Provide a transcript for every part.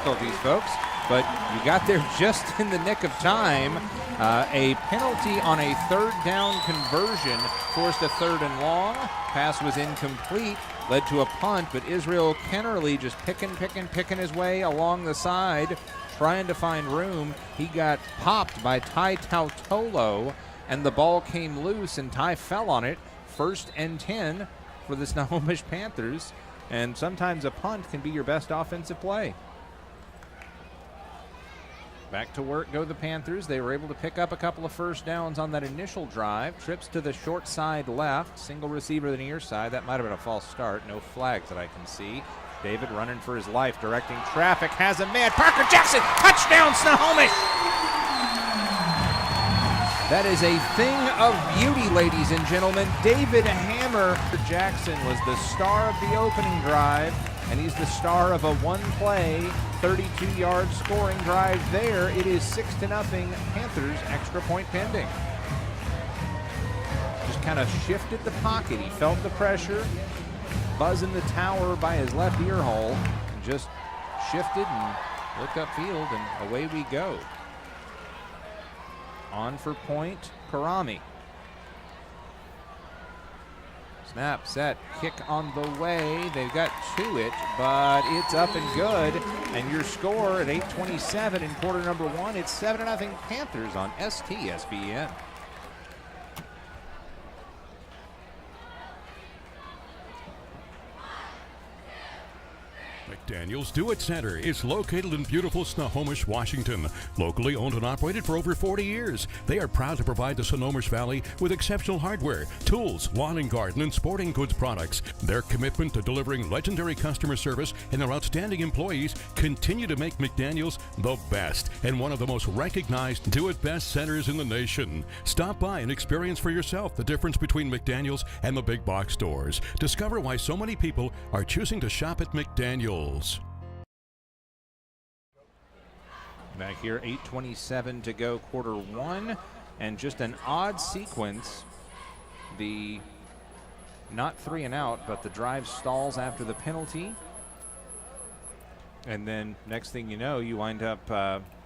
These folks, but you got there just in the nick of time. A penalty on a third down conversion forced a 3rd and long. Pass was incomplete, led to a punt, but Israel Kennerly just picking his way along the side, trying to find room. He got popped by Ty Tautolo, and the ball came loose, and Ty fell on it. 1st and 10 for the Snohomish Panthers, and sometimes a punt can be your best offensive play. Back to work go the Panthers. They were able to pick up a couple of first downs on that initial drive. Trips to the short side left. Single receiver to the near side. That might have been a false start. No flags that I can see. David running for his life, directing traffic. Has a man. Parker Jackson. Touchdown, Snohomish. That is a thing of beauty, ladies and gentlemen. David Hammer Jackson was the star of the opening drive, and he's the star of a one-play, 32-yard scoring drive there. It is 6-0 Panthers, extra point pending. Just kind of shifted the pocket. He felt the pressure, buzzing the tower by his left ear hole, and just shifted and looked upfield, and away we go. On for point, Karami. Snap, set, kick on the way. They've got to it, but it's up and good. And your score at 8:27 in quarter number 1, it's 7-0 Panthers on STSPN. McDaniels Do-It Center is located in beautiful Snohomish, Washington. Locally owned and operated for over 40 years, they are proud to provide the Snohomish Valley with exceptional hardware, tools, lawn and garden, and sporting goods products. Their commitment to delivering legendary customer service and their outstanding employees continue to make McDaniels the best and one of the most recognized do-it-best centers in the nation. Stop by and experience for yourself the difference between McDaniels and the big box stores. Discover why so many people are choosing to shop at McDaniels. Back here, 8:27 to go, quarter 1, and just an odd sequence. The not 3 and out, but the drive stalls after the penalty. And then next thing you know, you wind up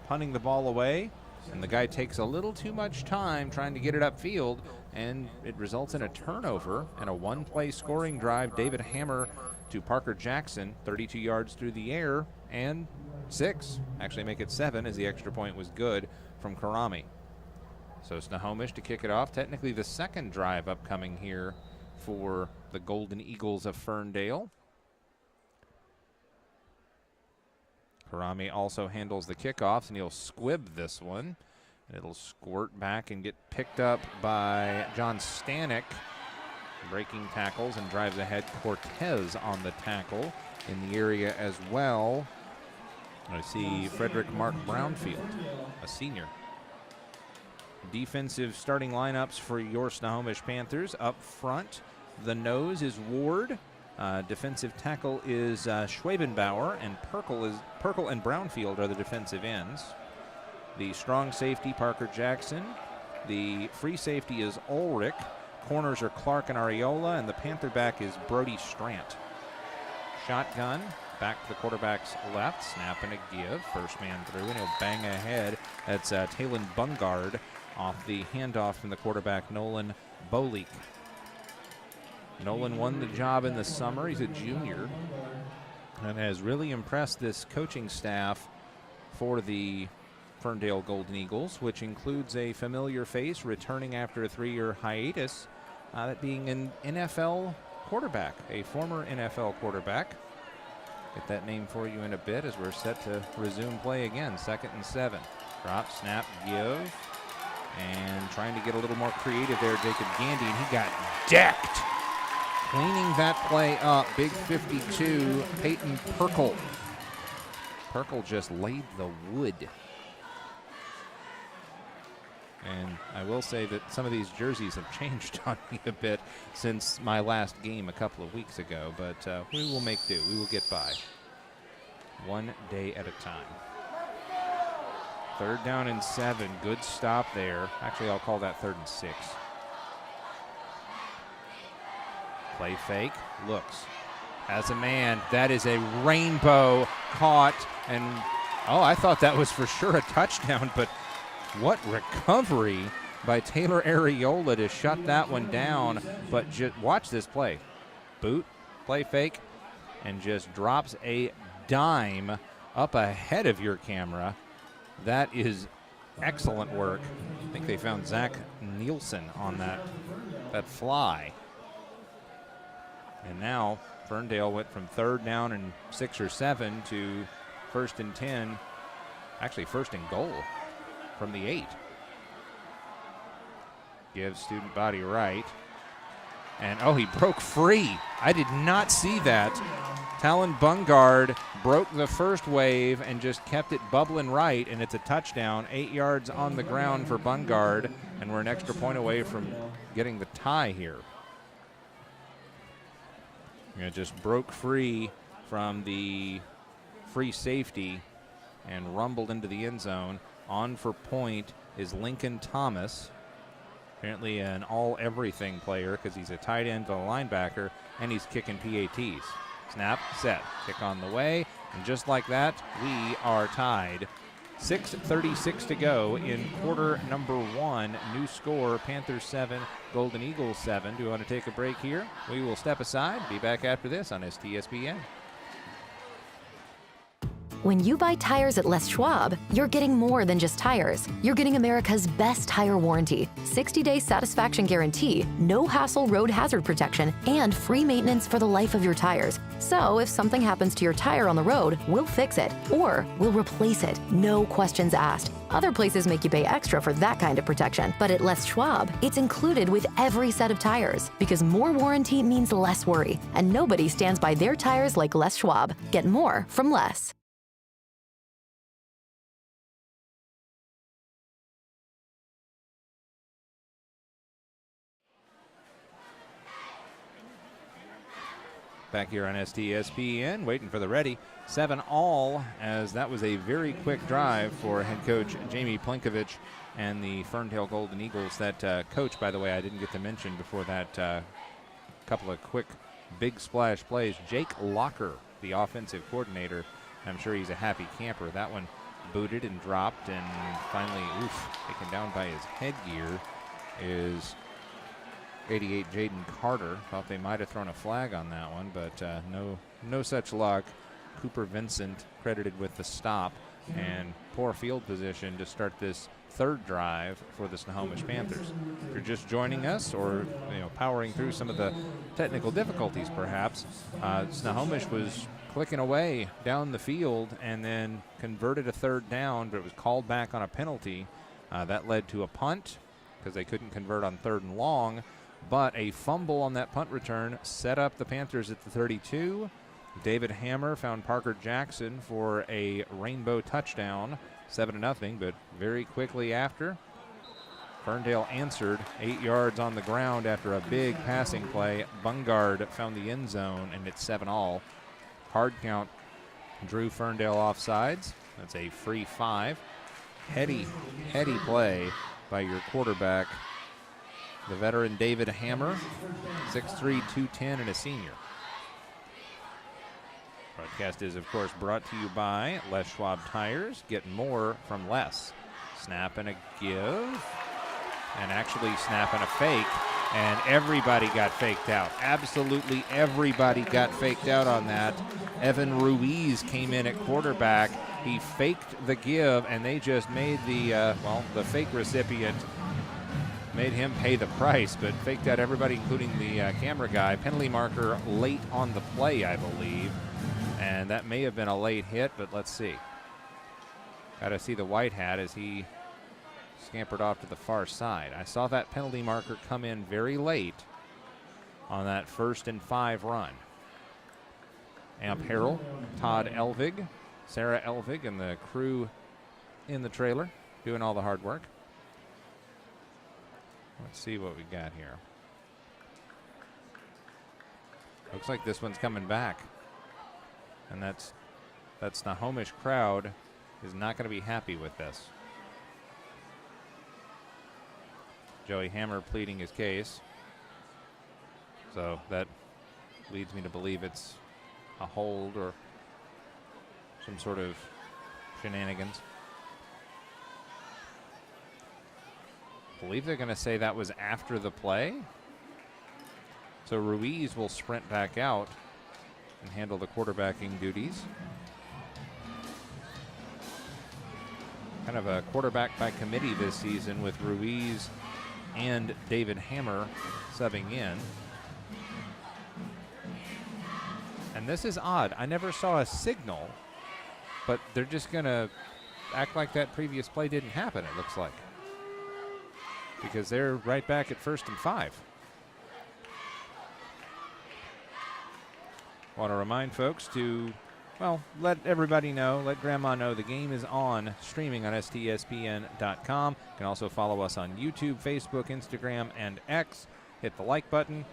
punting the ball away, and the guy takes a little too much time trying to get it upfield, and it results in a turnover and a one-play scoring drive. David Hammer to Parker Jackson, 32 yards through the air, and 6. Actually make it 7 as the extra point was good from Karami. So Snohomish to kick it off. Technically the second drive upcoming here for the Golden Eagles of Ferndale. Karami also handles the kickoffs, and he'll squib this one. And it'll squirt back and get picked up by John Stanek, breaking tackles, and drives ahead. Cortez on the tackle in the area as well. I see Frederick Mark Brownfield, a senior. Defensive starting lineups for your Snohomish Panthers. Up front, the nose is Ward. Defensive tackle is Schwabenbauer, and Perkle and Brownfield are the defensive ends. The strong safety, Parker Jackson. The free safety is Ulrich. Corners are Clark and Areola, and the Panther back is Brody Strant. Shotgun, back to the quarterback's left, snap and a give. First man through, and he'll bang ahead. That's Talon Bungard off the handoff from the quarterback, Nolan Bolik. Nolan won the job in the summer. He's a junior and has really impressed this coaching staff for the Ferndale Golden Eagles, which includes a familiar face returning after a 3-year hiatus, that being an NFL quarterback, a former NFL quarterback. Get that name for you in a bit as we're set to resume play again. 2nd and 7. Drop, snap, give, and trying to get a little more creative there, Jacob Gandy, and he got decked. Cleaning that play up, big 52, Peyton Perkle. Perkle just laid the wood. And I will say that some of these jerseys have changed on me a bit since my last game a couple of weeks ago, but we will make do. We will get by. One day at a time. 3rd down and 7. Good stop there. Actually, I'll call that 3rd and 6. Play fake. Looks. As a man, that is a rainbow caught, and I thought that was for sure a touchdown, but what recovery by Taylor Areola to shut that one down. But just watch this play. Boot, play fake, and just drops a dime up ahead of your camera. That is excellent work. I think they found Zach Nielsen on that fly. And now Ferndale went from 3rd down and 6 or 7 to 1st and 10, actually 1st and goal from the 8. Gives student body right. And he broke free. I did not see that. Talon Bungard broke the first wave and just kept it bubbling right, and it's a touchdown. 8 yards on the ground for Bungard, and we're an extra point away from getting the tie here. It just broke free from the free safety and rumbled into the end zone. On for point is Lincoln Thomas. Apparently an all-everything player because he's a tight end, a linebacker, and he's kicking PATs. Snap, set, kick on the way, and just like that, we are tied. 6:36 to go in quarter number 1. New score, Panthers 7, Golden Eagles 7. Do you want to take a break here? We will step aside. Be back after this on STSPN. When you buy tires at Les Schwab, you're getting more than just tires. You're getting America's best tire warranty, 60-day satisfaction guarantee, no hassle road hazard protection, and free maintenance for the life of your tires. So if something happens to your tire on the road, we'll fix it, or we'll replace it, no questions asked. Other places make you pay extra for that kind of protection, but at Les Schwab, it's included with every set of tires, because more warranty means less worry, and nobody stands by their tires like Les Schwab. Get more from Les. Back here on STSPN, waiting for the ready. 7-all, as that was a very quick drive for head coach Jamie Plinkovich and the Ferndale Golden Eagles. That coach, by the way, I didn't get to mention before that couple of quick big splash plays. Jake Locker, the offensive coordinator. I'm sure he's a happy camper. That one booted and dropped, and finally, taken down by his headgear is 88 Jaden Carter. Thought they might have thrown a flag on that one, but no such luck. Cooper Vincent credited with the stop, and poor field position to start this 3rd drive for the Snohomish Panthers. If you're just joining us, or powering through some of the technical difficulties perhaps, Snohomish was clicking away down the field and then converted a 3rd down, but it was called back on a penalty. That led to a punt because they couldn't convert on 3rd and long. But a fumble on that punt return set up the Panthers at the 32. David Hammer found Parker Jackson for a rainbow touchdown, 7-0, but very quickly after, Ferndale answered 8 yards on the ground after a big passing play. Bungard found the end zone, and it's 7-all. Hard count drew Ferndale offsides. That's a free 5. Heady play by your quarterback, the veteran David Hammer, 6'3", 210, and a senior. Broadcast is, of course, brought to you by Les Schwab Tires. Get more from Les. Snap and a give, and actually snap and a fake, and everybody got faked out. Absolutely everybody got faked out on that. Evan Ruiz came in at quarterback. He faked the give, and they just made the fake recipient made him pay the price, but faked out everybody, including the camera guy. Penalty marker late on the play, I believe, and that may have been a late hit, but let's see. Got to see the white hat as he scampered off to the far side. I saw that penalty marker come in very late on that 1st and 5 run. Amp Harrell, Todd Elvig, Sarah Elvig, and the crew in the trailer doing all the hard work. Let's see what we got here. Looks like this one's coming back. And that Snohomish crowd is not going to be happy with this. Joey Hammer pleading his case. So that leads me to believe it's a hold or some sort of shenanigans. I believe they're going to say that was after the play. So Ruiz will sprint back out and handle the quarterbacking duties. Kind of a quarterback by committee this season with Ruiz and David Hammer subbing in. And this is odd. I never saw a signal, but they're just going to act like that previous play didn't happen, it looks like. Because they're right back at 1st and 5. Want to remind folks to, well, let everybody know, let Grandma know the game is on, streaming on STSPN.com. You can also follow us on YouTube, Facebook, Instagram, and X. Hit the like button.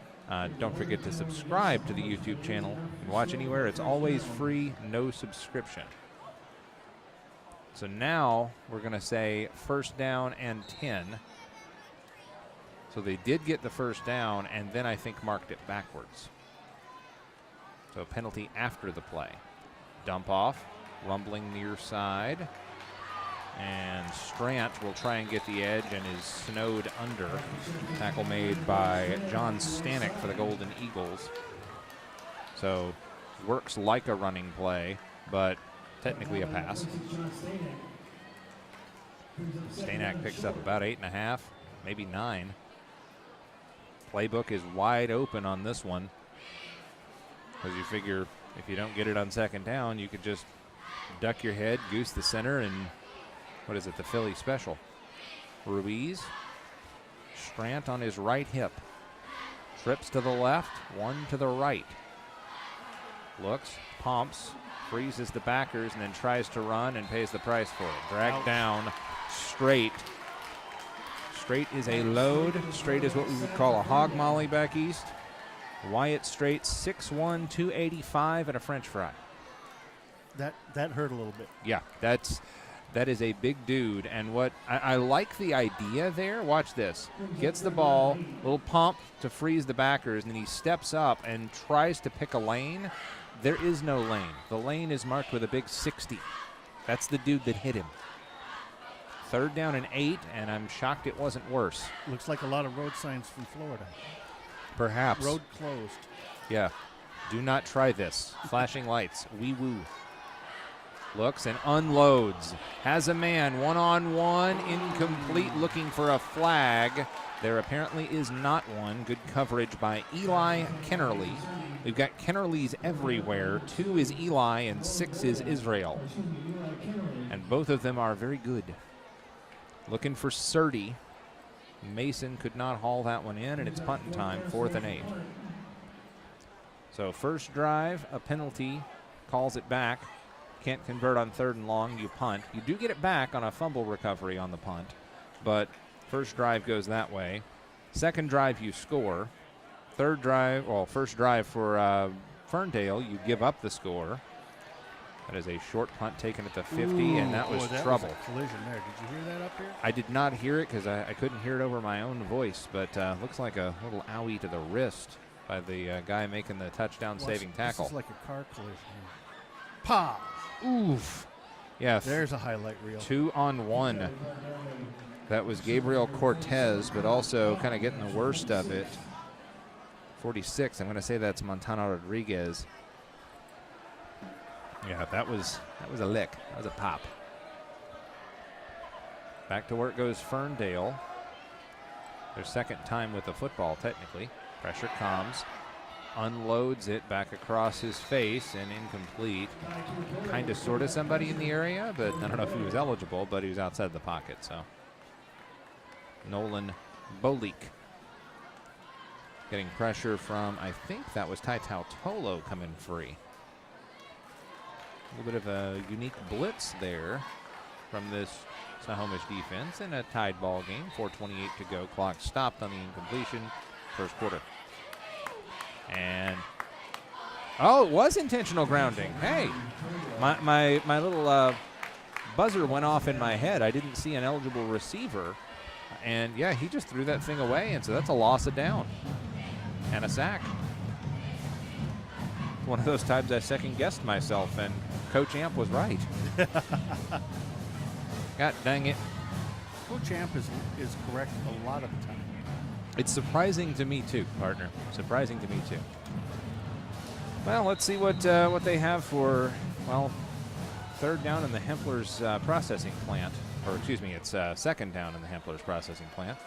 Don't forget to subscribe to the YouTube channel. You can watch anywhere. It's always free, no subscription. So now we're going to say 1st down and 10. So they did get the 1st down, and then I think marked it backwards. So a penalty after the play. Dump off, rumbling near side. And Strant will try and get the edge and is snowed under. Tackle made by John Stanek for the Golden Eagles. So works like a running play, but technically a pass. Stanek picks up about 8.5, maybe 9. Playbook is wide open on this one, because you figure if you don't get it on 2nd down, you could just duck your head, goose the center, and what is it, the Philly special. Ruiz, Strant on his right hip. Trips to the left, one to the right. Looks, pumps, freezes the backers, and then tries to run and pays the price for it. Dragged down, straight. Straight is a load. Straight is what we would call a hog molly back east. Wyatt Straight, 6'1", 285, and a French fry. That hurt a little bit. Yeah, that is a big dude. And what I like the idea there. Watch this. Gets the ball, little pump to freeze the backers, and then he steps up and tries to pick a lane. There is no lane. The lane is marked with a big 60. That's the dude that hit him. 3rd down and 8, and I'm shocked it wasn't worse. Looks like a lot of road signs from Florida. Perhaps. Road closed. Yeah. Do not try this. Flashing lights. Wee woo. Looks and unloads. Has a man one-on-one. Incomplete, looking for a flag. There apparently is not one. Good coverage by Eli Kennerly. We've got Kennerlys everywhere. 2 is Eli and 6 is Israel. And both of them are very good. Looking for Surdy. Mason could not haul that one in, and it's punting time, 4th and 8. So 1st drive, a penalty, calls it back. Can't convert on 3rd and long, you punt. You do get it back on a fumble recovery on the punt, but 1st drive goes that way. 2nd drive, you score. 3rd drive, well, 1st drive for Ferndale, you give up the score. That is a short punt taken at the 50, and that was trouble. Was a collision there. Did you hear that up here? I did not hear it because I couldn't hear it over my own voice, but looks like a little owie to the wrist by the guy making the touchdown-saving tackle. This is like a car collision. Pa! Oof. Yeah. There's a highlight reel. 2-on-1. That was Gabriel Cortez, but also kind of getting the worst of it. 46. I'm going to say that's Montana Rodriguez. Yeah, that was a lick. That was a pop. Back to work goes Ferndale. Their 2nd time with the football, technically. Pressure comes. Unloads it back across his face and incomplete. Kind of sort of somebody in the area, but I don't know if he was eligible, but he was outside the pocket, so. Nolan Bolik getting pressure from, I think that was Taitau Tolo coming free. A little bit of a unique blitz there from this Snohomish defense in a tied ball game. 4:28 to go. Clock stopped on the incompletion. 1st quarter. And oh, it was intentional grounding. Hey, my little buzzer went off in my head. I didn't see an eligible receiver, and yeah, he just threw that thing away, and so that's a loss of down and a sack. one of those times I second-guessed myself, and Coach Amp was right. God dang it. Coach Amp is correct a lot of the time. It's surprising to me, too, partner. Surprising to me, too. Well, let's see what they have for, well, third down in the Hempler's processing plant. Or, excuse me, it's second down in the Hempler's processing plant.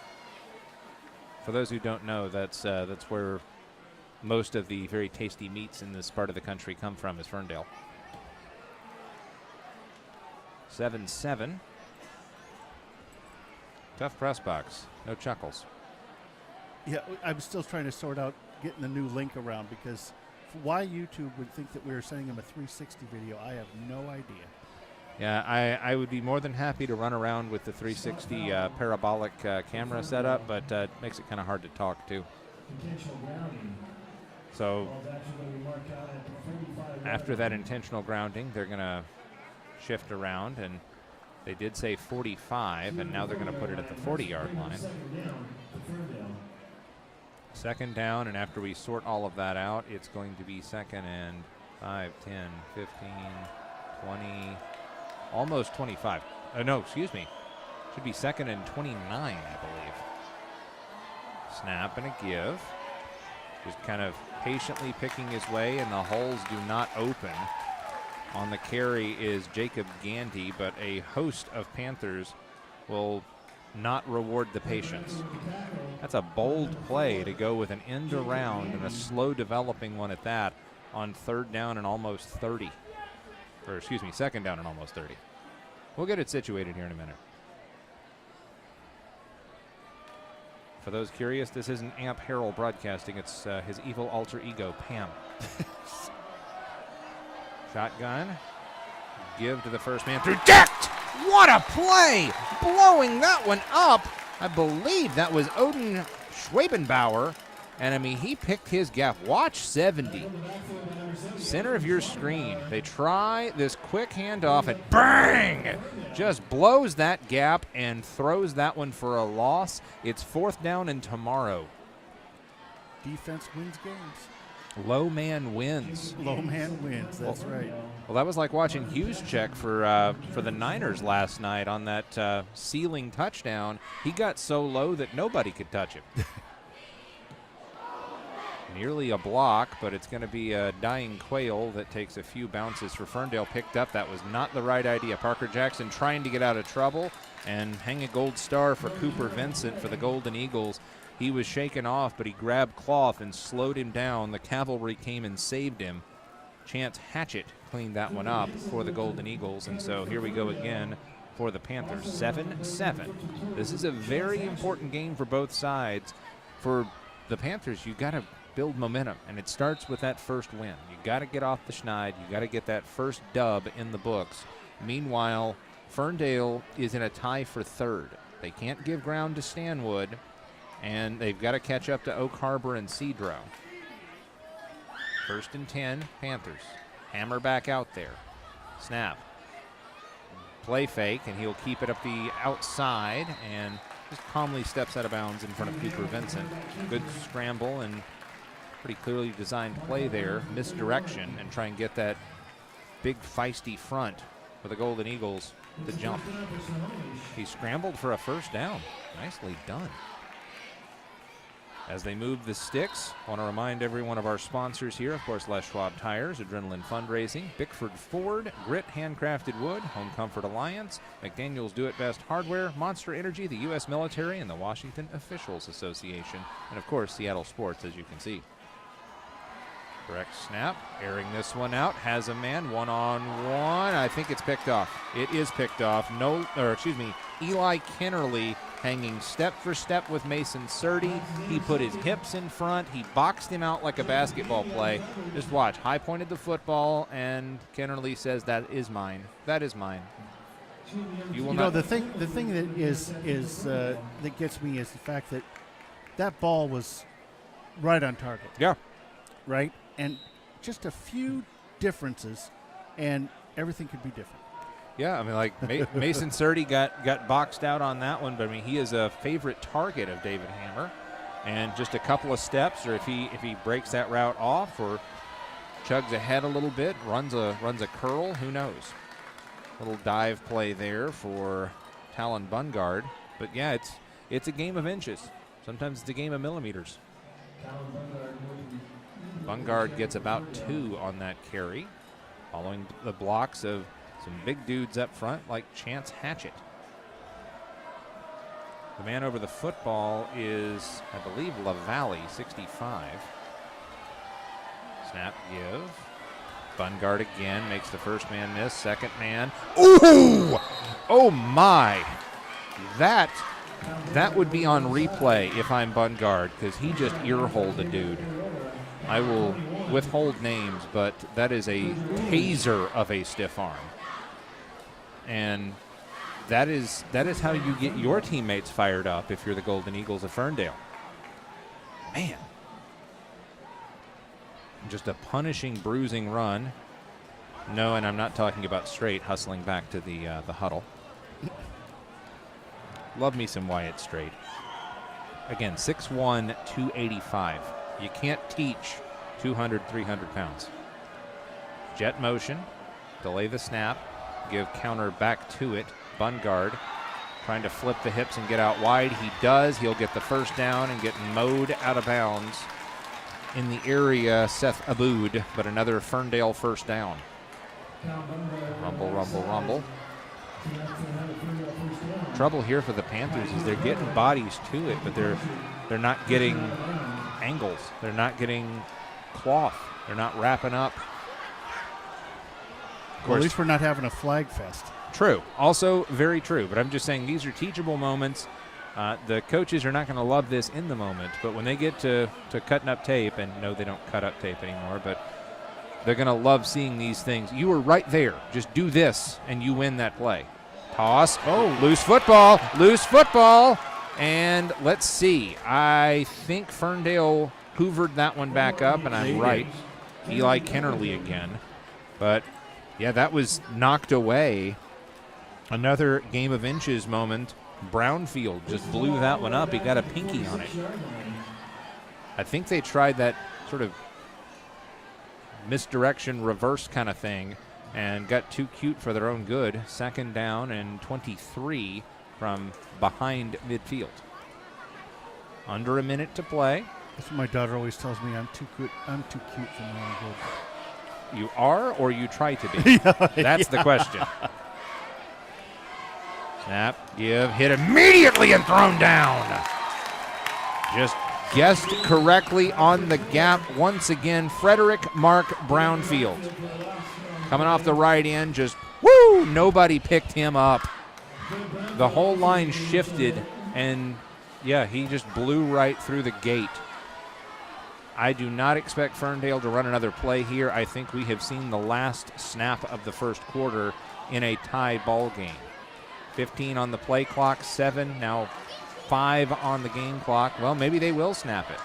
For those who don't know, that's where most of the very tasty meats in this part of the country come from, is Ferndale. 7-7. Tough press box. No chuckles. Yeah, I'm still trying to sort out getting the new link around, because why YouTube would think that we were sending them a 360 video, I have no idea. Yeah, I would be more than happy to run around with the 360 parabolic camera setup, but it makes it kind of hard to talk, too. So after that intentional grounding, they're going to shift around, and they did say 45, and now they're going to put it at the 40-yard line. Second down, and after we sort all of that out, it's going to be second and 5, 10, 15, 20, almost 25. No, excuse me. Should be second and 29, I believe. Snap and a give. Just kind of patiently picking his way, and the holes do not open. On the carry is Jacob Gandy, but a host of Panthers will not reward the patience. That's a bold play to go with an end around, and a slow developing one at that, on third down and almost 30. Or excuse me, second down and almost 30. We'll get it situated here in a minute. For those curious, this isn't Amp Harrell broadcasting. It's his evil alter ego, Pam. Shotgun. Give to the first man through. Decked! What a play! Blowing that one up. I believe that was Odin Schwabenbauer. And, I mean, he picked his gap. Watch 70. Center of your screen. They try this quick handoff, and bang! Just blows that gap and throws that one for a loss. It's fourth down and tomorrow. Defense wins games. Low man wins. Low man wins, that's right. Well, that was like watching Hughes check for the Niners last night on that ceiling touchdown. He got so low that nobody could touch him. Nearly a block, but it's going to be a dying quail that takes a few bounces for Ferndale. Picked up. That was not the right idea. Parker Jackson trying to get out of trouble and hang a gold star for Cooper Vincent for the Golden Eagles. He was shaken off, but he grabbed cloth and slowed him down. The cavalry came and saved him. Chance Hatchett cleaned that one up for the Golden Eagles, and so here we go again for the Panthers. 7-7. This is a very important game for both sides. For the Panthers, you got to build momentum, and it starts with that first win. You got to get off the schneid. You got to get that first dub in the books. Meanwhile, Ferndale is in a tie for third. They can't give ground to Stanwood, and they've got to catch up to Oak Harbor and Cedro. First and 10, Panthers. Hammer back out there. Snap. Play fake, and he'll keep it up the outside and just calmly steps out of bounds in front of Cooper Vincent. Good scramble and pretty clearly designed play there. Misdirection, and try and get that big feisty front for the Golden Eagles to jump. He scrambled for a first down. Nicely done. As they move the sticks, I want to remind every one of our sponsors here, of course, Les Schwab Tires, Adrenaline Fundraising, Bickford Ford, Grit Handcrafted Wood, Home Comfort Alliance, McDaniels Do It Best Hardware, Monster Energy, the U.S. Military, and the Washington Officials Association, and, of course, Seattle Sports, as you can see. Correct snap, airing this one out, has a man one-on-one. I think it's picked off. It is picked off. Eli Kennerly hanging step for step with Mason Surdy. He put his hips in front. He boxed him out like a basketball play. Just watch. High pointed the football, and Kennerly says, "That is mine. That is mine." The thing that is that gets me is the fact that that ball was right on target. Yeah. Right? And just a few differences, and everything could be different. Yeah, I mean, like Mason Surdy got boxed out on that one, but I mean, he is a favorite target of David Hammer, and just a couple of steps, or if he breaks that route off, or chugs ahead a little bit, runs a curl, who knows? Little dive play there for Talon Bungard. But yeah, it's a game of inches. Sometimes it's a game of millimeters. Bungard gets about 2 on that carry, following the blocks of some big dudes up front like Chance Hatchett. The man over the football is, I believe, LaValle, 65. Snap, give. Bungard again makes the first man miss. Second man. Ooh! Oh my! That would be on replay if I'm Bungard, because he just ear-holed a dude. I will withhold names, but that is a taser of a stiff arm. And that is how you get your teammates fired up if you're the Golden Eagles of Ferndale. Man. Just a punishing, bruising run. No, and I'm not talking about Straight hustling back to the huddle. Love me some Wyatt Straight. Again, 6'1", 285. You can't teach 200, 300 pounds. Jet motion, delay the snap, give counter back to it. Bungard trying to flip the hips and get out wide. He does. He'll get the first down and get mowed out of bounds in the area, Seth Aboud, but another Ferndale first down. Rumble, rumble, rumble. Trouble here for the Panthers is they're getting bodies to it, but they're not getting angles. They're not getting cloth. They're not wrapping up. Well, at least we're not having a flag fest. True. Also very true, but I'm just saying these are teachable moments. The coaches are not going to love this in the moment, but when they get to cutting up tape, and no, they don't cut up tape anymore, but they're going to love seeing these things. You were right there. Just do this, and you win that play. Toss. Oh, loose football. Loose football. And let's see. I think Ferndale hoovered that one back up, and I'm right. Eli Kennerly again. But, yeah, that was knocked away. Another game of inches moment. Brownfield just blew that one up. He got a pinky on it. I think they tried that sort of misdirection reverse kind of thing and got too cute for their own good. Second down and 23 from behind midfield. Under a minute to play. That's what my daughter always tells me. I'm too cute for my own good. You are, or you try to be? That's the question. Snap, give, hit immediately and thrown down. Just guessed correctly on the gap once again. Frederick Mark Brownfield. Coming off the right end, just woo! Nobody picked him up. The whole line shifted, and yeah, he just blew right through the gate. I do not expect Ferndale to run another play here. I think we have seen the last snap of the first quarter in a tie ball game. 15 on the play clock, 7, now 5 on the game clock. Well, maybe they will snap it.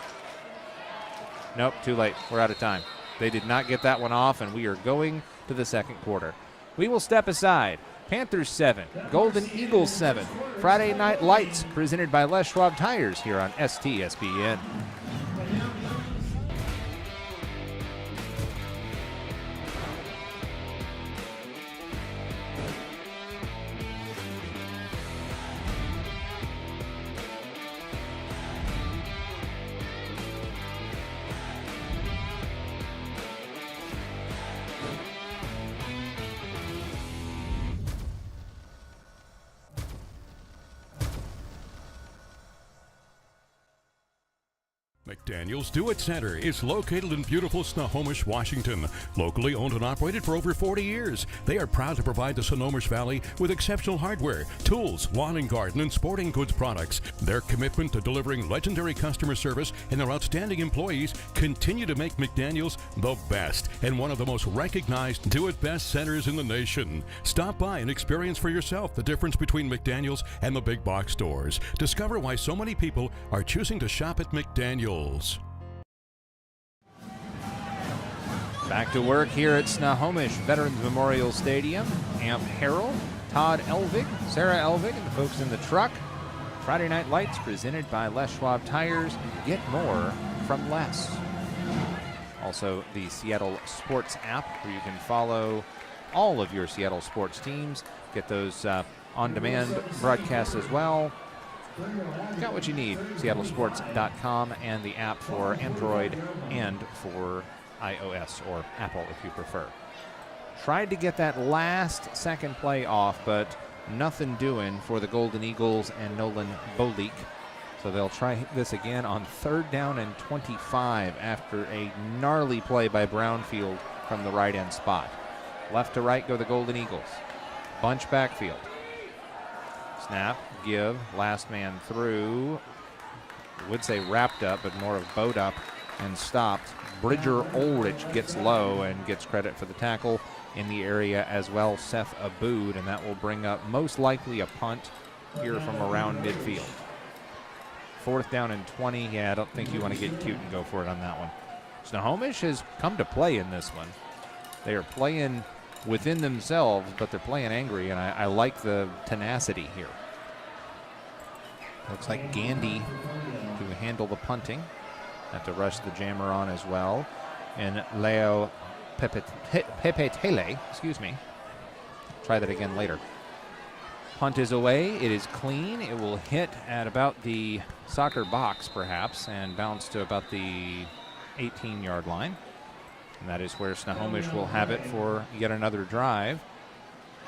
Nope, too late. We're out of time. They did not get that one off, and we are going to the second quarter. We will step aside. Panthers 7, Golden Eagles 7. Friday Night Lights presented by Les Schwab Tires here on STSPN. McDaniels Do It Center is located in beautiful Snohomish, Washington. Locally owned and operated for over 40 years, they are proud to provide the Snohomish Valley with exceptional hardware, tools, lawn and garden, and sporting goods products. Their commitment to delivering legendary customer service and their outstanding employees continue to make McDaniels the best and one of the most recognized do-it-best centers in the nation. Stop by and experience for yourself the difference between McDaniels and the big box stores. Discover why so many people are choosing to shop at McDaniels. Back to work here at Snohomish Veterans Memorial Stadium. Amp Harrell, Todd Elvig, Sarah Elvig, and the folks in the truck. Friday Night Lights presented by Les Schwab Tires. Get more from Les. Also, the Seattle Sports app, where you can follow all of your Seattle sports teams, get those on-demand broadcasts as well. Got what you need. SeattleSports.com and the app for Android and for iOS or Apple if you prefer. Tried to get that last second play off, but nothing doing for the Golden Eagles and Nolan Bolik. So they'll try this again on 3rd down and 25 after a gnarly play by Brownfield from the right end spot. Left to right go the Golden Eagles. Bunch backfield. Snap, give, last man through. I would say wrapped up, but more of bowed up and stopped. Bridger Ulrich gets low and gets credit for the tackle in the area as well. Seth Abood, and that will bring up most likely a punt here from around midfield. 4th down and 20. Yeah, I don't think you want to get cute and go for it on that one. Snohomish has come to play in this one. They are playing within themselves, but they're playing angry, and I like the tenacity here. Looks like Gandy to handle the punting. Have to rush the jammer on as well. And Leo Pepetele, excuse me. Try that again later. Punt is away. It is clean. It will hit at about the soccer box, perhaps, and bounce to about the 18-yard line. And that is where Snohomish will have it for yet another drive.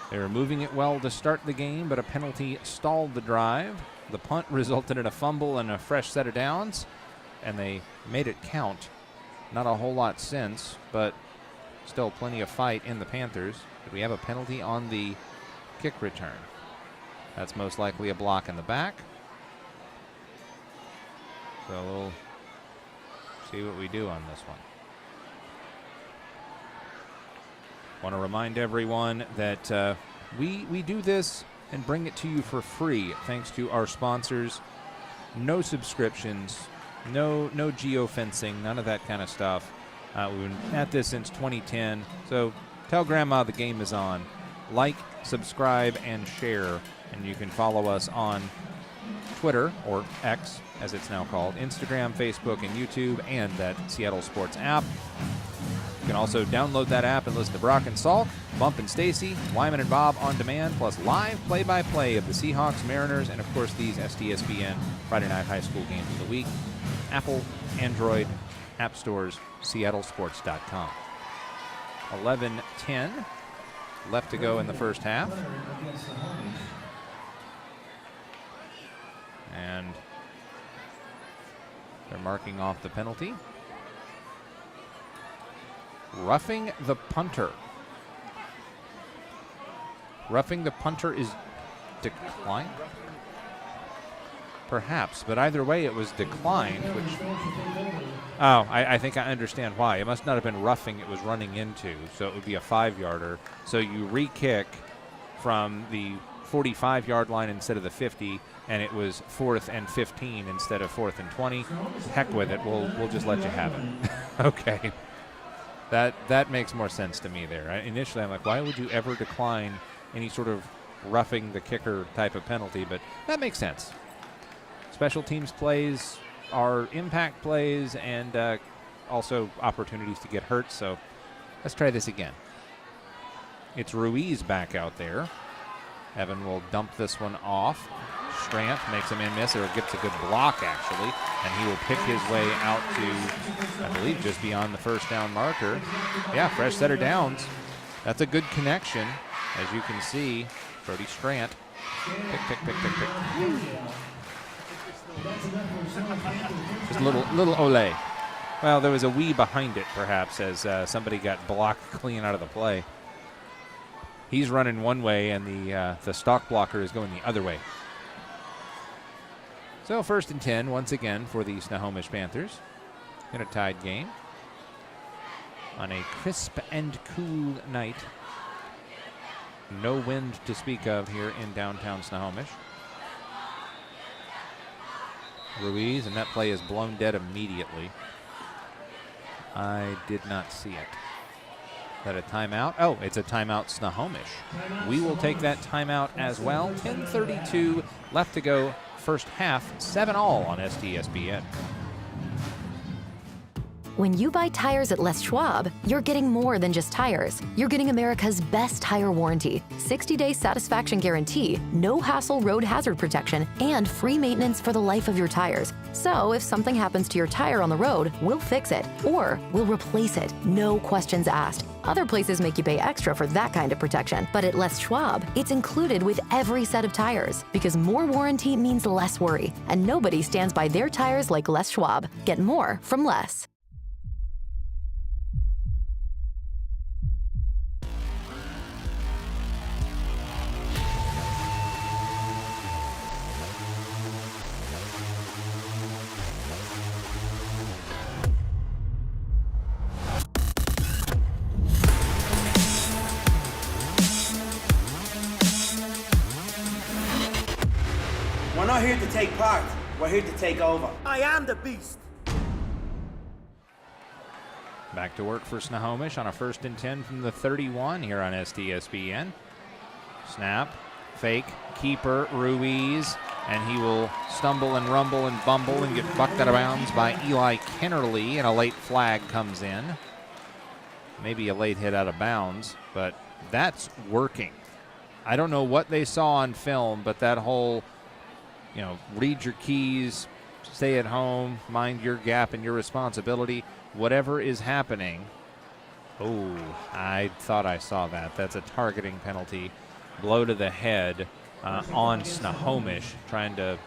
They were moving it well to start the game, but a penalty stalled the drive. The punt resulted in a fumble and a fresh set of downs, and they made it count. Not a whole lot since, but still plenty of fight in the Panthers. Did we have a penalty on the kick return? That's most likely a block in the back. So we'll see what we do on this one. Want to remind everyone that we do this and bring it to you for free thanks to our sponsors. No subscriptions, no geofencing, none of that kind of stuff. We've been at this since 2010, so tell Grandma the game is on. Like, subscribe, and share. And you can follow us on Twitter, or X, as it's now called, Instagram, Facebook, and YouTube, and that Seattle Sports app. You can also download that app and listen to Brock and Salk, Bump and Stacy, Wyman and Bob on demand, plus live play-by-play of the Seahawks, Mariners, and, of course, these STSPN Friday Night High School games of the week. Apple, Android, App Stores, SeattleSports.com. 11:10 left to go in the first half. And they're marking off the penalty. Roughing the punter. Roughing the punter is declined? Perhaps, but either way it was declined, which... Oh, I think I understand why. It must not have been roughing it was running into, so it would be a 5-yarder. So you re-kick from the 45-yard line instead of the 50, and it was 4th and 15 instead of 4th and 20. Heck with it. We'll just let you have it. Okay. That makes more sense to me there. Initially, I'm like, why would you ever decline any sort of roughing the kicker type of penalty? But that makes sense. Special teams plays are impact plays and also opportunities to get hurt. So let's try this again. It's Ruiz back out there. Evan will dump this one off. Strant makes a man miss, or gets a good block, actually, and he will pick his way out to, I believe, just beyond the first down marker. Yeah, fresh set of downs. That's a good connection, as you can see. Brody Strant. Pick. Just a little ole. Well, there was a wee behind it, perhaps, as somebody got blocked clean out of the play. He's running one way, and the stock blocker is going the other way. So 1st and 10 once again for the Snohomish Panthers in a tied game on a crisp and cool night. No wind to speak of here in downtown Snohomish. Ruiz, and that play is blown dead immediately. I did not see it. Is that a timeout? Oh, it's a timeout, Snohomish. We will take that timeout as well. 10:32 left to go. First half, 7-all on STSPN. When you buy tires at Les Schwab, you're getting more than just tires. You're getting America's best tire warranty, 60-day satisfaction guarantee, no hassle road hazard protection, and free maintenance for the life of your tires. So if something happens to your tire on the road, we'll fix it, or we'll replace it, no questions asked. Other places make you pay extra for that kind of protection, but at Les Schwab, it's included with every set of tires, because more warranty means less worry, and nobody stands by their tires like Les Schwab. Get more from Les. We're not here to take part. We're here to take over. I am the beast. Back to work for Snohomish on a 1st and 10 from the 31 here on STSPN. Snap, fake, keeper, Ruiz, and he will stumble and rumble and bumble and get bucked out of bounds by Eli Kennerly, and a late flag comes in. Maybe a late hit out of bounds, but that's working. I don't know what they saw on film, but that whole, read your keys, stay at home, mind your gap and your responsibility, whatever is happening. Oh, I thought I saw that. That's a targeting penalty. Blow to the head on Snohomish, trying to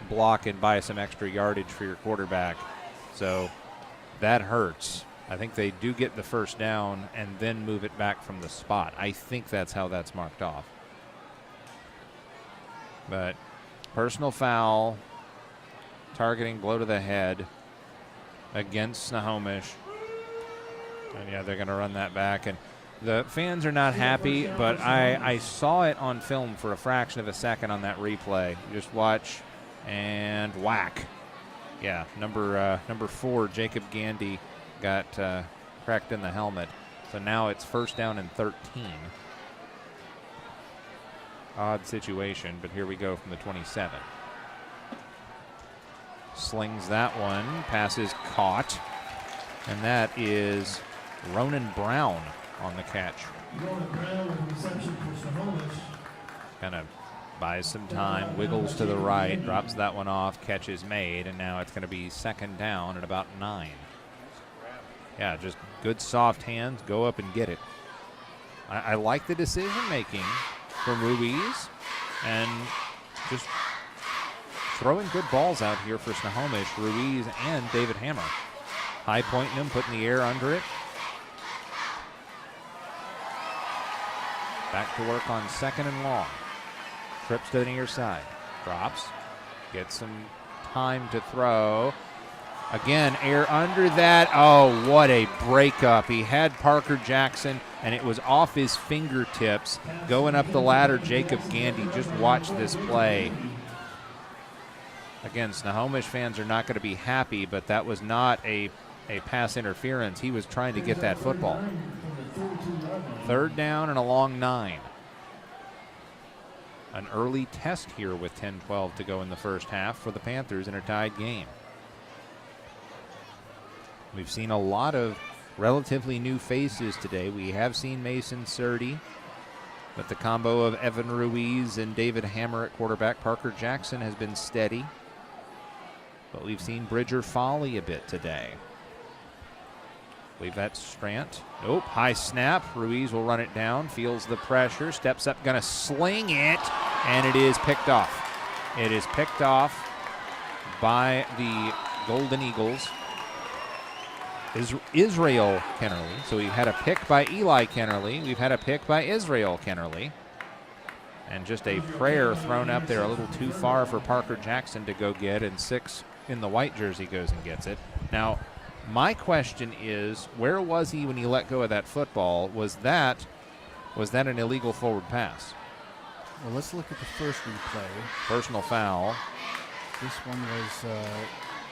block and buy some extra yardage for your quarterback. So that hurts. I think they do get the first down and then move it back from the spot. I think that's how that's marked off. But personal foul, targeting, blow to the head against Snohomish. And yeah, they're going to run that back. And the fans are not happy, but I saw it on film for a fraction of a second on that replay. You just watch and whack. Yeah, number 4, Jacob Gandy, got cracked in the helmet. So now it's 1st down and 13. Odd situation, but here we go from the 27. Slings that one. Pass is caught. And that is Ronan Brown on the catch. Kind of buys some time, wiggles to the right, drops that one off, catch is made, and now it's going to be 2nd down at about 9. Yeah, just good soft hands, go up and get it. I like the decision making from Ruiz, and just throwing good balls out here for Snohomish, Ruiz and David Hammer. High pointing him, putting the air under it. Back to work on 2nd and long. Trips to the near side. Drops. Gets some time to throw. Again, air under that. Oh, what a breakup. He had Parker Jackson, and it was off his fingertips. Going up the ladder, Jacob Gandy. Just watch this play. Again, Snohomish fans are not going to be happy, but that was not a pass interference. He was trying to get that football. 3rd down and a long 9. An early test here with 10-12 to go in the first half for the Panthers in a tied game. We've seen a lot of relatively new faces today. We have seen Mason Surdy, but the combo of Evan Ruiz and David Hammer at quarterback. Parker Jackson has been steady, but we've seen Bridger Foley a bit today. I believe that's Strant. Nope, high snap. Ruiz will run it down, feels the pressure, steps up, gonna sling it, and it is picked off. It is picked off by the Golden Eagles. Israel Kennerly. So we've had a pick by Eli Kennerly. We've had a pick by Israel Kennerly. And just a prayer thrown up there a little too far for Parker Jackson to go get, and 6 in the white jersey goes and gets it. Now, my question is, where was he when he let go of that football? Was that an illegal forward pass? Well, let's look at the first replay. Personal foul. This one was...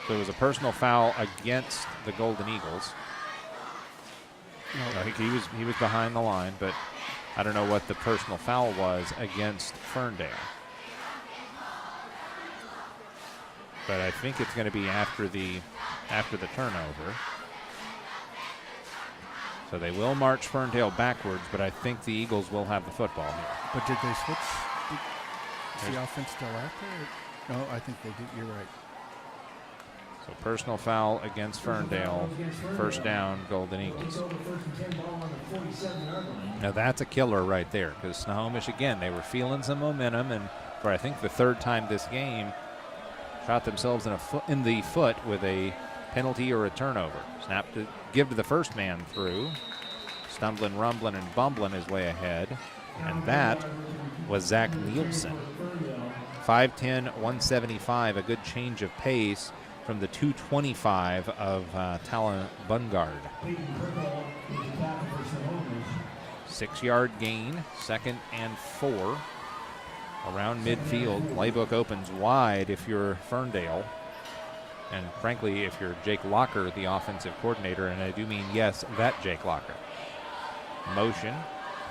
So it was a personal foul against the Golden Eagles. No. I think he was behind the line, but I don't know what the personal foul was against Ferndale. But I think it's going to be after the turnover. So they will march Ferndale backwards, but I think the Eagles will have the football here. But did they switch? Is the offense still out there? No, I think they did. You're right. So personal foul against Ferndale. First down, Golden Eagles. Now that's a killer right there, because Snohomish, again, they were feeling some momentum, and for I think the third time this game, shot themselves in the foot with a penalty or a turnover. Snap to give to the first man through. Stumbling, rumbling, and bumbling his way ahead. And that was Zach Nielsen. 5'10", 175, a good change of pace from the 225 of Talon Bungard. 6-yard gain, 2nd and 4. Around midfield, playbook opens wide if you're Ferndale. And frankly, if you're Jake Locker, the offensive coordinator, and I do mean, yes, that Jake Locker. Motion,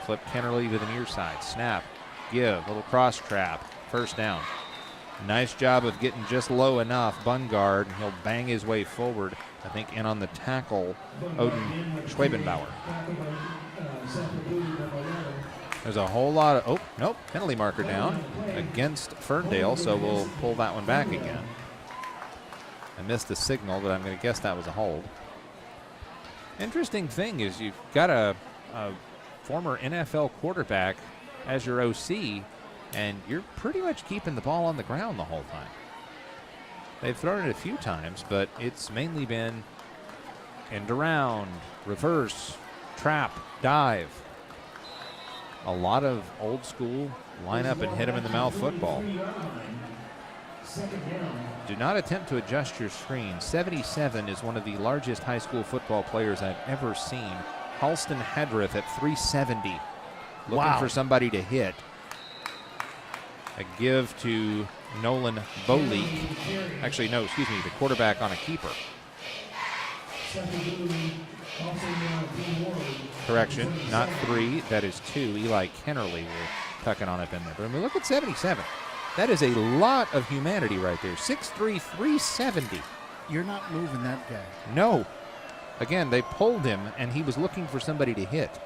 flip Kennerly to the near side. Snap, give, little cross trap, first down. Nice job of getting just low enough. Bungard, and he'll bang his way forward, I think, in on the tackle, Odin Schwabenbauer. There's a whole lot of, oh, nope, penalty marker down against Ferndale, so we'll pull that one back again. I missed the signal, but I'm going to guess that was a hold. Interesting thing is you've got a former NFL quarterback as your OC, and you're pretty much keeping the ball on the ground the whole time. They've thrown it a few times, but it's mainly been end around, reverse, trap, dive. A lot of old school line up and hit him in the mouth football. Do not attempt to adjust your screen. 77 is one of the largest high school football players I've ever seen. Halston Hedrith at 370. Looking for somebody to hit. A give to Nolan Boleek. Actually, no, excuse me, the quarterback on a keeper. Correction, not 3, that is 2. Eli Kennerly will tuck it on up in there. But I mean, look at 77. That is a lot of humanity right there. 6'3", 370. You're not moving that guy. No. Again, they pulled him, and he was looking for somebody to hit.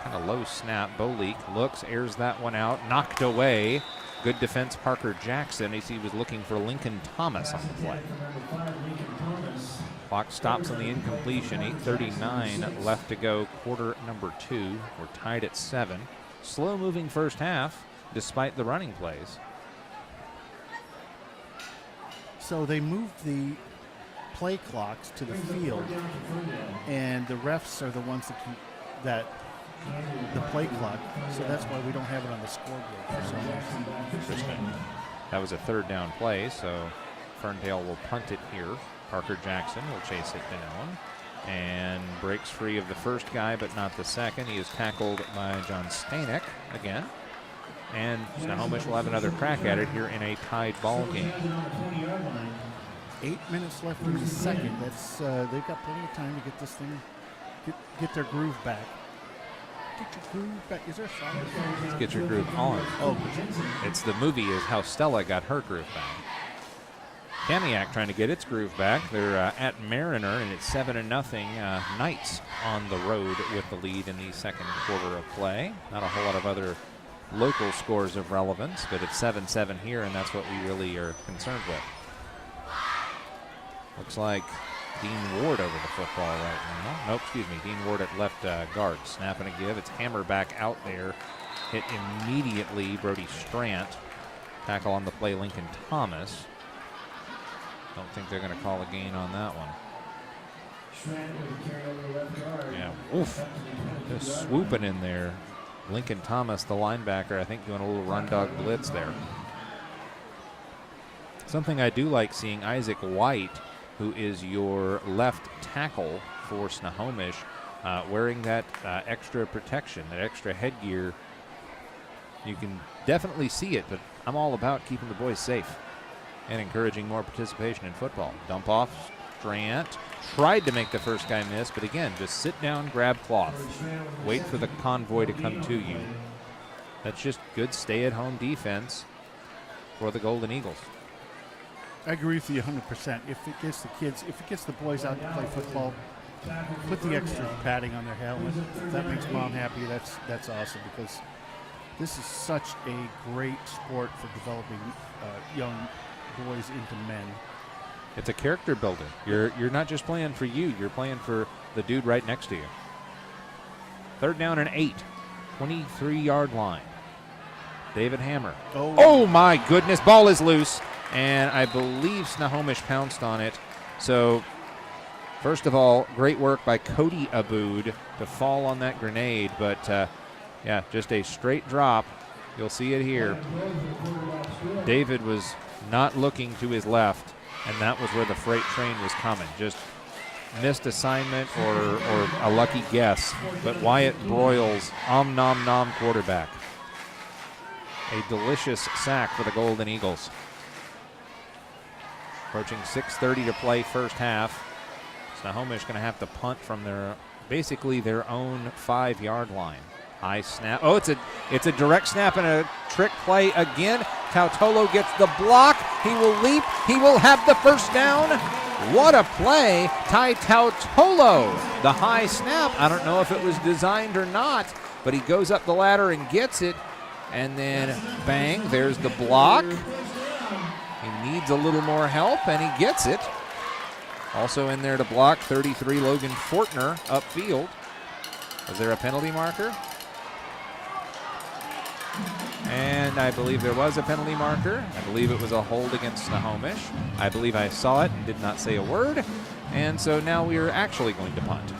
Kind of low snap. Boleek looks, airs that one out, knocked away. Good defense, Parker Jackson, as he was looking for Lincoln Thomas on the play. Clock stops on the incompletion. 8:39 left to go, quarter number 2. We're tied at 7. Slow-moving first half, despite the running plays. So they moved the play clocks to the field, and the refs are the ones that keep the play clock. So that's why we don't have it on the scoreboard for some reason. Interesting. That was a third down play, so Ferndale will punt it here. Parker Jackson will chase it down and breaks free of the first guy, but not the second. He is tackled by John Stanek again. And Snohomish will have another crack at it here in a tied ball game. 8 minutes left in the second. That's they've got plenty of time to get this thing, get their groove back. Get your groove back. Is there a song? Let's get your groove on. Oh, it's the movie is how Stella got her groove back. Kamiak trying to get its groove back. They're at Mariner, and it's 7-0. Knights on the road with the lead in the second quarter of play. Not a whole lot of other local scores of relevance, but it's 7-7 here, and that's what we really are concerned with. Looks like Dean Ward over the football right now. Nope, excuse me, Dean Ward at left guard. Snap and a give. It's Hammer back out there. Hit immediately Brody Strant. Tackle on the play, Lincoln Thomas. Don't think they're going to call a gain on that one. Yeah, oof. Just swooping in there. Lincoln Thomas, the linebacker, I think doing a little run dog blitz there. Something I do like seeing, Isaac White, who is your left tackle for Snohomish, wearing that extra protection, that extra headgear. You can definitely see it, but I'm all about keeping the boys safe and encouraging more participation in football. Dump off, Strant tried to make the first guy miss, but again, just sit down, grab cloth. Wait for the convoy to come to you. That's just good stay-at-home defense for the Golden Eagles. I agree with you 100%. If it gets the kids, if it gets the boys out to play football, put the extra padding on their helmet. If that makes Mom happy, that's awesome, because this is such a great sport for developing young boys into men. It's a character builder. You're not just playing for you, you're playing for the dude right next to you. 3rd down and 8, 23-yard line. David Hammer. Oh my goodness, ball is loose, and I believe Snohomish pounced on it. So, first of all, great work by Cody Abood to fall on that grenade, but yeah, just a straight drop. You'll see it here. David was not looking to his left, and that was where the freight train was coming. Just missed assignment or a lucky guess, but Wyatt Broyles, nom nom quarterback. A delicious sack for the Golden Eagles. Approaching 6:30 to play first half. Snohomish going to have to punt from basically their own 5-yard line. High snap. Oh, it's a direct snap and a trick play again. Tautolo gets the block. He will leap. He will have the first down. What a play. Ty Tautolo. The high snap. I don't know if it was designed or not, but he goes up the ladder and gets it. And then bang, there's the block. He needs a little more help, and he gets it. Also in there to block, 33, Logan Fortner upfield. Was there a penalty marker? And I believe there was a penalty marker. I believe it was a hold against Snohomish. I believe I saw it and did not say a word. And so now we are actually going to punt.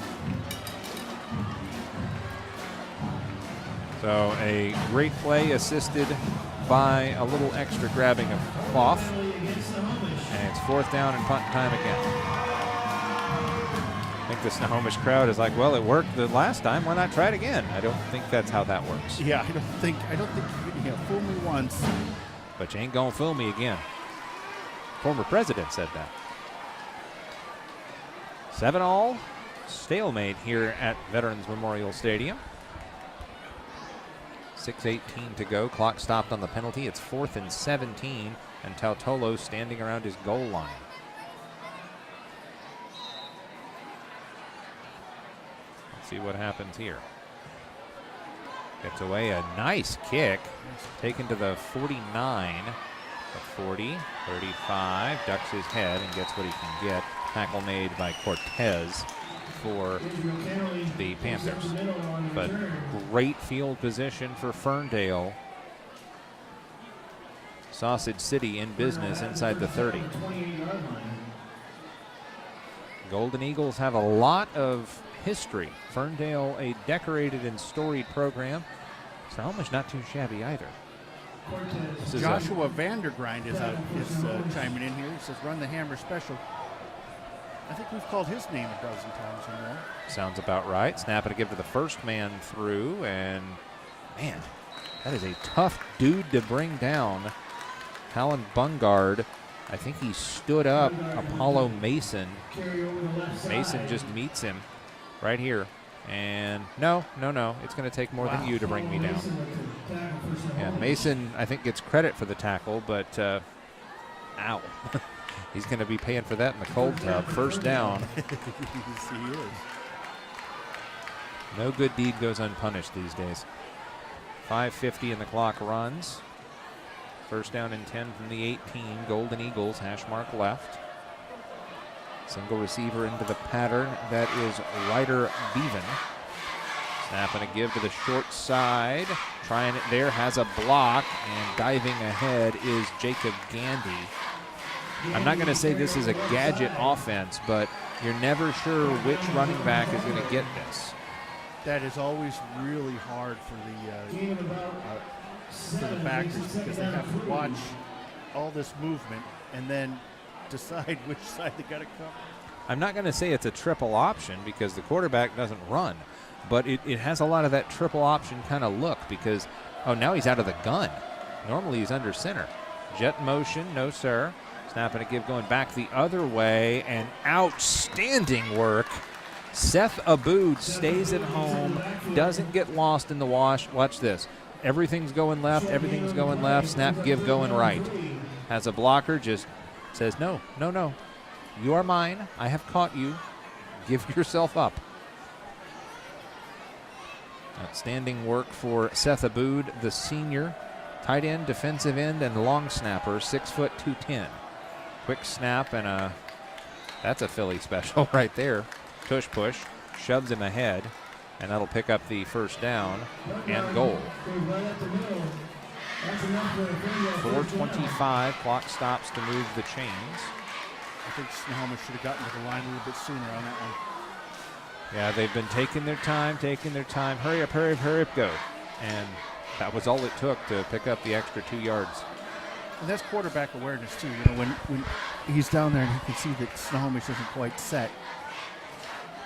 So a great play assisted by a little extra grabbing of cloth. And it's 4th down and punt time again. I think the Snohomish crowd is like, well, it worked the last time. Why not try it again? I don't think that's how that works. Yeah, I don't think you can fool me once. But you ain't gonna fool me again. Former president said that. 7-all, stalemate here at Veterans Memorial Stadium. 6:18 to go. Clock stopped on the penalty. It's 4th and 17, and Tautolo standing around his goal line. Let's see what happens here. Gets away a nice kick. Taken to the 49, the 40, 35, ducks his head and gets what he can get. Tackle made by Cortez for the Panthers. But great field position for Ferndale. Sausage City in business inside the 30. Golden Eagles have a lot of history. Ferndale, a decorated and storied program. Snohomish not too shabby either. Joshua Vandergrind is chiming in here. He says, run the hammer special. I think we've called his name a dozen times or more. Sounds about right. Snap it to give to the first man through, and man, that is a tough dude to bring down. Talon Bungard, I think he stood up Apollo Mason. Mason just meets him right here. And no, it's going to take more than you to bring me down. Yeah, Mason, I think, gets credit for the tackle, but ow. He's going to be paying for that in the cold tub. First down. Yes, he is. No good deed goes unpunished these days. 5:50 and the clock runs. First down and 10 from the 18. Golden Eagles, hash mark left. Single receiver into the pattern. That is Ryder Beaven. Snap and a give to the short side. Trying it there, has a block, and diving ahead is Jacob Gandy. I'm not going to say this is a gadget offense, but you're never sure which running back is going to get this. That is always really hard for the backers, because they have to watch all this movement and then decide which side they got to come. I'm not going to say it's a triple option because the quarterback doesn't run, but it has a lot of that triple option kind of look because, oh, now he's out of the gun. Normally he's under center. Jet motion, no sir. Snap and a give going back the other way, and outstanding work. Seth Abood stays at home, doesn't get lost in the wash. Watch this. Everything's going left, snap, give going right. Has a blocker, just says, no. You are mine. I have caught you. give yourself up. Outstanding work for Seth Aboud, the senior. Tight end, defensive end, and long snapper, 6 foot 210. Quick snap and that's a Philly special right there. Tush push, shoves him ahead, and that'll pick up the first down and goal. 4:25, clock stops to move the chains. I think Snohomish should have gotten to the line a little bit sooner on that one. Yeah, they've been taking their time. Hurry up, go. And that was all it took to pick up the extra 2 yards. And that's quarterback awareness, too. You know, when he's down there and he can see that Snohomish isn't quite set,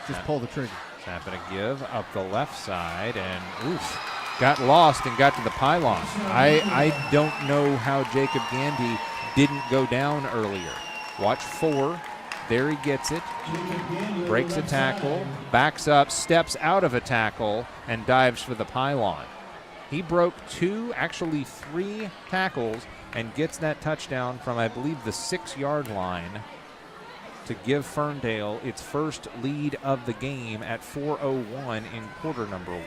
just pull the trigger. Snapping a give up the left side, and oof, got lost and got to the pylon. I don't know how Jacob Gandy didn't go down earlier. Watch 4. There he gets it. Breaks a tackle, backs up, steps out of a tackle, and dives for the pylon. He broke 2, actually 3 tackles, and gets that touchdown from, I believe, the 6-yard line to give Ferndale its first lead of the game at 4:01 in quarter number 1.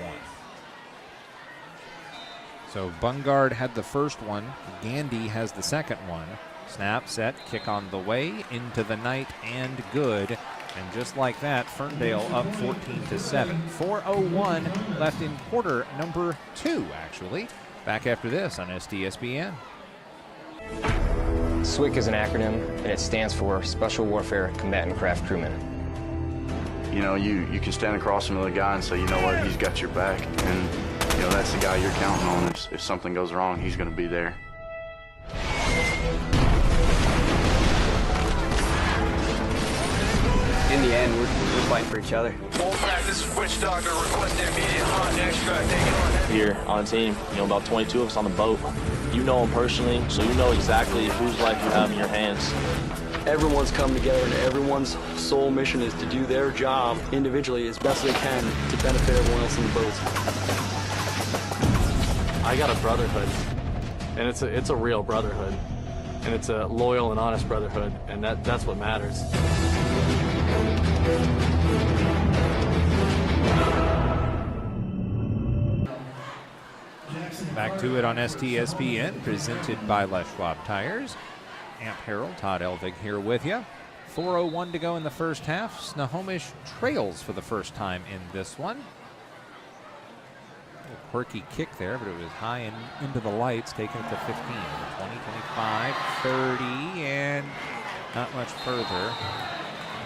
So Bungard had the first one. Gandy has the second one. Snap, set, kick on the way, into the night, and good. And just like that, Ferndale up 14-7. 4:01 left in quarter number 2, actually. Back after this on STSPN. SWCC is an acronym, and it stands for Special Warfare Combatant Craft Crewman. You know, you can stand across from the guy and say, you know what, he's got your back. And, you know, that's the guy you're counting on. If something goes wrong, he's going to be there. In the end, we're fighting for each other. Here on the team, you know, about 22 of us on the boat. You know them personally, so you know exactly whose life you have in your hands. Everyone's come together, and everyone's sole mission is to do their job individually as best they can to benefit everyone else in the boat. I got a brotherhood, and it's a real brotherhood, and it's a loyal and honest brotherhood, and that's what matters. Back to it on STSPN, presented by Les Schwab Tires. Amp Harrell, Todd Elvig here with you. 4:01 to go in the first half. Snohomish trails for the first time in this one. A little quirky kick there, but it was high and into the lights, taking it to 15. 20, 25, 30, and not much further.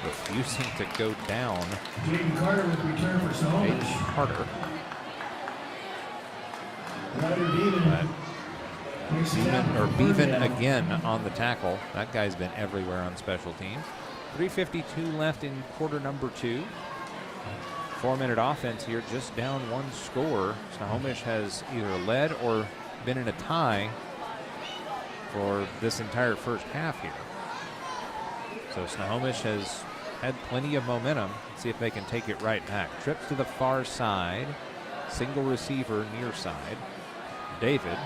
Refusing to go down. Jaden Carter with return for Snohomish. Jaden Carter. Beaven again on the tackle. That guy's been everywhere on special teams. 3:52 left in quarter number 2. 4-minute offense here, just down 1 score. Snohomish has either led or been in a tie for this entire first half here. So Snohomish has had plenty of momentum. Let's see if they can take it right back. Trips to the far side. Single receiver near side. David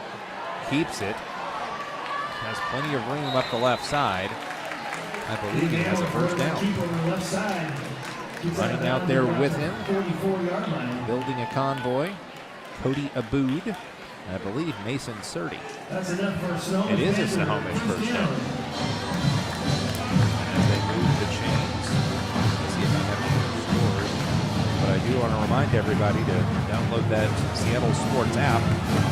keeps it. Has plenty of room up the left side. I believe he has a first down. Running out there with him. Building a convoy. Cody Aboud. I believe Mason Surdy. It is a Snohomish first down. As they move the chains. Let's see if I have any scores. But I do want to remind everybody to download that Seattle Sports app,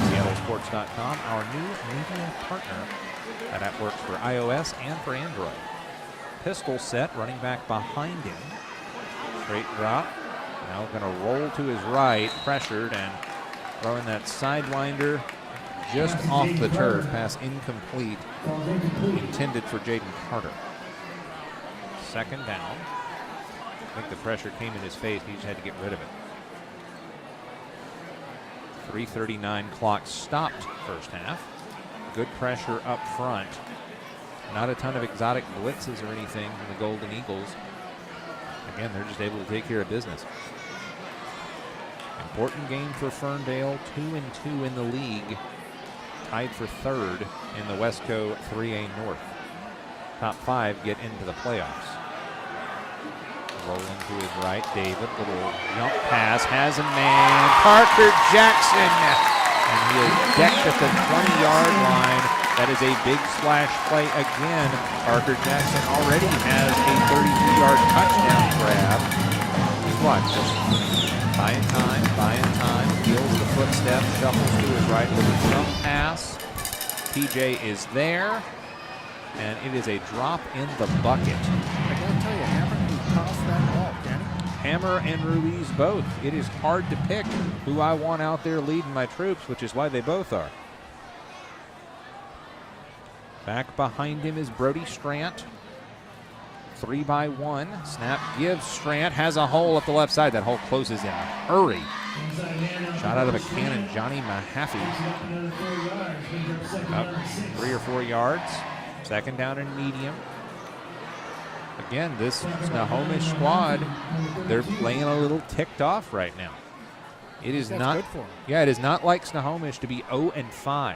seattlesports.com, our new media partner. That app works for iOS and for Android. Pistol set, running back behind him. Straight drop. Now going to roll to his right, pressured, and throwing that sidewinder just off the turf. Pass incomplete. Intended for Jaden Carter. Second down. I think the pressure came in his face. He just had to get rid of it. 3:39 clock stopped first half. Good pressure up front. Not a ton of exotic blitzes or anything from the Golden Eagles. Again, they're just able to take care of business. Important game for Ferndale, 2-2 in the league. Tied for third in the WESCO 3A North. Top 5 get into the playoffs. Rolling to his right, David, little jump pass, has a man, Parker Jackson, and he'll deck at the 20-yard line. That is a big splash play again. Parker Jackson already has a 33-yard touchdown grab. Watch, just buying time, feels the footsteps, shuffles to his right with a jump pass. TJ is there, and it is a drop in the bucket. I gotta tell you, Hammer can toss that ball, can he? Hammer and Ruiz both. It is hard to pick who I want out there leading my troops, which is why they both are. Back behind him is Brody Strant. 3-by-1. Snap gives. Strant has a hole up the left side. That hole closes in a hurry. Shot out of a cannon, Johnny Mahaffey. Up 3 or 4 yards. Second down and medium. Again, this Snohomish squad, they're playing a little ticked off right now. It is not good for them. Yeah, it is not like Snohomish to be 0-5.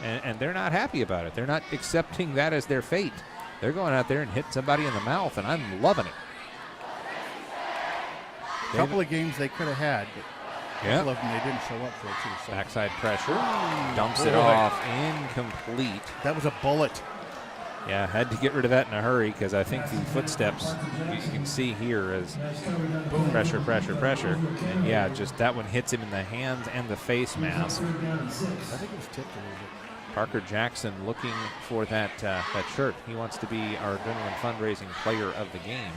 And they're not happy about it. They're not accepting that as their fate. They're going out there and hit somebody in the mouth, and I'm loving it. A couple of games they could have had, but a couple of them they didn't show up for it, too. So. Backside pressure. Dumps it off. Incomplete. That was a bullet. Yeah, had to get rid of that in a hurry because I think the footsteps you can see here as pressure. And yeah, just that one hits him in the hands and the face mask. I think it was tipped a little bit. Parker Jackson looking for that shirt. He wants to be our Adrenaline fundraising player of the game.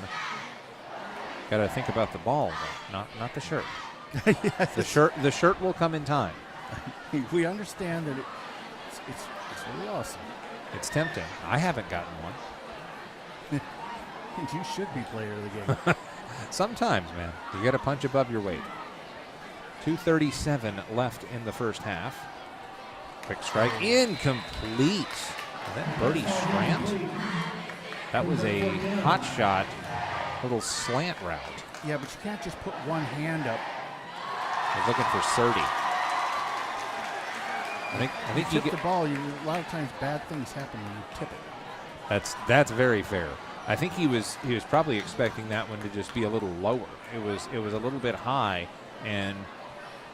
Got to think about the ball, though, not the shirt. Yes. The shirt will come in time. We understand that it's really awesome. It's tempting. I haven't gotten one. You should be player of the game. Sometimes, man. You got to punch above your weight. 2:37 left in the first half. Quick strike. Incomplete. Is that Brody Strant? That was a hot shot, little slant route. Yeah, but you can't just put one hand up. I was looking for Surdy. I think you tip the ball. A lot of times bad things happen when you tip it. That's very fair. I think he was probably expecting that one to just be a little lower. It was a little bit high, and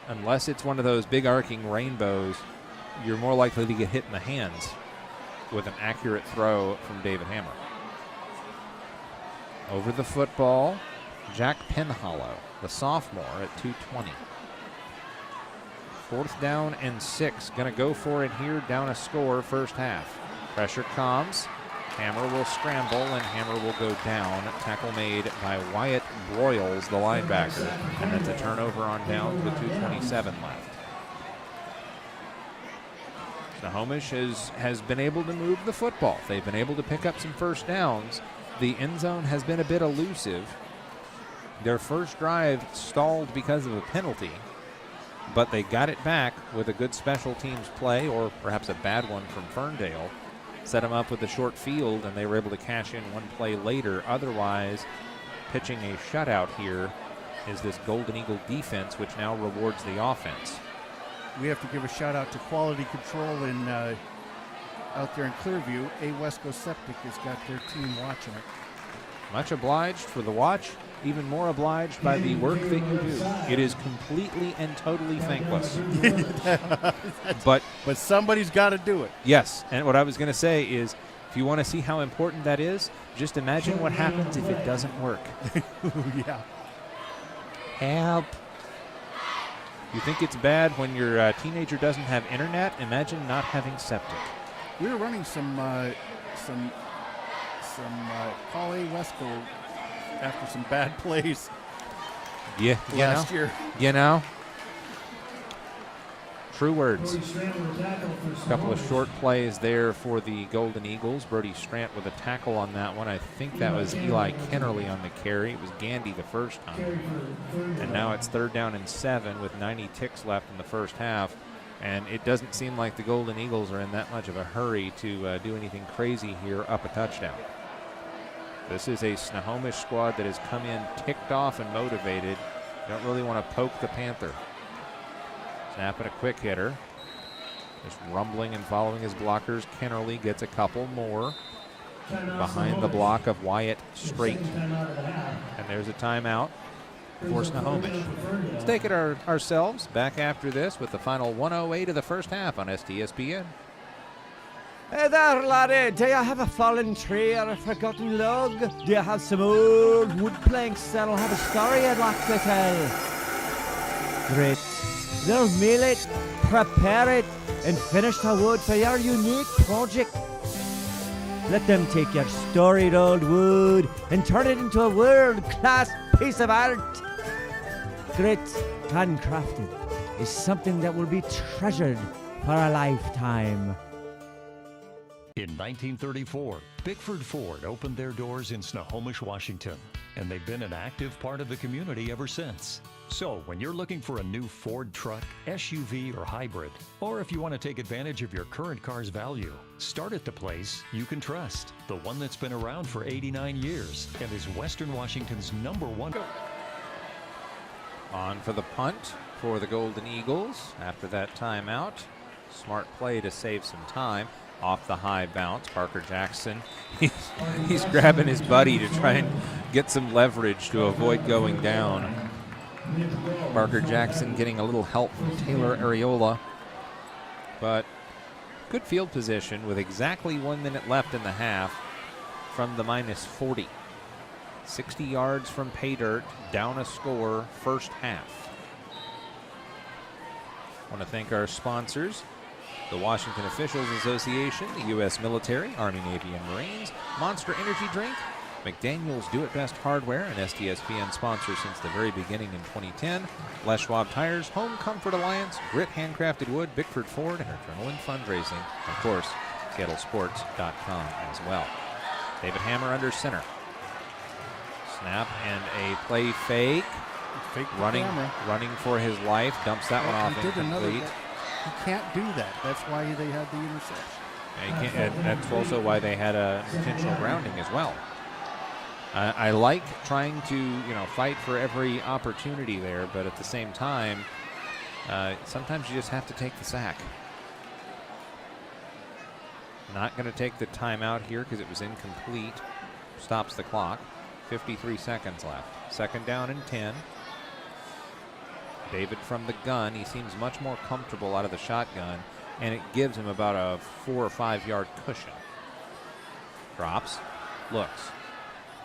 unless it's one of those big arcing rainbows, you're more likely to get hit in the hands with an accurate throw from David Hammer. Over the football, Jack Penhollow, the sophomore, at 2:20. 4th down and 6. Going to go for it here, down a score, first half. Pressure comes. Hammer will scramble, and Hammer will go down. Tackle made by Wyatt Broyles, the linebacker. And that's a turnover on downs with 2:27 left. Snohomish has been able to move the football. They've been able to pick up some first downs. The end zone has been a bit elusive. Their first drive stalled because of a penalty, but they got it back with a good special teams play, or perhaps a bad one from Ferndale. Set them up with a short field, and they were able to cash in one play later. Otherwise, pitching a shutout here is this Golden Eagle defense, which now rewards the offense. We have to give a shout out to quality control in out there in Clearview. WESCO Septic has got their team watching it. Much obliged for the watch, even more obliged by the work that you do. It is completely and totally thankless. but somebody's got to do it. Yes, and what I was going to say is, if you want to see how important that is, just imagine what happens if it doesn't work. Yeah. Help. You think it's bad when your teenager doesn't have internet? Imagine not having septic. We were running some Call A WESCO after some bad plays. Yeah, last year. You know, true words. A couple of short plays there for the Golden Eagles. Brody Strant with a tackle on that one. I think that was Eli Kennerly on the carry. It was Gandy the first time. And now it's 3rd down and 7 with 90 ticks left in the first half. And it doesn't seem like the Golden Eagles are in that much of a hurry to do anything crazy here up a touchdown. This is a Snohomish squad that has come in ticked off and motivated. Don't really want to poke the Panther. Snap at a quick hitter. Just rumbling and following his blockers. Kennerly gets a couple more. behind the block of Wyatt Straight. And there's a timeout for Snohomish. Let's take it ourselves back after this with the final 1:08 of the first half on STSPN. Hey there, laddie. Do you have a fallen tree or a forgotten log? Do you have some old wood planks that'll have a story I'd like to tell? Great. They'll mill it, prepare it, and finish the wood for your unique project. Let them take your storied old wood and turn it into a world-class piece of art. Grit, handcrafted, is something that will be treasured for a lifetime. In 1934, Bickford Ford opened their doors in Snohomish, Washington, and they've been an active part of the community ever since. So when you're looking for a new Ford truck, SUV, or hybrid, or if you want to take advantage of your current car's value, start at the place you can trust, the one that's been around for 89 years and is Western Washington's #1. On for the punt for the Golden Eagles after that timeout. Smart play to save some time. Off the high bounce, Parker Jackson, he's grabbing his buddy to try and get some leverage to avoid going down. Parker Jackson getting a little help from Taylor Areola, but good field position with exactly 1 minute left in the half from the -40. 60 yards from pay dirt, down a score, first half. I want to thank our sponsors. The Washington Officials Association, the U.S. Military, Army, Navy, and Marines, Monster Energy Drink, McDaniels Do It Best Hardware, an STSPN sponsor since the very beginning in 2010, Les Schwab Tires, Home Comfort Alliance, Grit Handcrafted Wood, Bickford Ford, and Adrenaline Fundraising, of course, SeattleSports.com as well. David Hammer under center. Snap and a play fake. Running for his life, dumps that one off incomplete. You can't do that. That's why they had the interception. And that's also why they had a intentional grounding as well. I like trying to, fight for every opportunity there, but at the same time, sometimes you just have to take the sack. Not going to take the timeout here because it was incomplete. Stops the clock. 53 seconds left. Second down and 10. David from the gun. He seems much more comfortable out of the shotgun, and it gives him about a 4 or 5 yard cushion. Drops, looks,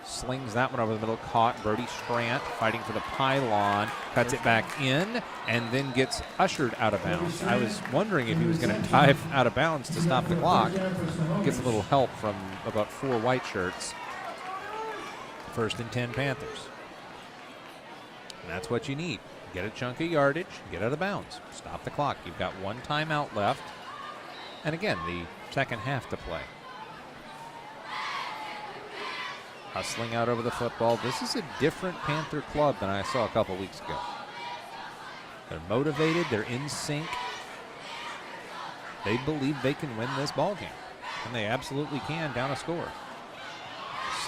slings that one over the middle, caught. Brody Strant fighting for the pylon, cuts it back in, and then gets ushered out of bounds. I was wondering if he was going to dive out of bounds to stop the clock. Gets a little help from about 4 white shirts. First and 10 Panthers. And that's what you need. Get a chunk of yardage, get out of bounds, stop the clock. You've got 1 timeout left. And again, the second half to play. Hustling out over the football. This is a different Panther club than I saw a couple weeks ago. They're motivated, they're in sync. They believe they can win this ball game. And they absolutely can, down a score.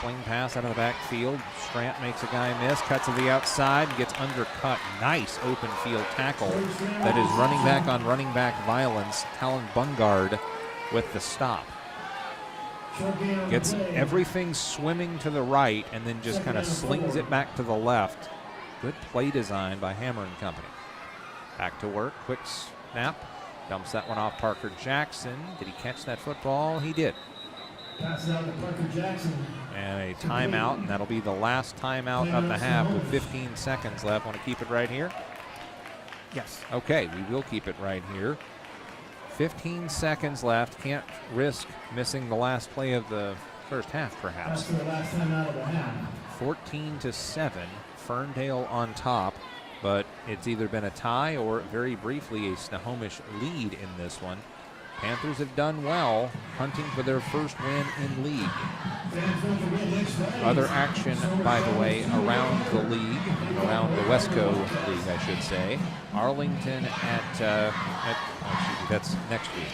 Sling pass out of the backfield. Strant makes a guy miss, cuts to the outside, and gets undercut. Nice open field tackle. That is running back on running back violence. Talon Bungard with the stop. Gets everything swimming to the right and then just kind of slings it back to the left. Good play design by Hammer and company. Back to work, quick snap. Dumps that one off Parker Jackson. Did he catch that football? He did. Pass out to Parker Jackson. And a timeout, and that'll be the last timeout of the half with 15 seconds left. Want to keep it right here? Yes. Okay, we will keep it right here. 15 seconds left. Can't risk missing the last play of the first half, perhaps. That's the last timeout of the half. 14-7, Ferndale on top, but it's either been a tie or very briefly a Snohomish lead in this one. Panthers have done well, hunting for their first win in league. Other action, by the way, around the league, around the WESCO league, I should say. Arlington that's next week.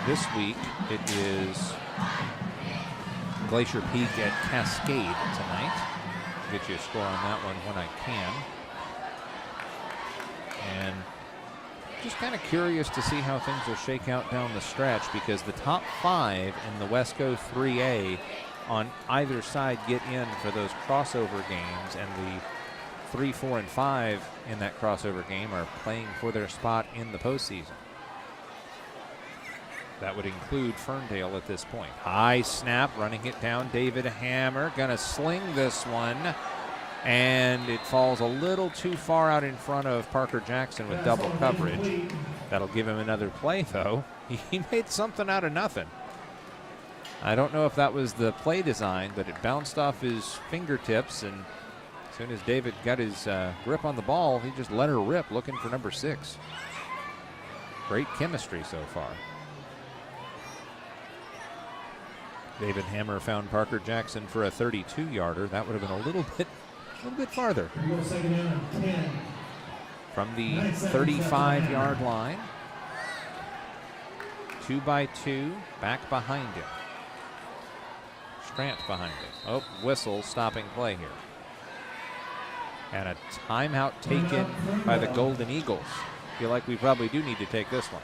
This week, it is Glacier Peak at Cascade tonight. I'll get you a score on that one when I can. And Just kind of curious to see how things will shake out down the stretch, because the top 5 in the WESCO 3A on either side get in for those crossover games, and the 3, 4, and 5 in that crossover game are playing for their spot in the postseason. That would include Ferndale at this point. High snap, running it down. David Hammer gonna sling this one, and it falls a little too far out in front of Parker Jackson with double coverage. That'll give him another play, though. He made something out of nothing. I don't know if that was the play design, but it bounced off his fingertips, and as soon as David got his grip on the ball, he just let her rip, looking for number 6. Great chemistry so far. David Hammer found Parker Jackson for a 32-yarder. That would have been a little bit farther. From the 35-yard line. 2 by 2, back behind him. Strant behind him. Oh, whistle, stopping play here. And a timeout taken by the Golden Eagles. Feel like we probably do need to take this one.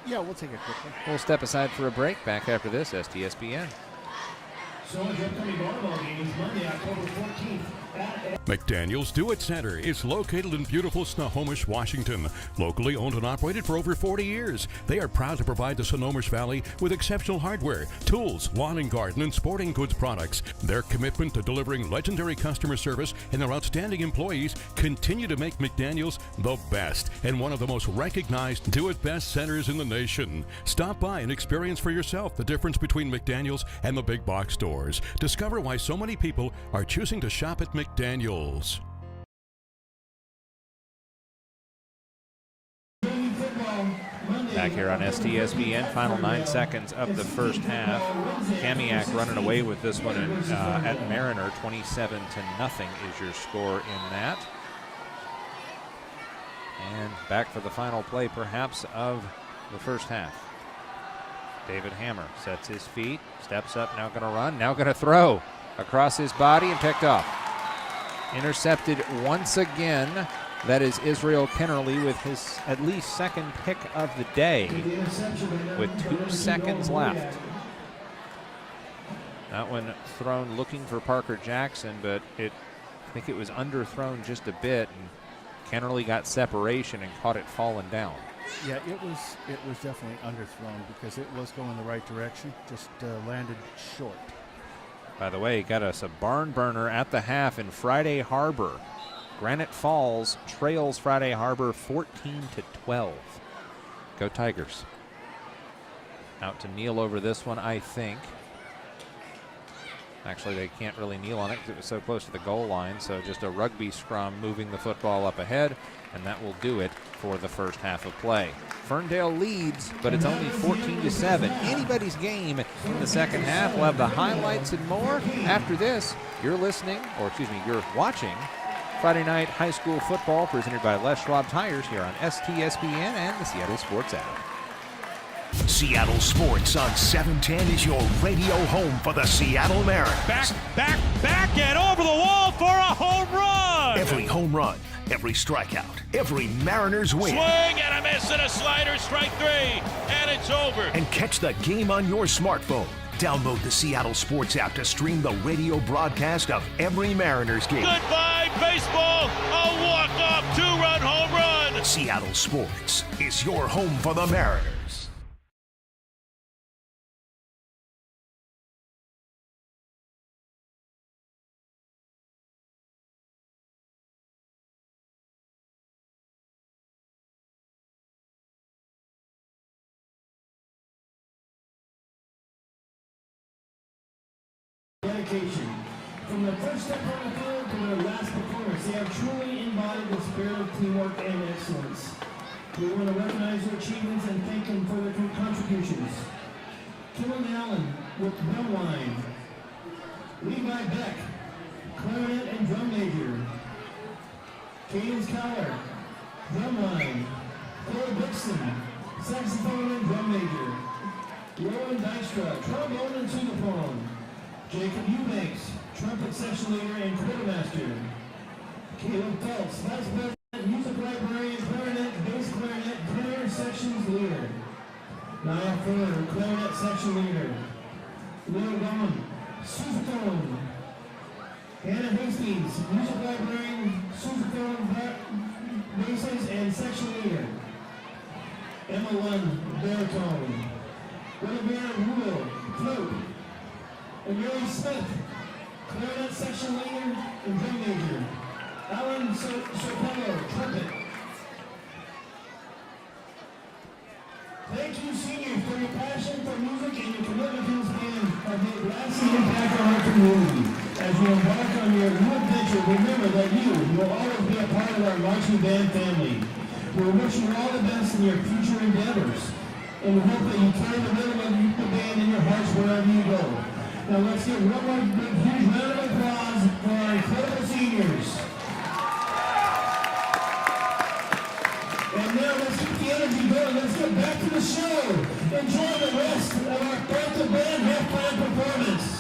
Yeah, we'll take it quickly. We'll step aside for a break. Back after this, STSPN. So much upcoming volleyball games Monday, October 14th. McDaniels Do It Center is located in beautiful Snohomish, Washington. Locally owned and operated for over 40 years. They are proud to provide the Snohomish Valley with exceptional hardware, tools, lawn and garden, and sporting goods products. Their commitment to delivering legendary customer service and their outstanding employees continue to make McDaniels the best and one of the most recognized do-it-best centers in the nation. Stop by and experience for yourself the difference between McDaniels and the big box stores. Discover why so many people are choosing to shop at McDaniels. Back here on STSPN, final 9 seconds of the first half. Kamiak running away with this one at Mariner, 27-0 is your score in that. And back for the final play, perhaps, of the first half. David Hammer sets his feet, steps up, now going to run, now going to throw across his body and picked off. Intercepted once again. That is Israel Kennerly with his at least second pick of the day with 2 seconds left. That one thrown looking for Parker Jackson, but I think it was underthrown just a bit, and Kennerly got separation and caught it falling down. Yeah, it was definitely underthrown because it was going the right direction, just landed short. By the way, got us a barn burner at the half in Friday Harbor. Granite Falls trails Friday Harbor 14-12. Go Tigers. Out to kneel over this one, I think. Actually, they can't really kneel on it because it was so close to the goal line, so just a rugby scrum moving the football up ahead, and that will do it for the first half of play. Ferndale leads, but it's only 14-7. Anybody's game in the second half. We'll have the highlights and more after this. You're watching Friday Night High School Football presented by Les Schwab Tires here on STSPN and the Seattle Sports app. Seattle Sports on 710 is your radio home for the Seattle Mariners. Back and over the wall for a home run. Every home run, every strikeout, every Mariners win. Swing and a miss and a slider, strike 3, and it's over. And catch the game on your smartphone. Download the Seattle Sports app to stream the radio broadcast of every Mariners game. Goodbye, baseball. A walk-off 2-run home run. Seattle Sports is your home for the Mariners. Dedication. From the first step on the field to their last performance, they have truly embodied the spirit of teamwork and excellence. We want to recognize their achievements and thank them for their contributions. Kellen Allen with drumline. Levi Beck, clarinet and drum major. Cadence Cowler, drumline. Phil Dixon, saxophone and drum major. Rowan Dykstra, trombone and sousaphone. Jacob Eubanks, trumpet section leader and quartermaster. Caleb Phelps, vice president, music librarian, clarinet, bass clarinet, Niall Fuller, clarinet section leader. Lil Gone, sousaphone. Hannah Hastings, music librarian, sousaphone, basses, and section leader. Emma Lund, baritone. Guinevere Rule, flute. And Mary Smith, clarinet section leader and drum major. Alan Sotelo, trumpet. Thank you, seniors, for your passion for music and your commitment to this band have made a lasting impact on our community. As you embark on your new adventure, remember that you will always be a part of our marching band family. We wish you all the best in your future endeavors, and we hope that you carry the rhythm of the band in your hearts wherever you go. Now let's give one more big, huge round of applause for our incredible seniors. And now let's keep the energy going. Let's get back to the show. Enjoy the rest of our Panther Band halftime performance.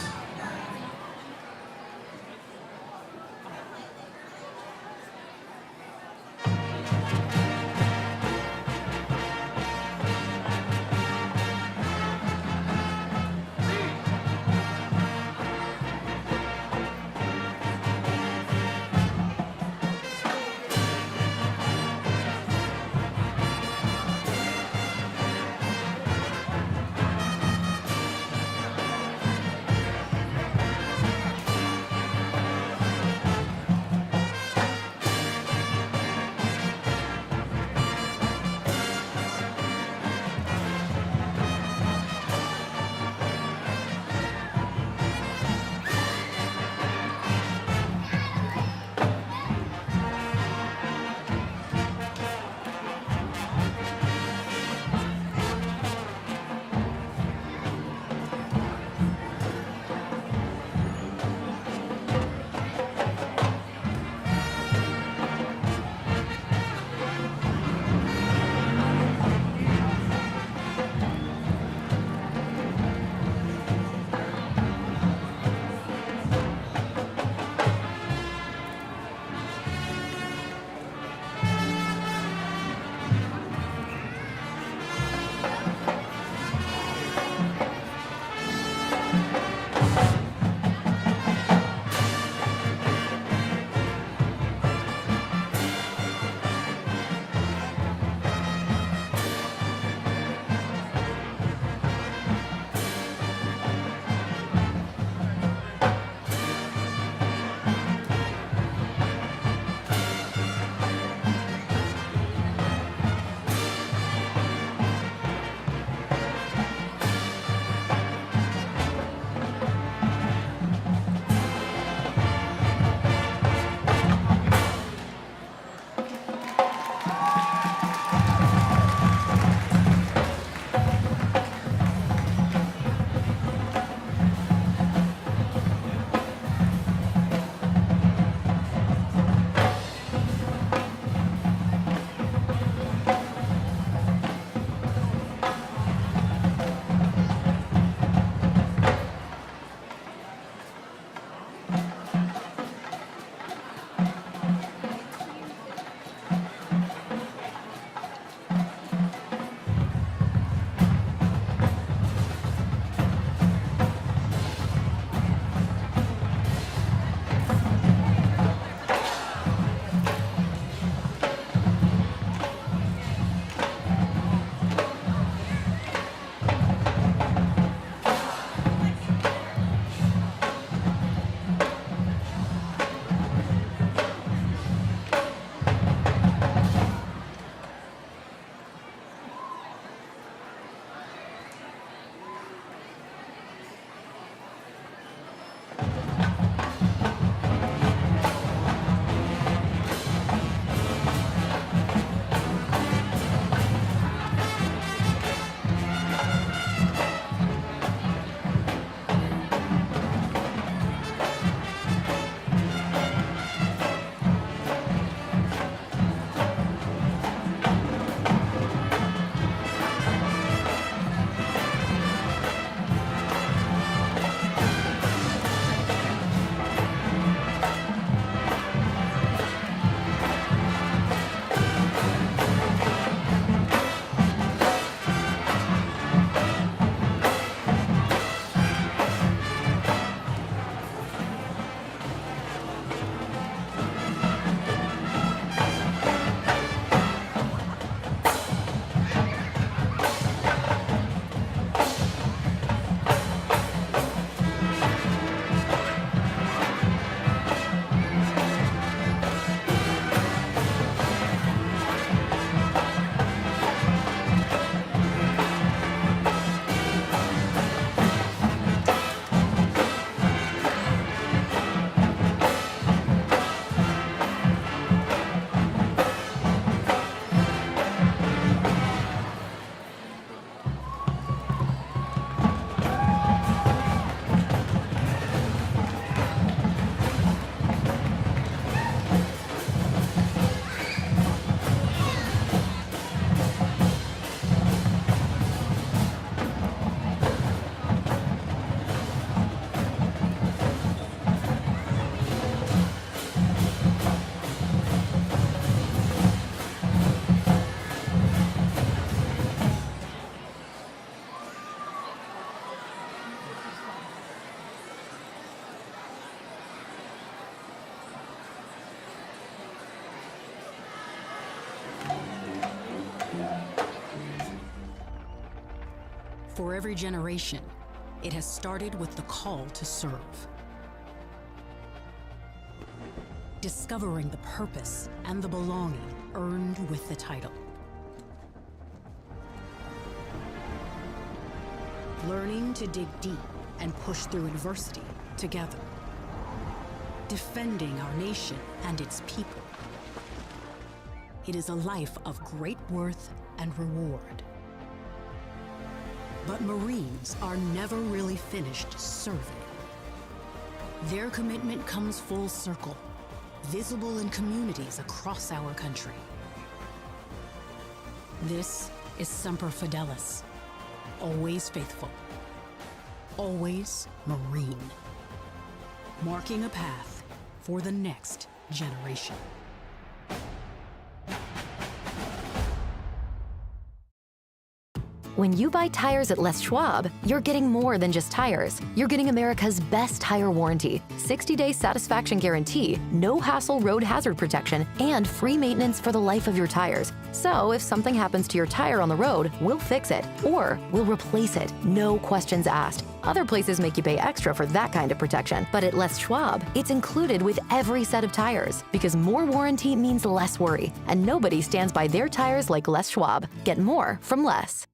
For every generation, it has started with the call to serve. Discovering the purpose and the belonging earned with the title. Learning to dig deep and push through adversity together. Defending our nation and its people. It is a life of great worth and reward. But Marines are never really finished serving. Their commitment comes full circle, visible in communities across our country. This is Semper Fidelis, always faithful, always Marine, marking a path for the next generation. When you buy tires at Les Schwab, you're getting more than just tires. You're getting America's best tire warranty, 60-day satisfaction guarantee, no hassle road hazard protection, and free maintenance for the life of your tires. So if something happens to your tire on the road, we'll fix it, or we'll replace it, no questions asked. Other places make you pay extra for that kind of protection, but at Les Schwab, it's included with every set of tires, because more warranty means less worry, and nobody stands by their tires like Les Schwab. Get more from Les.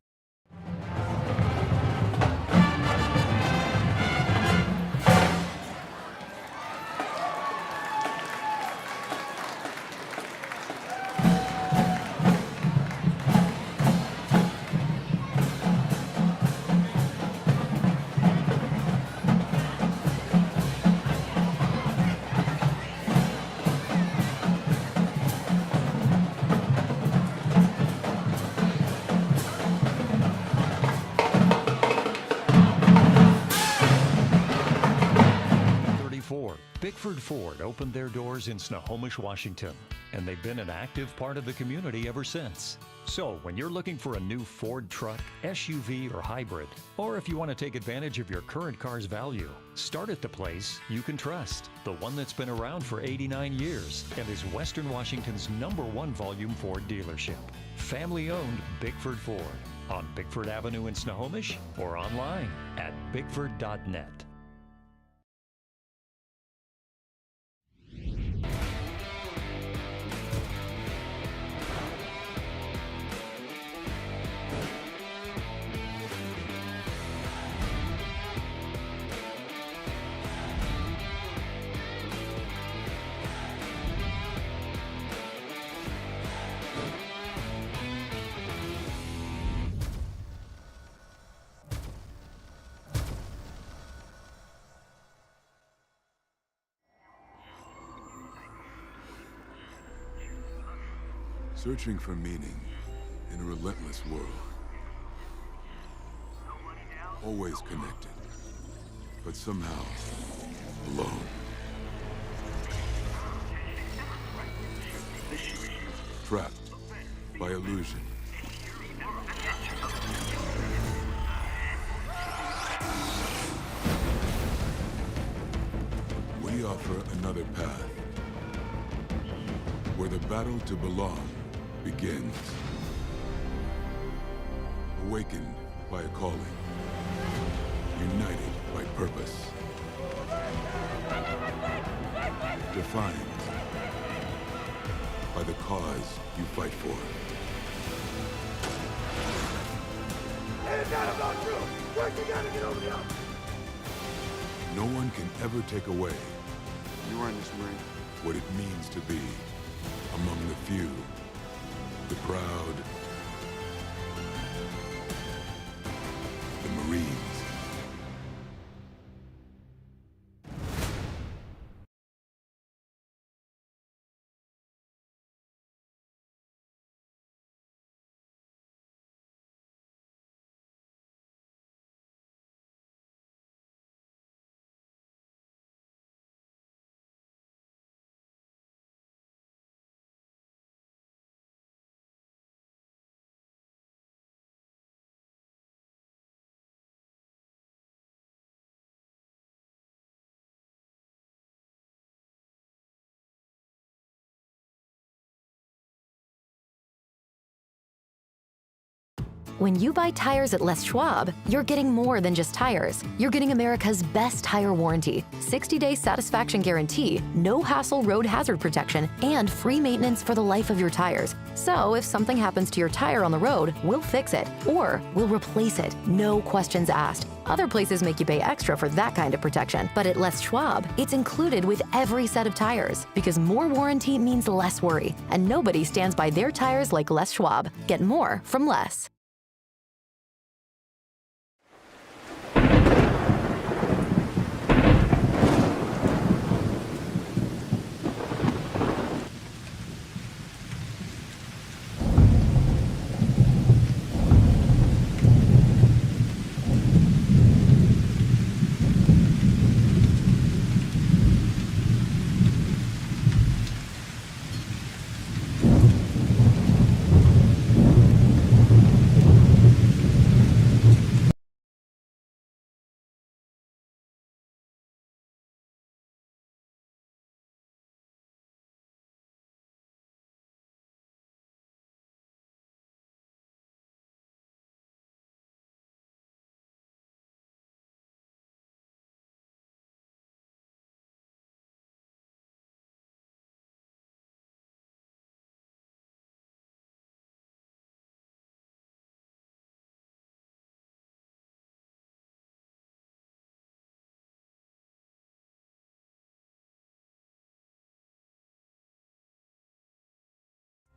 Bickford Ford opened their doors in Snohomish, Washington, and they've been an active part of the community ever since. So when you're looking for a new Ford truck, SUV, or hybrid, or if you want to take advantage of your current car's value, start at the place you can trust, the one that's been around for 89 years and is Western Washington's #1 volume Ford dealership. Family-owned Bickford Ford on Bickford Avenue in Snohomish or online at bickford.net. Searching for meaning in a relentless world. Always connected, but somehow alone. Trapped by illusion. We offer another path, where the battle to belong begins. Awakened by a calling. United by purpose. Defined by the cause you fight for. No one can ever take away what it means to be among the few, the proud, the Marines. When you buy tires at Les Schwab, you're getting more than just tires. You're getting America's best tire warranty, 60-day satisfaction guarantee, no hassle road hazard protection, and free maintenance for the life of your tires. So if something happens to your tire on the road, we'll fix it, or we'll replace it, no questions asked. Other places make you pay extra for that kind of protection, but at Les Schwab, it's included with every set of tires, because more warranty means less worry, and nobody stands by their tires like Les Schwab. Get more from Les.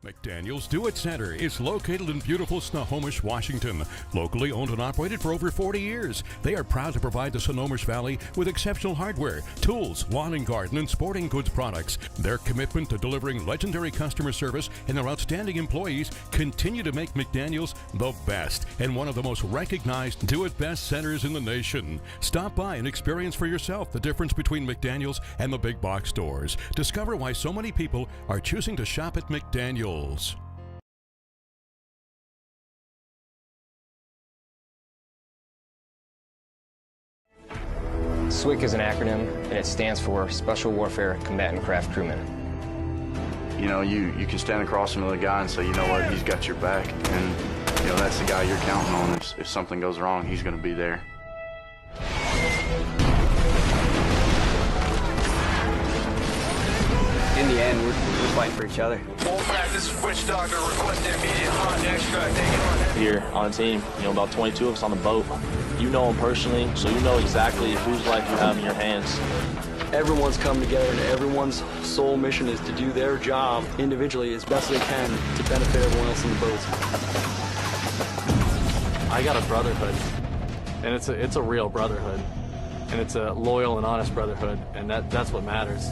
McDaniels Do It Center is located in beautiful Snohomish, Washington. Locally owned and operated for over 40 years, they are proud to provide the Snohomish Valley with exceptional hardware, tools, lawn and garden, and sporting goods products. Their commitment to delivering legendary customer service and their outstanding employees continue to make McDaniels the best and one of the most recognized do-it-best centers in the nation. Stop by and experience for yourself the difference between McDaniels and the big box stores. Discover why so many people are choosing to shop at McDaniels. SWCC is an acronym, and it stands for Special Warfare Combatant Craft Crewman. You know, you can stand across from the guy and say, you know what, he's got your back, and you know that's the guy you're counting on. If something goes wrong, he's going to be there. In the end, we're fighting for each other. This is Witch Doctor requesting immediate hot extract. Here on the team, about 22 of us on the boat. You know them personally, so you know exactly whose life you have in your hands. Everyone's come together, and everyone's sole mission is to do their job individually as best they can to benefit everyone else in the boat. I got a brotherhood, and it's a real brotherhood, and it's a loyal and honest brotherhood, and that's what matters.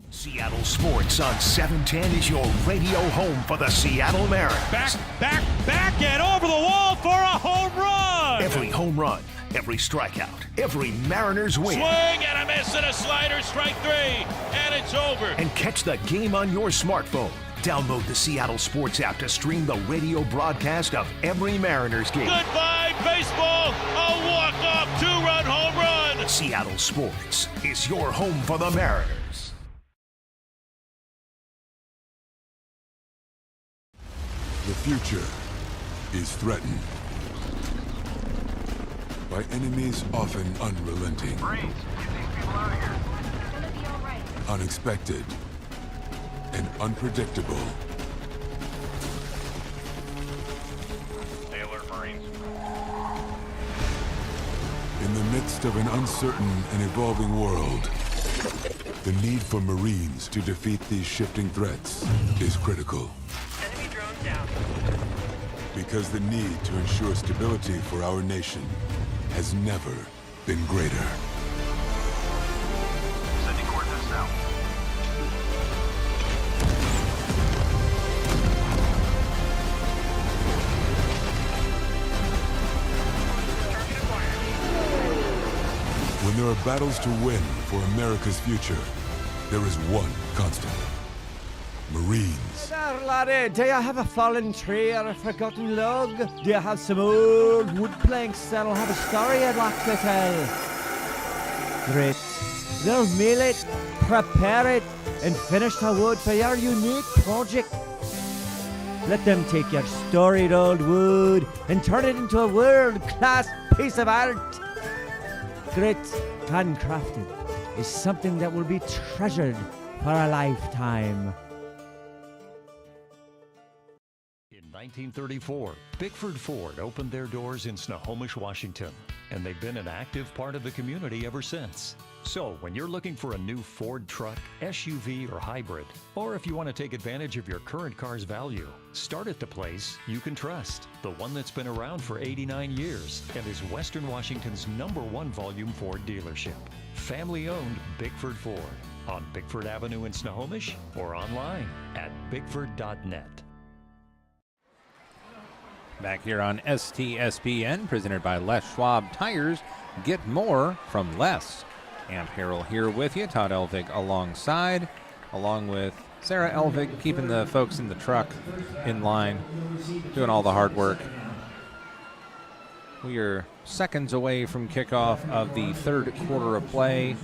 Seattle Sports on 710 is your radio home for the Seattle Mariners. Back, and over the wall for a home run! Every home run, every strikeout, every Mariners win. Swing and a miss and a slider, strike three, and it's over. And catch the game on your smartphone. Download the Seattle Sports app to stream the radio broadcast of every Mariners game. Goodbye, baseball! A walk-off two-run home run! Seattle Sports is your home for the Mariners. The future is threatened by enemies often unrelenting, unexpected, and unpredictable. Stay alert, Marines. In the midst of an uncertain and evolving world, the need for Marines to defeat these shifting threats is critical. Enemy drone down. Because the need to ensure stability for our nation has never been greater. Sending coordinates now. When there are battles to win for America's future, there is one constant. Marines. There, laddie, do you have a fallen tree or a forgotten log? Do you have some old wood planks that'll have a story I'd like to tell? Great. They'll mill it, prepare it, and finish the wood for your unique project. Let them take your storied old wood and turn it into a world-class piece of art. Grit, handcrafted, is something that will be treasured for a lifetime. In 1934, Bickford Ford opened their doors in Snohomish, Washington, and they've been an active part of the community ever since. So when you're looking for a new Ford truck, SUV, or hybrid, or if you want to take advantage of your current car's value, start at the place you can trust. The one that's been around for 89 years and is Western Washington's #1 volume Ford dealership. Family-owned Bickford Ford on Bickford Avenue in Snohomish or online at bickford.net. Back here on STSPN, presented by Les Schwab Tires. Get more from Les. And Harrell here with you. Todd Elvig alongside, along with Sarah Elvig, keeping the folks in the truck in line, doing all the hard work. We are seconds away from kickoff of the third quarter of play,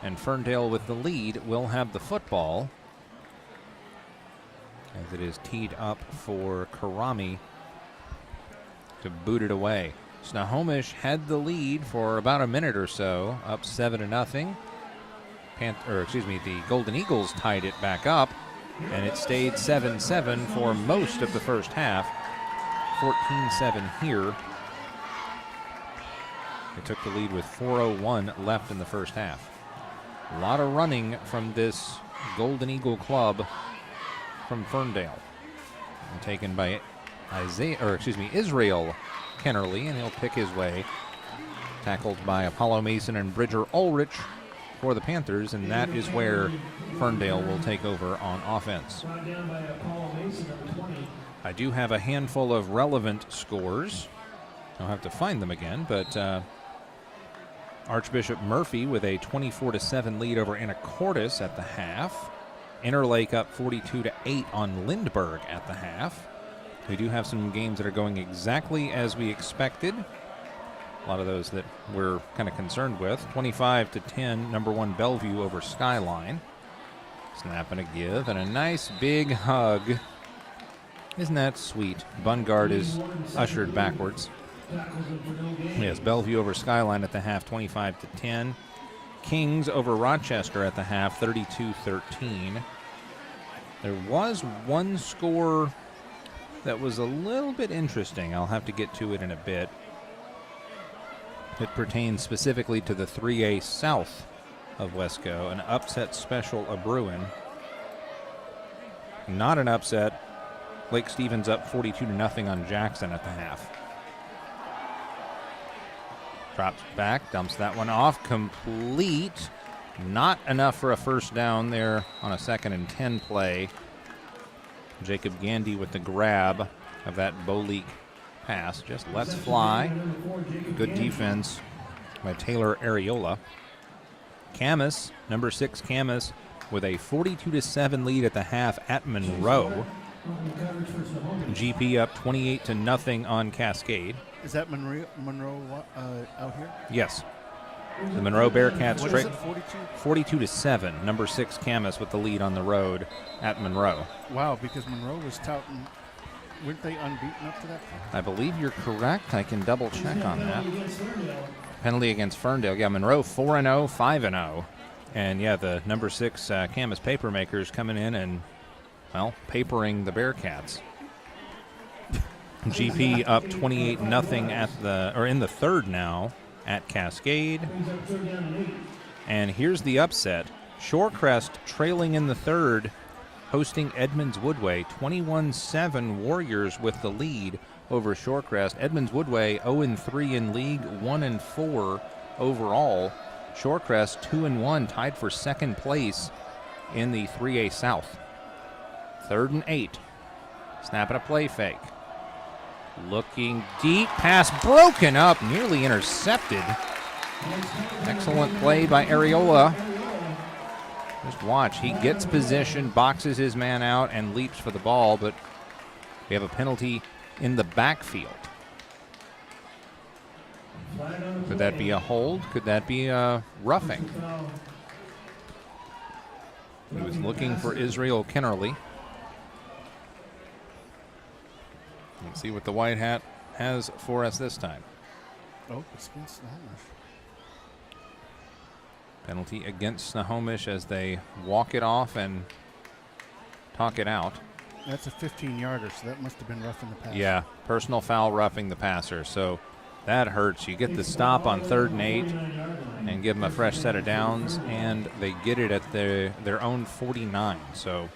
and Ferndale with the lead will have the football as it is teed up for Karami to boot it away. Snohomish had the lead for about a minute or so, up 7-0. The Golden Eagles tied it back up, and it stayed 7-7 for most of the first half. 14-7 here. They took the lead with 4:01 left in the first half. A lot of running from this Golden Eagle club from Ferndale. And taken by Israel Kennerly, and he'll pick his way. Tackled by Apollo Mason and Bridger Ulrich for the Panthers, and that is where Ferndale will take over on offense. I do have a handful of relevant scores. I'll have to find them again, but Archbishop Murphy with a 24-7 lead over Anacortes at the half. Interlake up 42-8 on Lindbergh at the half. We do have some games that are going exactly as we expected. A lot of those that we're kind of concerned with. 25-10, #1 Bellevue over Skyline. Snap and a give, and a nice big hug. Isn't that sweet? Bungard is ushered backwards. Yes, Bellevue over Skyline at the half, 25-10. Kings over Rochester at the half, 32-13. There was one score that was a little bit interesting. I'll have to get to it in a bit. It pertains specifically to the 3A South of WESCO, an upset special of Bruin. Not an upset. Lake Stevens up 42-0 on Jackson at the half. Drops back, dumps that one off, complete. Not enough for a first down there on a 2nd and 10 play. Jacob Gandy with the grab of that Boleek pass. Just lets fly. Good defense by Taylor Areola. Camus, #6 Camus, with a 42-7 lead at the half at Monroe. GP up 28-0 on Cascade. Is that Monroe out here? Yes. The Monroe Bearcats What is it, 42? 42-7. #6 Camus with the lead on the road at Monroe. Wow, because Monroe was touting. Weren't they unbeaten up to that point? I believe you're correct. I can double check on that. Penalty against Ferndale. Yeah, Monroe 4-0, 5-0. And yeah, the #6 Camus Papermakers coming in and, well, papering the Bearcats. GP up 28-0 in the third now at Cascade. And here's the upset. Shorecrest trailing in the third, hosting Edmonds Woodway. 21-7 Warriors with the lead over Shorecrest. Edmonds Woodway 0-3 in league, 1-4 overall. Shorecrest 2-1, tied for second place in the 3A South. 3rd and 8. Snap and a play fake. Looking deep, pass broken up, nearly intercepted. Excellent play by Areola. Just watch, he gets position, boxes his man out, and leaps for the ball, but we have a penalty in the backfield. Could that be a hold? Could that be a roughing? He was looking for Israel Kennerly. Let's see what the white hat has for us this time. Oh, it's against Snohomish. Penalty against Snohomish as they walk it off and talk it out. That's a 15-yarder, so that must have been roughing the passer. Yeah, personal foul roughing the passer. So that hurts. You get the stop on 3rd and 8 and give them a fresh set of downs, and they get it at their own 49. So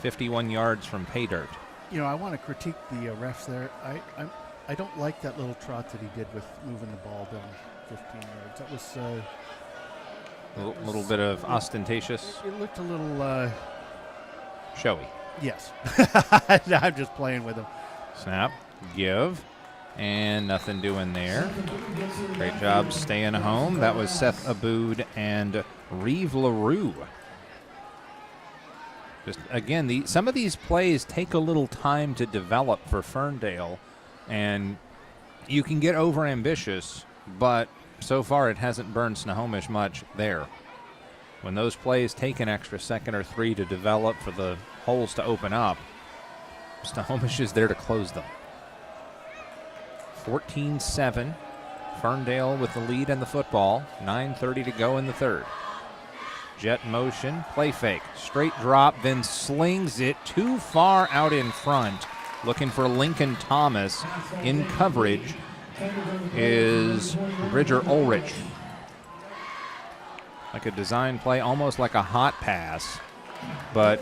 51 yards from pay dirt. You know, I want to critique the refs there. I don't like that little trot that he did with moving the ball down 15 yards. That was a little bit of ostentatious. It looked a little showy. Yes. I'm just playing with him. Snap, give, and nothing doing there. Great job staying home. That was Seth Aboud and Reeve LaRue. Just again, some of these plays take a little time to develop for Ferndale, and you can get overambitious, but so far it hasn't burned Snohomish much there. When those plays take an extra second or 3 to develop for the holes to open up, Snohomish is there to close them. 14-7, Ferndale with the lead and the football. 9:30 to go in the 3rd. Jet motion, play fake, straight drop, then slings it too far out in front. Looking for Lincoln Thomas. In coverage is Bridger Ulrich. Like a design play, almost like a hot pass, but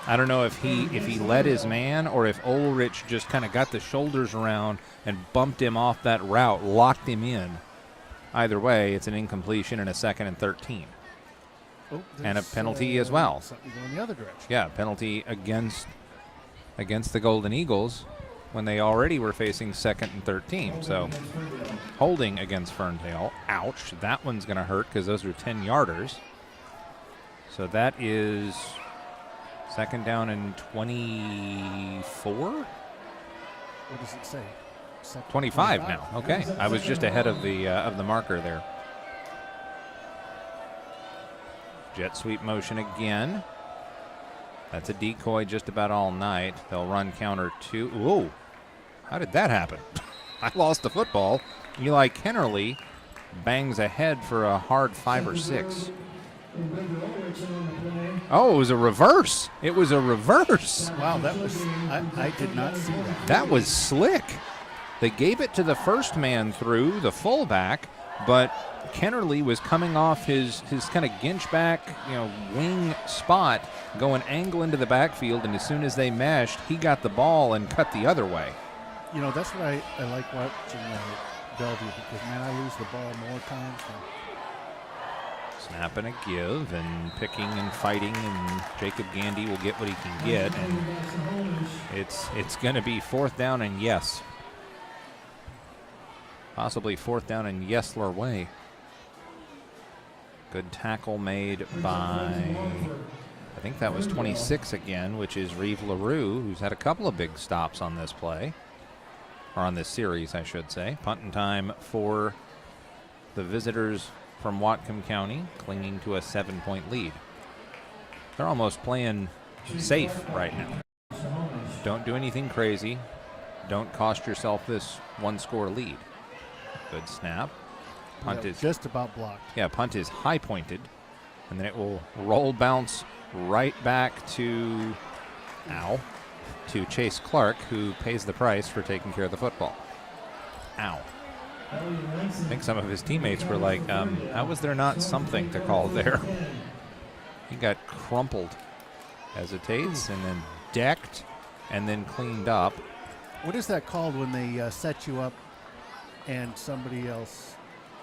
I don't know if he led his man or if Ulrich just kind of got the shoulders around and bumped him off that route, locked him in. Either way, it's an incompletion and a 2nd and 13. Oh, and a penalty as well. Something going the other direction. Yeah, penalty against the Golden Eagles when they already were facing 2nd and 13. So holding against Ferndale. Ouch. That one's going to hurt because those are 10-yarders. So that is 2nd down and 24? What does it say? 25 now. Okay. I was just ahead of the marker there. Jet sweep motion again. That's a decoy just about all night. They'll run counter 2. Whoa. How did that happen? I lost the football. Eli Kennerly bangs ahead for a hard 5 or 6. Oh, it was a reverse. It was a reverse. Wow, that was, I did not see that. That was slick. They gave it to the first man through, the fullback, but Kennerly was coming off his kind of ginch back, wing spot, going angle into the backfield, and as soon as they meshed, he got the ball and cut the other way. That's what I like watching Bellevue, because, man, I lose the ball more times than... Snap and a give, and picking and fighting, and Jacob Gandy will get what he can get, and it's going to be 4th down and yes. Possibly 4th down and Yesler way. Good tackle made by, I think that was 26 again, which is Reeve LaRue, who's had a couple of big stops on this play, or on this series, I should say. Punt and time for the visitors from Whatcom County, clinging to a 7-point lead. They're almost playing safe right now. Don't do anything crazy. Don't cost yourself this 1-score lead. Good snap. Punt is just about blocked. Yeah, punt is high pointed, and then it will roll bounce right back to Chase Clark, who pays the price for taking care of the football. Ow. I think some of his teammates were like, how was there not something to call there? He got crumpled. Hesitates, and then decked, and then cleaned up. What is that called when they set you up and somebody else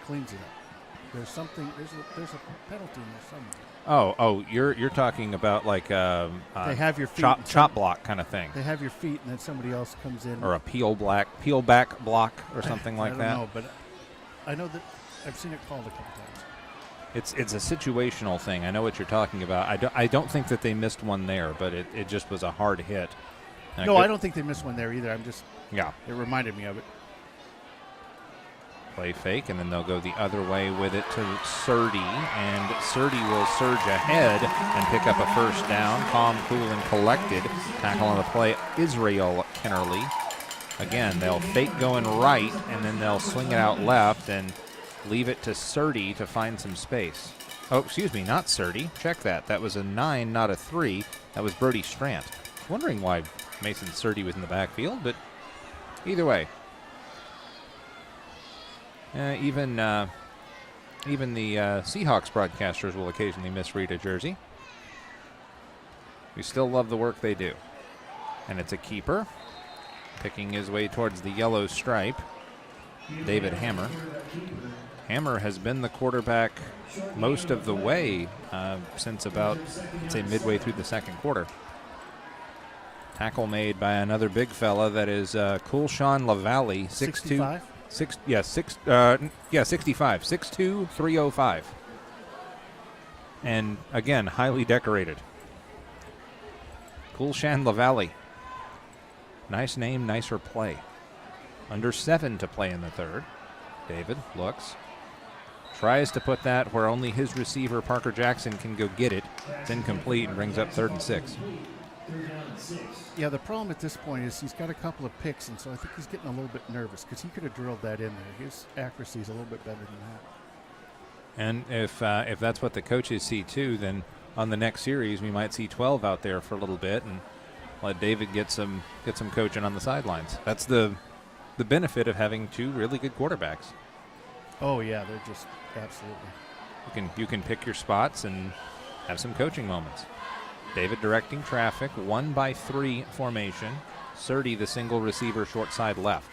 cleans it up? There's something. There's a penalty in there somewhere. Oh, you're talking about like they have your feet chop block kind of thing. They have your feet, and then somebody else comes in. Or a peel back block or something like that. I don't know, but I know that I've seen it called a couple times. It's a situational thing. I know what you're talking about. I don't think that they missed one there, but it just was a hard hit. No, I don't think they missed one there either. It reminded me of it. Play fake, and then they'll go the other way with it to Surdy, and Surdy will surge ahead and pick up a first down. Calm, cool, and collected. Tackle on the play, Israel Kennerly. Again, they'll fake going right, and then they'll swing it out left and leave it to Surdy to find some space. Oh, excuse me, not Surdy. Check that. That was a 9, not a 3. That was Brody Strant. Wondering why Mason Surdy was in the backfield, but either way. Even the Seahawks broadcasters will occasionally misread a jersey. We still love the work they do. And it's a keeper, picking his way towards the yellow stripe, David Hammer. Hammer has been the quarterback most of the way since about, say, midway through the second quarter. Tackle made by another big fella, that is Coolshawn LaValle, 6'2". 65, 6'2", 305. And again, highly decorated. Coolshan LaValle. Nice name, nicer play. Under 7 to play in the third. David looks. Tries to put that where only his receiver, Parker Jackson, can go get it. It's incomplete and brings up 3rd and 6. Yeah, the problem at this point is he's got a couple of picks, and so I think he's getting a little bit nervous because he could have drilled that in there. His accuracy is a little bit better than that. And if that's what the coaches see too, then on the next series we might see 12 out there for a little bit and let David get some coaching on the sidelines. That's the benefit of having 2 really good quarterbacks. Oh yeah, they're just absolutely. You can pick your spots and have some coaching moments. David directing traffic, 1-by-3 formation. Surdy, the single receiver, short side left.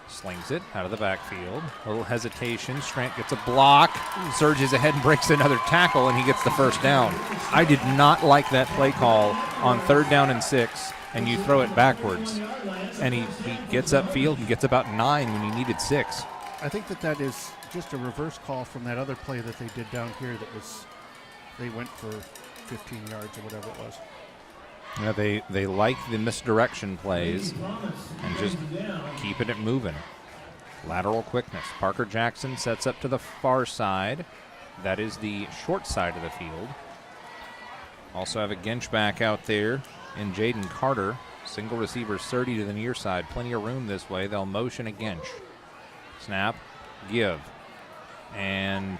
Slings it out of the backfield. A little hesitation. Strant gets a block, surges ahead and breaks another tackle, and he gets the first down. I did not like that play call on 3rd down and 6, and you throw it backwards. And he gets upfield and gets about 9 when he needed 6. I think that is just a reverse call from that other play that they did down here that was, they went for 15 yards or whatever it was. Yeah, they like the misdirection plays and just keeping it moving. Lateral quickness. Parker Jackson sets up to the far side. That is the short side of the field. Also have a Ginch back out there in Jaden Carter. Single receiver 30 to the near side. Plenty of room this way. They'll motion a Ginch. Snap, give. And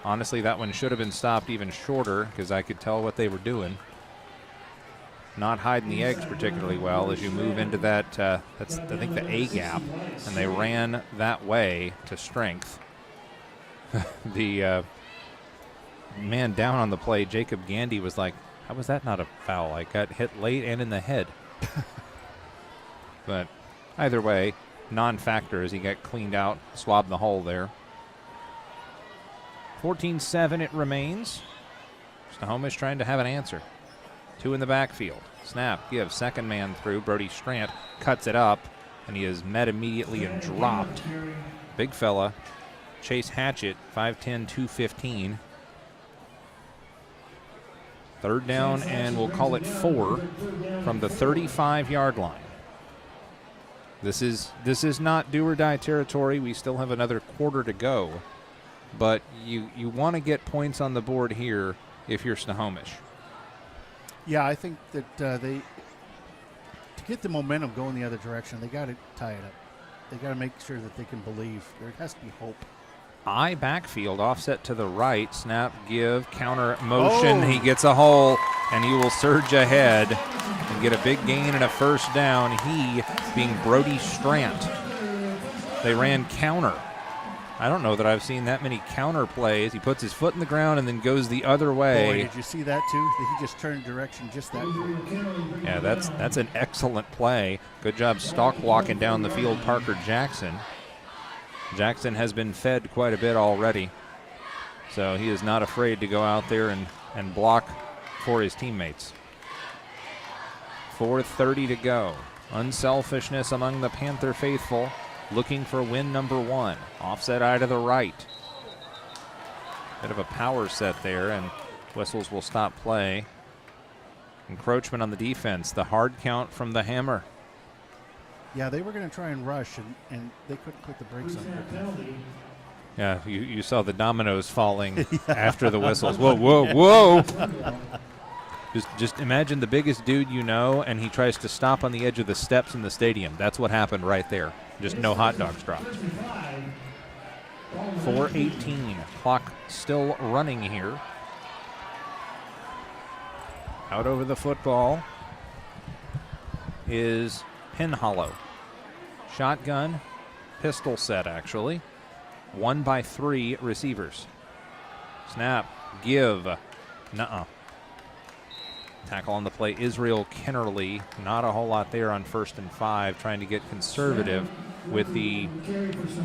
honestly, that one should have been stopped even shorter because I could tell what they were doing. Not hiding the eggs particularly well as you move into that, that's, I think, the A gap, and they ran that way to strength. The man down on the play, Jacob Gandy, was like, how was that not a foul? I got hit late and in the head. But either way, non-factor as he got cleaned out, swabbed the hole there. 14-7 it remains. Snohomish trying to have an answer. 2 in the backfield. Snap, give, second man through. Brody Strant cuts it up, and he is met immediately and dropped. Big fella, Chase Hatchett, 5'10", 215. 3rd down, and we'll call it 4 from the 35-yard line. This is not do or die territory. We still have another quarter to go, but you want to get points on the board here if you're Snohomish. Yeah, I think that to get the momentum going the other direction, they got to tie it up. They got to make sure that they can believe. There has to be hope. I backfield, offset to the right, snap, give, counter motion. He gets a hole, and he will surge ahead and get a big gain and a first down. He being Brody Strant. They ran counter. I don't know that I've seen that many counter plays. He puts his foot in the ground and then goes the other way. Boy, did you see that too? He just turned direction just that way. Yeah, that's an excellent play. Good job stalk walking down the field, Parker Jackson. Jackson has been fed quite a bit already, so he is not afraid to go out there and block for his teammates. 4:30 to go. Unselfishness among the Panther faithful, looking for win number 1. Offset eye to the right. Bit of a power set there, and whistles will stop play. Encroachment on the defense. The hard count from the Hammer. Yeah, they were going to try and rush, and they couldn't put the brakes on. Yeah, you saw the dominoes falling after the whistles. Whoa, whoa, whoa! Just imagine the biggest dude you know, and he tries to stop on the edge of the steps in the stadium. That's what happened right there. Just no hot dogs dropped. 4:18. Clock still running here. Out over the football is Penhollow. Shotgun, pistol set actually. 1 by 3 receivers. Snap, give, nuh-uh. Tackle on the play, Israel Kennerly. Not a whole lot there on 1st and 5, trying to get conservative with the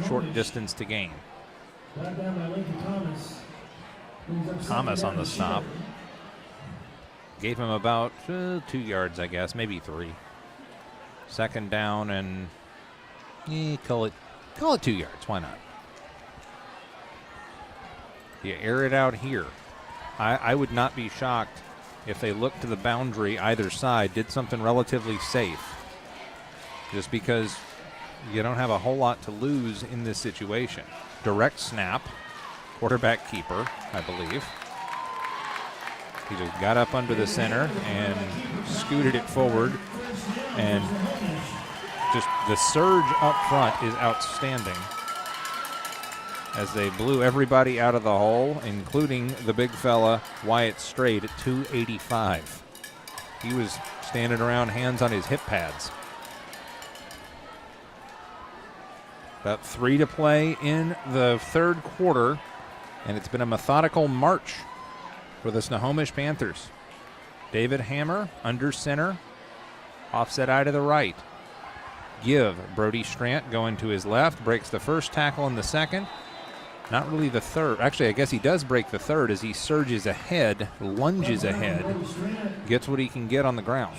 short distance to gain. Thomas on the stop. Gave him about 2 yards, I guess, maybe 3. 2nd down and call it 2 yards. Why not? You air it out here. I would not be shocked if they looked to the boundary either side, did something relatively safe. Just because you don't have a whole lot to lose in this situation. Direct snap. Quarterback keeper, I believe. He just got up under the center and scooted it forward. And just the surge up front is outstanding as they blew everybody out of the hole, including the big fella Wyatt Straight at 285. He was standing around, hands on his hip pads. About 3 to play in the 3rd quarter, and it's been a methodical march for the Snohomish Panthers. David Hammer under center, offset eye to the right. Give, Brody Strant going to his left, breaks the first tackle in the second. Not really the third. Actually, I guess he does break the third as he surges ahead, lunges ahead, gets what he can get on the ground.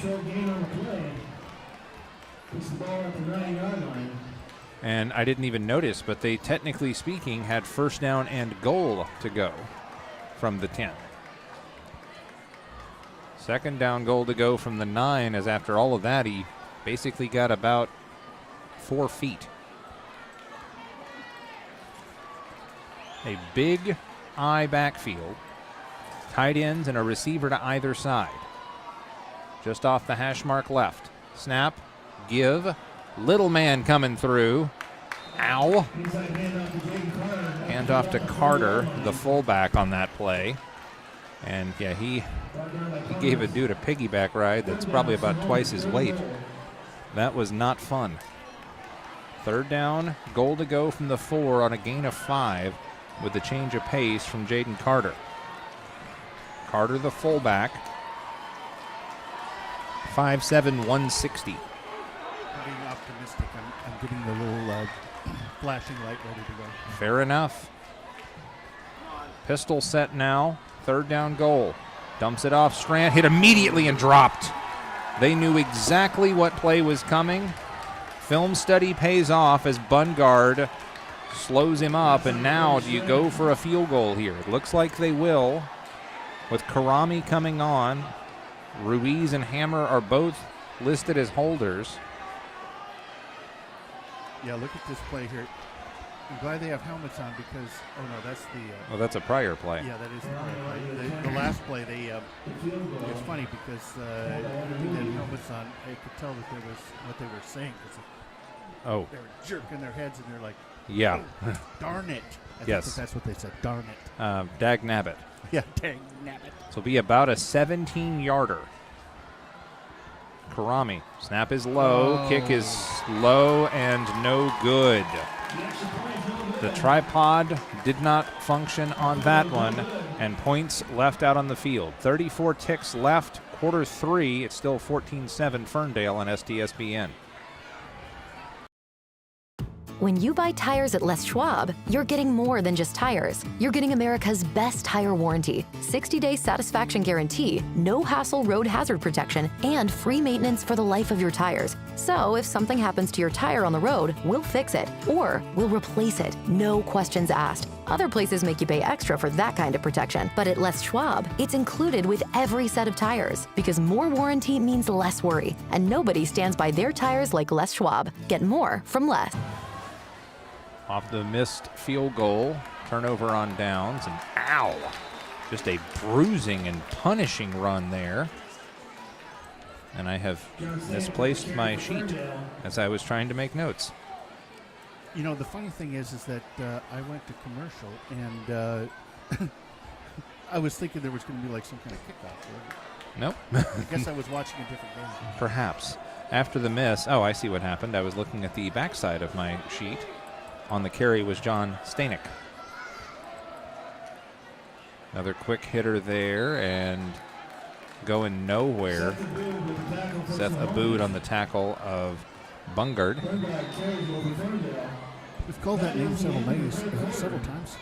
And I didn't even notice, but they, technically speaking, had 1st down and goal to go from the 10. 2nd down goal to go from the 9, as after all of that, he basically got about 4 feet. A big I backfield. Tight ends and a receiver to either side. Just off the hash mark left. Snap, give. Little man coming through. Ow. Hand off to Carter, the fullback on that play. And yeah, he gave a dude a piggyback ride that's probably about twice his weight. That was not fun. 3rd down, goal to go from the 4 on a gain of 5 with the change of pace from Jaden Carter. Carter, the fullback. 5'7", 160. I'm being optimistic. I'm getting the little flashing light ready to go. Fair enough. Pistol set now. 3rd down goal. Dumps it off. Strand hit immediately and dropped. They knew exactly what play was coming. Film study pays off as Bungard slows him up, and now do you go for a field goal here? It looks like they will, with Karami coming on. Ruiz and Hammer are both listed as holders. Yeah, look at this play here. I'm glad they have helmets on because, oh no, that's the... well, that's a prior play. Yeah, that is the prior play. The last play, it's funny because I think they had helmets on. I could tell that there was what they were saying. Oh. They were jerking their heads and they're like, yeah. Oh, darn it. I yes. think that's what they said, darn it. Dag nabbit. Yeah, dang nabbit. So it'll be about a 17-yarder. Karami. Snap is low. Kick is low and no good. The tripod did not function on that one, and points left out on the field. 34 ticks left, quarter 3. It's still 14-7 Ferndale on STSPN. When you buy tires at Les Schwab, you're getting more than just tires. You're getting America's best tire warranty, 60-day satisfaction guarantee, no hassle road hazard protection, and free maintenance for the life of your tires. So if something happens to your tire on the road, we'll fix it, or we'll replace it, no questions asked. Other places make you pay extra for that kind of protection, but at Les Schwab, it's included with every set of tires, because more warranty means less worry, and nobody stands by their tires like Les Schwab. Get more from Les. Off the missed field goal, turnover on downs, and ow! Just a bruising and punishing run there. And I have misplaced my sheet as I was trying to make notes. You know, the funny thing is that I went to commercial, and I was thinking there was going to be like some kind of kickoff. Nope. I guess I was watching a different game. Perhaps. After the miss, I see what happened. I was looking at the backside of my sheet. On the carry was John Stanek. Another quick hitter there, and going nowhere. Seth Aboud on the tackle of Bungard. We've called that name several times.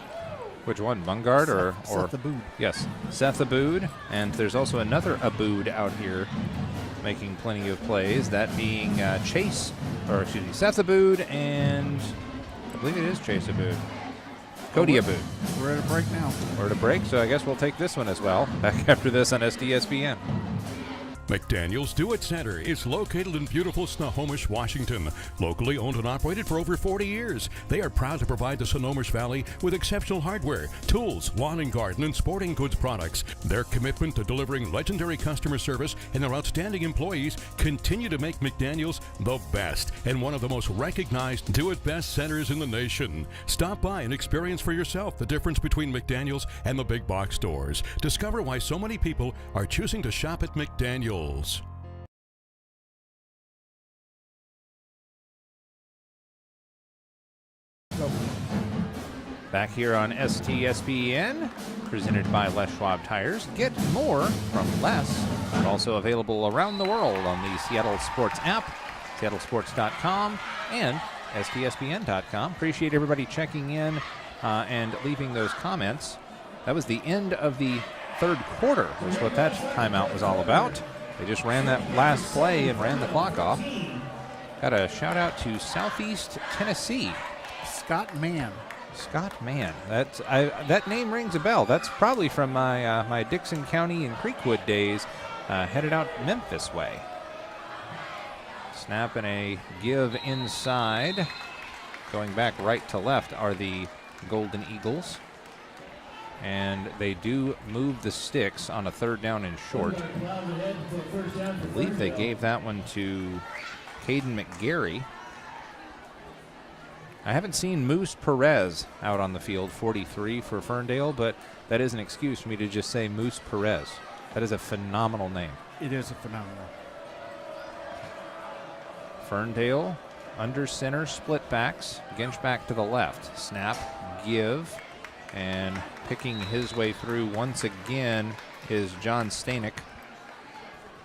Which one, Bungard or Seth Aboud? Yes, Seth Aboud, and there's also another Aboud out here making plenty of plays. That being Seth Aboud, and I believe it is Chase Aboud. Cody Aboud. We're at a break now. We're at a break, so I guess we'll take this one as well. Back after this on STSPN. McDaniels Do It Center is located in beautiful Snohomish, Washington. Locally owned and operated for over 40 years, they are proud to provide the Snohomish Valley with exceptional hardware, tools, lawn and garden, and sporting goods products. Their commitment to delivering legendary customer service and their outstanding employees continue to make McDaniels the best and one of the most recognized do-it-best centers in the nation. Stop by and experience for yourself the difference between McDaniels and the big box stores. Discover why so many people are choosing to shop at McDaniels. Back here on STSPN, presented by Les Schwab Tires. Get more from Les. Also available around the world on the Seattle Sports app, seattlesports.com, and STSPN.com. Appreciate everybody checking in and leaving those comments. That was the end of the third quarter, which is what that timeout was all about. They just ran that last play and ran the clock off. Got a shout out to Southeast Tennessee. Scott Mann. Scott Mann. That name rings a bell. That's probably from my Dixon County and Creekwood days, headed out Memphis way. Snap and a give inside. Going back right to left are the Golden Eagles. And they do move the sticks on a third down and short. I believe they gave that one to Caden McGarry. I haven't seen Moose Perez out on the field, 43 for Ferndale, but that is an excuse for me to just say Moose Perez. That is a phenomenal name. It is a phenomenal. Ferndale, under center, split backs, Ginch back to the left. Snap, give, and picking his way through once again is John Stanek.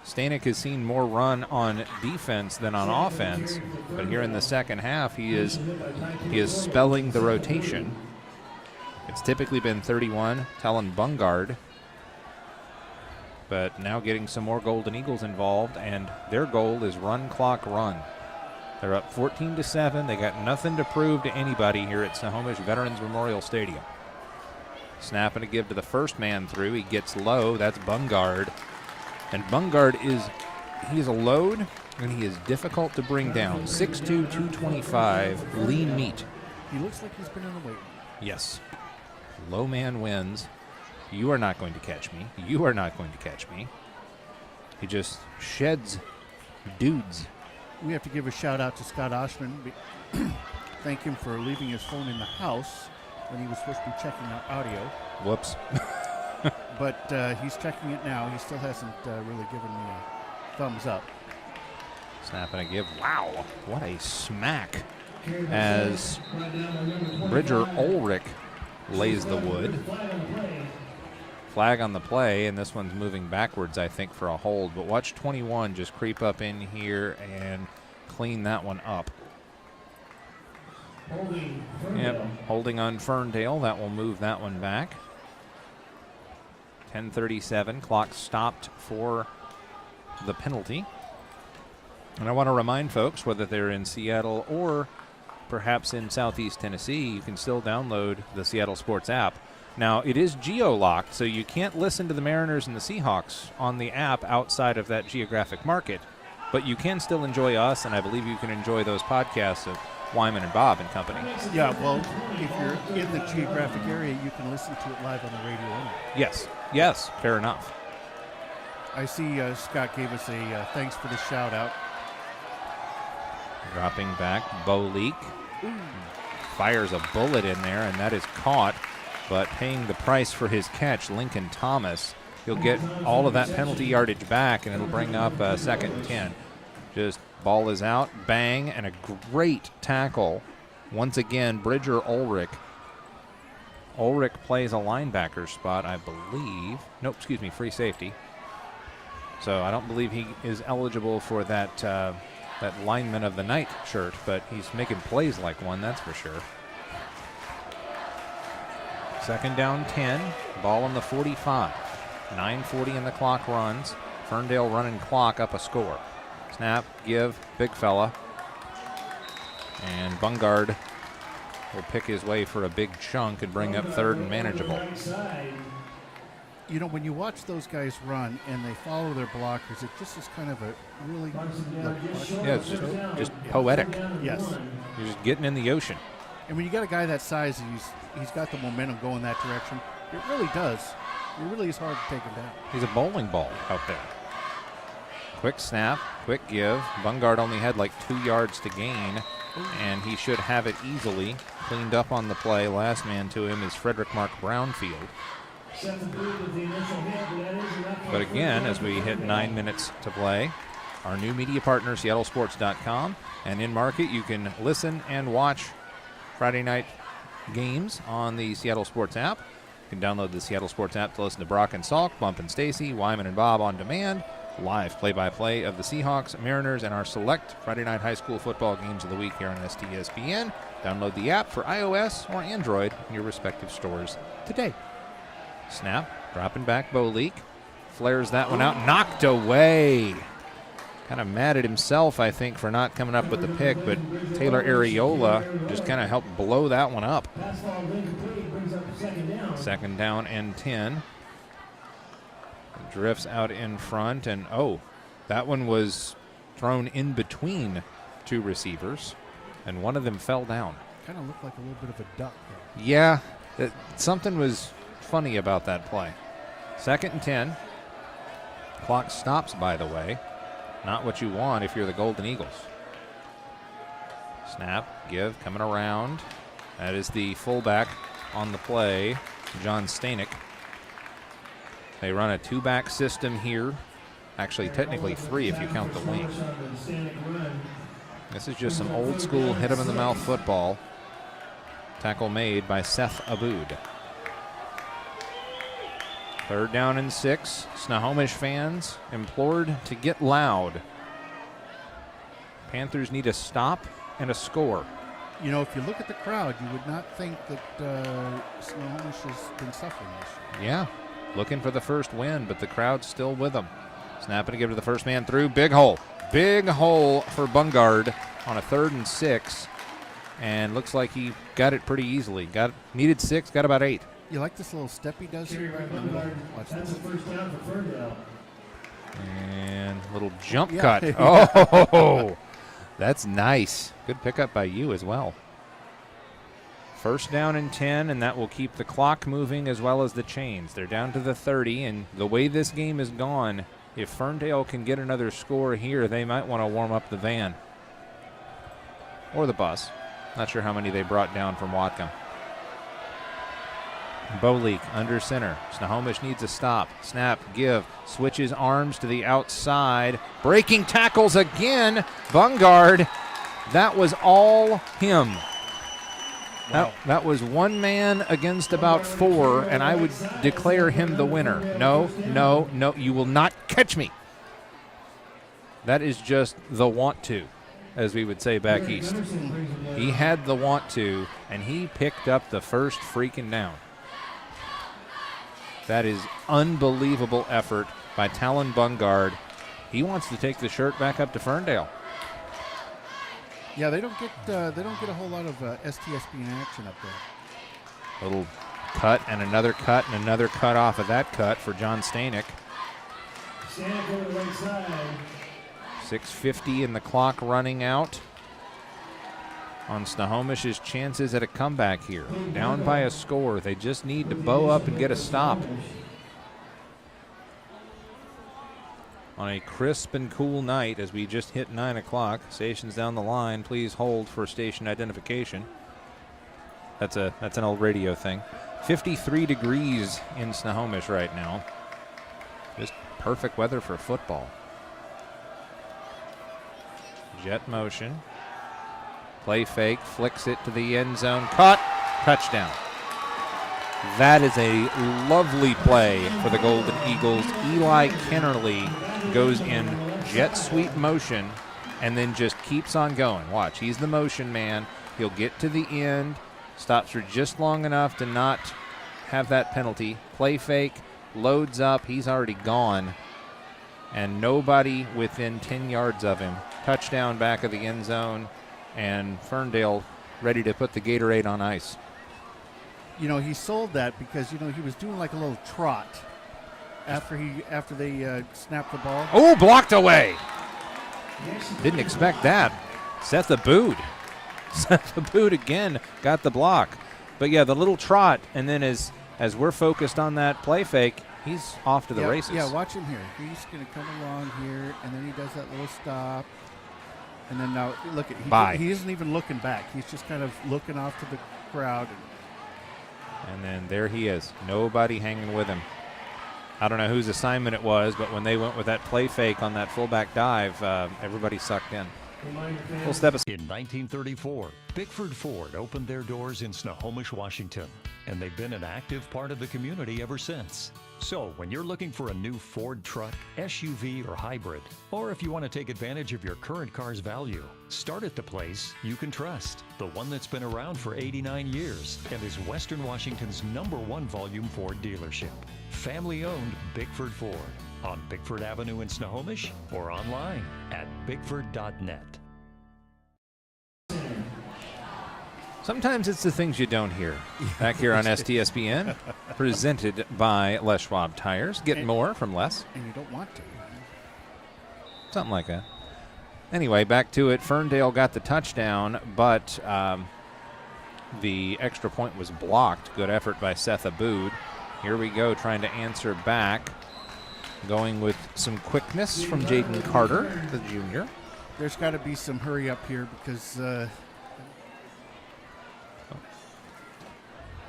Stanek has seen more run on defense than on offense, but here in the second half, he is spelling the rotation. It's typically been 31, Talon Bungard, but now getting some more Golden Eagles involved, and their goal is run clock run. They're up 14-7. They got nothing to prove to anybody here at Snohomish Veterans Memorial Stadium. Snap and a give to the first man through. He gets low. That's Bungard. And Bungard he is a load, and he is difficult to bring down. 6'2", 225, lean meat. He looks like he's been in the weight room. Yes. Low man wins. You are not going to catch me. You are not going to catch me. He just sheds dudes. We have to give a shout out to Scott Oshman. Thank him for leaving his phone in the house when he was supposed to be checking out audio. Whoops. But he's checking it now. He still hasn't really given me a thumbs up. Snap and a give. Wow, what a smack as Bridger Ulrich lays the wood. Flag on the play, and this one's moving backwards, I think, for a hold. But watch 21 just creep up in here and clean that one up. Yep, holding on Ferndale. That will move that one back. 10:37, clock stopped for the penalty. And I want to remind folks, whether they're in Seattle or perhaps in Southeast Tennessee, you can still download the Seattle Sports app. Now, it is geo-locked, so you can't listen to the Mariners and the Seahawks on the app outside of that geographic market, but you can still enjoy us, and I believe you can enjoy those podcasts of Wyman and Bob and company. Yeah, well, if you're in the geographic area, you can listen to it live on the radio anyway. Yes, fair enough. I see Scott gave us a thanks for the shout-out. Dropping back, Bo Leak fires a bullet in there, and that is caught, but paying the price for his catch, Lincoln Thomas. He'll get all of that penalty yardage back, and it'll bring up 2nd and 10. Just ball is out, bang, and a great tackle. Once again, Bridger Ulrich. Ulrich plays a linebacker spot, I believe. Nope, excuse me, free safety. So I don't believe he is eligible for that that lineman of the night shirt, but he's making plays like one, that's for sure. 2nd down 10, ball on the 45. 9:40 in the clock runs. Ferndale running clock up a score. Snap, give, big fella. And Bungard will pick his way for a big chunk and bring up 3rd and manageable. You know, when you watch those guys run and they follow their blockers, it just is kind of a really... Yeah, it's just poetic. Yes. You're just getting in the ocean. And when you got a guy that size and he's got the momentum going that direction, it really does. It really is hard to take him down. He's a bowling ball out there. Quick snap, quick give. Bungard only had like 2 yards to gain, and he should have it easily. Cleaned up on the play. Last man to him is Frederick Mark Brownfield. But again, as we hit 9 minutes to play, our new media partner, SeattleSports.com, and in market, you can listen and watch Friday night games on the Seattle Sports app. You can download the Seattle Sports app to listen to Brock and Salk, Bump and Stacy, Wyman and Bob on demand, live play-by-play of the Seahawks, Mariners, and our select Friday night high school football games of the week here on STSPN. Download the app for iOS or Android in your respective stores today. Snap, dropping back, Bo Leak. Flares that one out, knocked away. Kind of mad at himself, I think, for not coming up with the pick, but Taylor Areola just kind of helped blow that one up. 2nd down and 10. Drifts out in front, and that one was thrown in between 2 receivers, and one of them fell down. Kind of looked like a little bit of a duck there. Yeah, something was funny about that play. 2nd and 10. Clock stops, by the way. Not what you want if you're the Golden Eagles. Snap, give, coming around. That is the fullback on the play, John Stanek. They run a 2-back system here. Actually, technically 3 if you count the wing. This is just some old school hit him in the mouth football. Tackle made by Seth Aboud. 3rd down and 6. Snohomish fans implored to get loud. Panthers need a stop and a score. You know, if you look at the crowd, you would not think that Snohomish has been suffering this year. Yeah, looking for the first win, but the crowd's still with them. Snapping to give to the first man through. Big hole. Big hole for Bungard on a 3rd and 6. And looks like he got it pretty easily. Needed 6, got about 8. You like this little step he does here? Watch That's this. the first down for Ferndale. And little jump cut. Oh, that's nice. Good pickup by you as well. 1st down and 10, and that will keep the clock moving as well as the chains. They're down to the 30, and the way this game is gone, if Ferndale can get another score here, they might want to warm up the van. Or the bus. Not sure how many they brought down from Whatcom. Boleek under center. Snohomish needs a stop. Snap, give, switches arms to the outside. Breaking tackles again. Bungard. That was all him. Wow. That was one man against about 4, and I would declare him the winner. No, you will not catch me. That is just the want to, as we would say back east. He had the want to, and he picked up the first freaking down. That is unbelievable effort by Talon Bungard. He wants to take the shirt back up to Ferndale. Yeah, they don't get a whole lot of STSPN action up there. Little cut and another cut and another cut off of that cut for John Stanek. Stanek over the right side. 6:50 and the clock running out on Snohomish's chances at a comeback here. Down by a score. They just need to bow up and get a stop. On a crisp and cool night as we just hit 9 o'clock. Stations down the line, please hold for station identification. That's an old radio thing. 53 degrees in Snohomish right now. Just perfect weather for football. Jet motion. Play fake, flicks it to the end zone. Caught, touchdown. That is a lovely play for the Golden Eagles. Eli Kennerly goes in jet sweep motion and then just keeps on going. Watch, he's the motion man. He'll get to the end, stops for just long enough to not have that penalty. Play fake, loads up, he's already gone. And nobody within 10 yards of him. Touchdown back of the end zone, and Ferndale ready to put the Gatorade on ice. You know, he sold that because, you know, he was doing like a little trot after they snapped the ball. Oh, blocked away. Didn't expect that. Seth Abood. Seth Abood again got the block. But yeah, the little trot, and then as we're focused on that play fake, he's off to the races. Yeah, watch him here. He's going to come along here, and then he does that little stop. And then now, look, he isn't even looking back. He's just kind of looking off to the crowd. And then there he is. Nobody hanging with him. I don't know whose assignment it was, but when they went with that play fake on that fullback dive, everybody sucked in. We'll step aside. In 1934, Bickford Ford opened their doors in Snohomish, Washington, and they've been an active part of the community ever since. So when you're looking for a new Ford truck, SUV, or hybrid, or if you want to take advantage of your current car's value, start at the place you can trust, the one that's been around for 89 years and is Western Washington's #1 volume Ford dealership. Family-owned Bickford Ford on Bickford Avenue in Snohomish or online at bickford.net. Sometimes it's the things you don't hear. Back here on STSPN, presented by Les Schwab Tires. Get more from Les. And you don't want to. Something like that. Anyway, back to it. Ferndale got the touchdown, but the extra point was blocked. Good effort by Seth Abood. Here we go, trying to answer back. Going with some quickness from Jaden Carter, the junior. There's got to be some hurry up here because...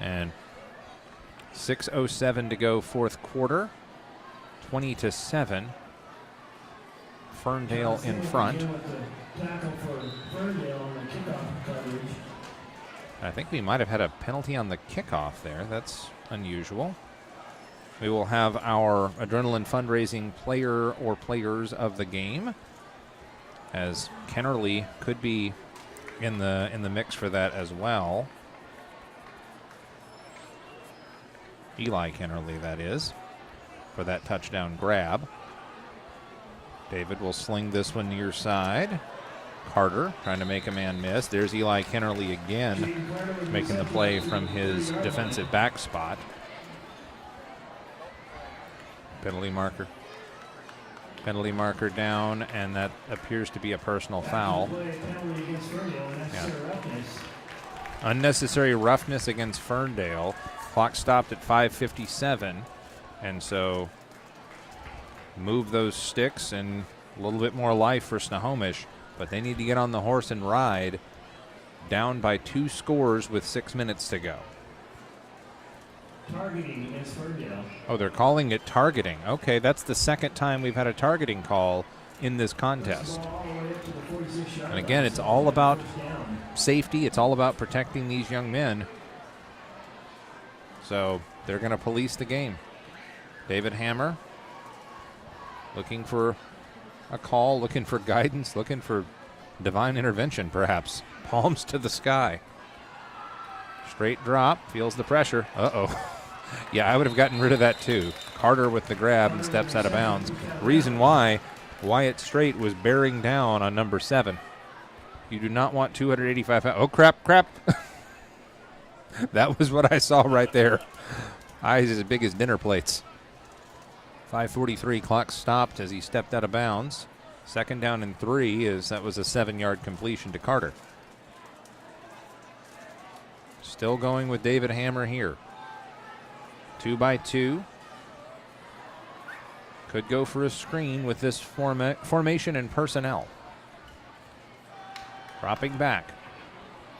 And 6:07 to go, fourth quarter. 20-7. Ferndale in front. I think we might have had a penalty on the kickoff there. That's unusual. We will have our Adrenaline Fundraising player or players of the game, as Kennerly could be in the mix for that as well. Eli Kennerly, that is, for that touchdown grab. David will sling this one near side. Carter trying to make a man miss. There's Eli Kennerly again, making the play from his defensive back spot. Penalty marker. Penalty marker down, and that appears to be a personal foul. Yeah. Unnecessary roughness against Ferndale. Clock stopped at 5:57, and so move those sticks and a little bit more life for Snohomish, but they need to get on the horse and ride, down by 2 scores with 6 minutes to go. Targeting against Ferndale. Oh, they're calling it targeting. Okay, that's the second time we've had a targeting call in this contest. And again, it's all about safety. It's all about protecting these young men. So they're going to police the game. David Hammer looking for a call, looking for guidance, looking for Divine intervention, perhaps. Palms to the sky. Straight drop, feels the pressure. Uh-oh. Yeah, I would have gotten rid of that too. Carter with the grab and steps out of bounds. Reason why Wyatt Straight was bearing down on number 7. You do not want 285 pounds. Oh, crap. That was what I saw right there. Eyes as big as dinner plates. 5:43, clock stopped as he stepped out of bounds. 2nd down and 3 as that was a 7-yard completion to Carter. Still going with David Hammer here. 2x2. Could go for a screen with this formation and personnel. Dropping back.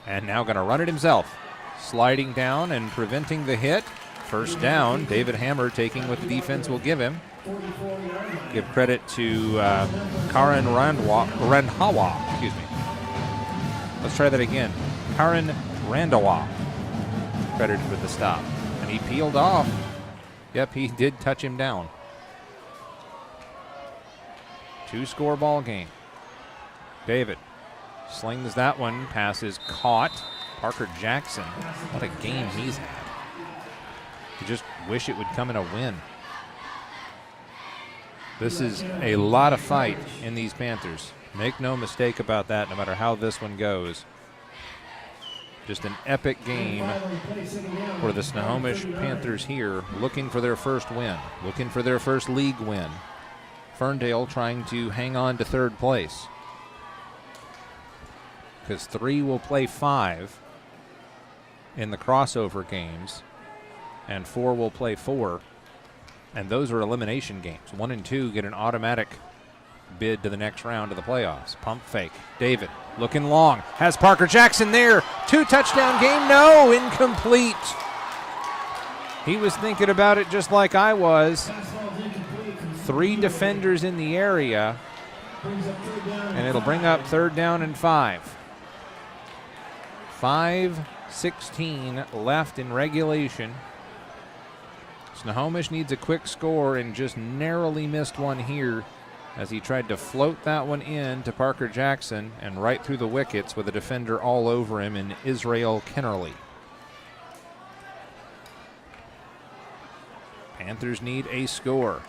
And now going to run it himself. Sliding down and preventing the hit. 1st down. David Hammer taking what the defense will give him. Give credit to Karan Randhawa. Excuse me. Let's try that again. Karan Randhawa. Credited with the stop. And he peeled off. Yep, he did touch him down. 2-score ball game. David slings that one. Pass is caught. Parker Jackson. What a game he's had. You just wish it would come in a win. This is a lot of fight in these Panthers. Make no mistake about that, no matter how this one goes. Just an epic game for the Snohomish Panthers here, looking for their first win, looking for their first league win. Ferndale trying to hang on to 3rd place, because 3 will play 5 in the crossover games, and 4 will play 4, and those are elimination games. 1 and 2 get an automatic bid to the next round of the playoffs. Pump fake. David looking long. Has Parker Jackson there. 2-touchdown game. No, incomplete. He was thinking about it just like I was. 3 defenders in the area, and it'll bring up 3rd down and 5. 5:16 left in regulation. Snohomish needs a quick score and just narrowly missed one here as he tried to float that one in to Parker Jackson and right through the wickets with a defender all over him in Israel Kennerly. Panthers need a score.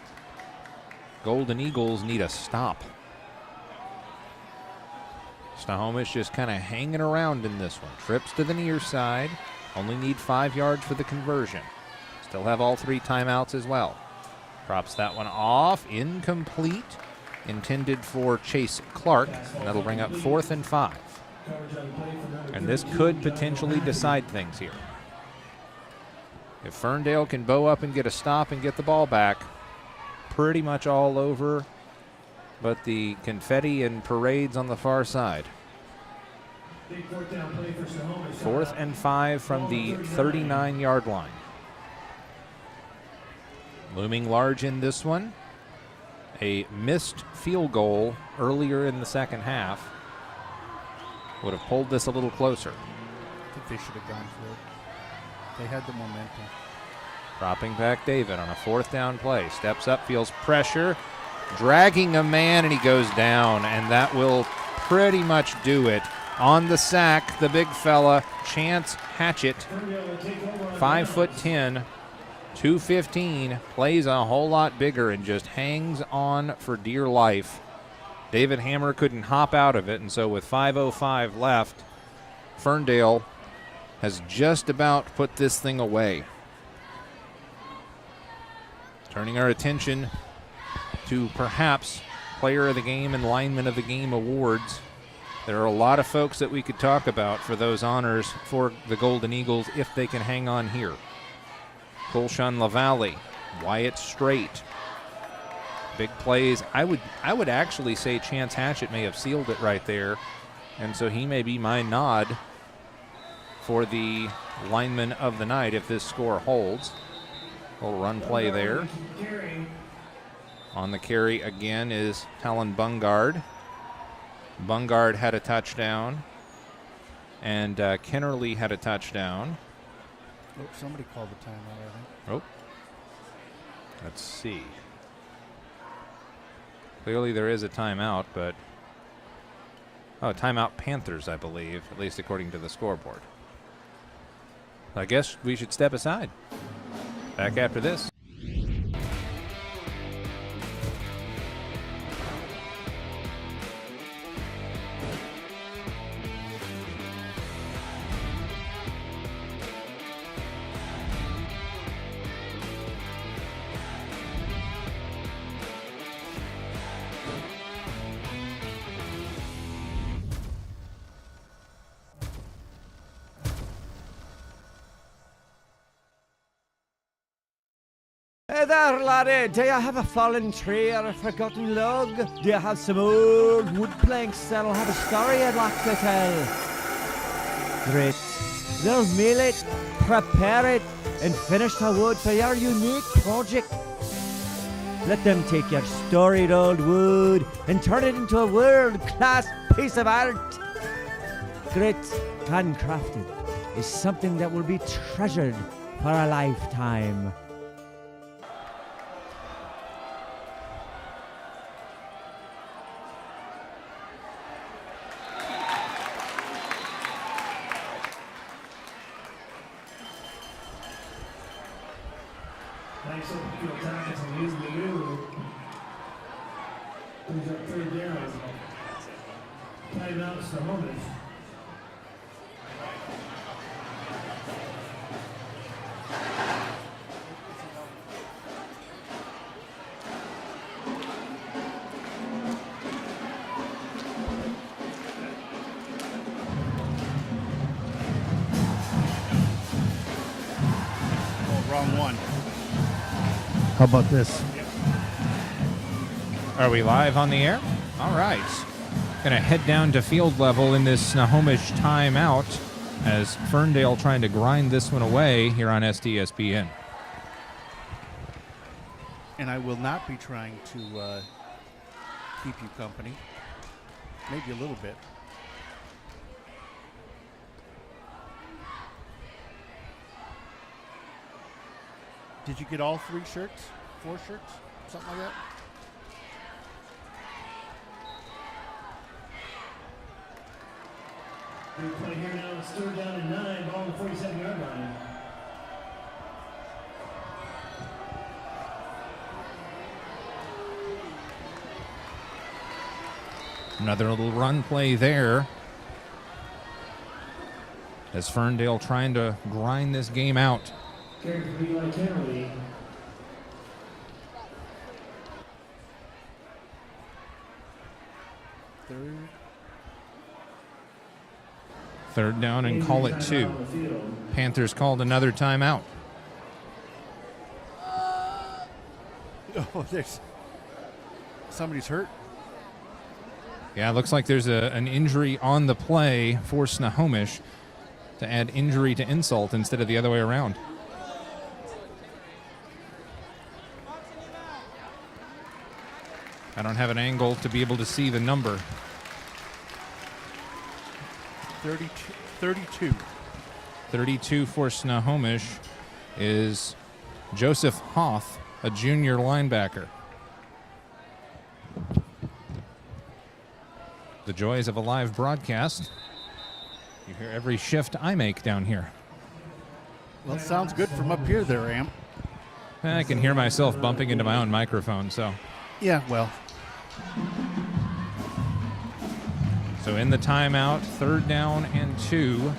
Golden Eagles need a stop. Snohomish just kind of hanging around in this one. Trips to the near side. Only need 5 yards for the conversion. Still have all 3 timeouts as well. Drops that one off. Incomplete. Intended for Chase Clark. And that'll bring up 4th and 5. And this could potentially decide things here. If Ferndale can bow up and get a stop and get the ball back, pretty much all over but the confetti and parades on the far side. 4th and 5 from the 39-yard line. Looming large in this one. A missed field goal earlier in the 2nd half would have pulled this a little closer. I think they should have gone for it. They had the momentum. Dropping back David on a 4th down play. Steps up, feels pressure, dragging a man, and he goes down. And that will pretty much do it. On the sack, the big fella, Chance Hatchett, 5'10", 215, plays a whole lot bigger and just hangs on for dear life. David Hammer couldn't hop out of it, and so with 5:05 left, Ferndale has just about put this thing away. Turning our attention to perhaps Player of the Game and Lineman of the Game awards. There are a lot of folks that we could talk about for those honors for the Golden Eagles if they can hang on here. Colshun LaValle, Wyatt Straight. Big plays. I would actually say Chance Hatchett may have sealed it right there, and so he may be my nod for the lineman of the night if this score holds. Little run play there. On the carry again is Talon Bungard. Bungard had a touchdown, and Kennerly had a touchdown. Oh, somebody called the timeout, I think. Oh. Let's see. Clearly there is a timeout, but Oh, timeout Panthers, I believe, at least according to the scoreboard. I guess we should step aside. Back after this. Hey there, laddie. Do you have a fallen tree or a forgotten log? Do you have some old wood planks that'll have a story I'd like to tell? Great. They'll mill it, prepare it, and finish the wood for your unique project. Let them take your storied old wood and turn it into a world-class piece of art. Grit, handcrafted, is something that will be treasured for a lifetime. Nice open field tackles and using the move. Brings up third down. Timeout, Snohomish. Oh, wrong one. How about this? Are we live on the air? All right. Going to head down to field level in this Snohomish timeout as Ferndale trying to grind this one away here on STSPN. And I will not be trying to keep you company. Maybe a little bit. Did you get all 3 shirts? 4 shirts? Something like that? Good play here now. It's third down and 9. Ball on the 47-yard line. Another little run play there as Ferndale trying to grind this game out. Third down and call it 2. Panthers called another timeout. Oh, there's somebody's hurt. Yeah, it looks like there's an injury on the play for Snohomish to add injury to insult instead of the other way around. I don't have an angle to be able to see the number. 32. 32 for Snohomish is Joseph Hoff, a junior linebacker. The joys of a live broadcast. You hear every shift I make down here. Well, it sounds good from up here there, Amp. I can hear myself bumping into my own microphone, so. Yeah, well. So in the timeout, third down and 2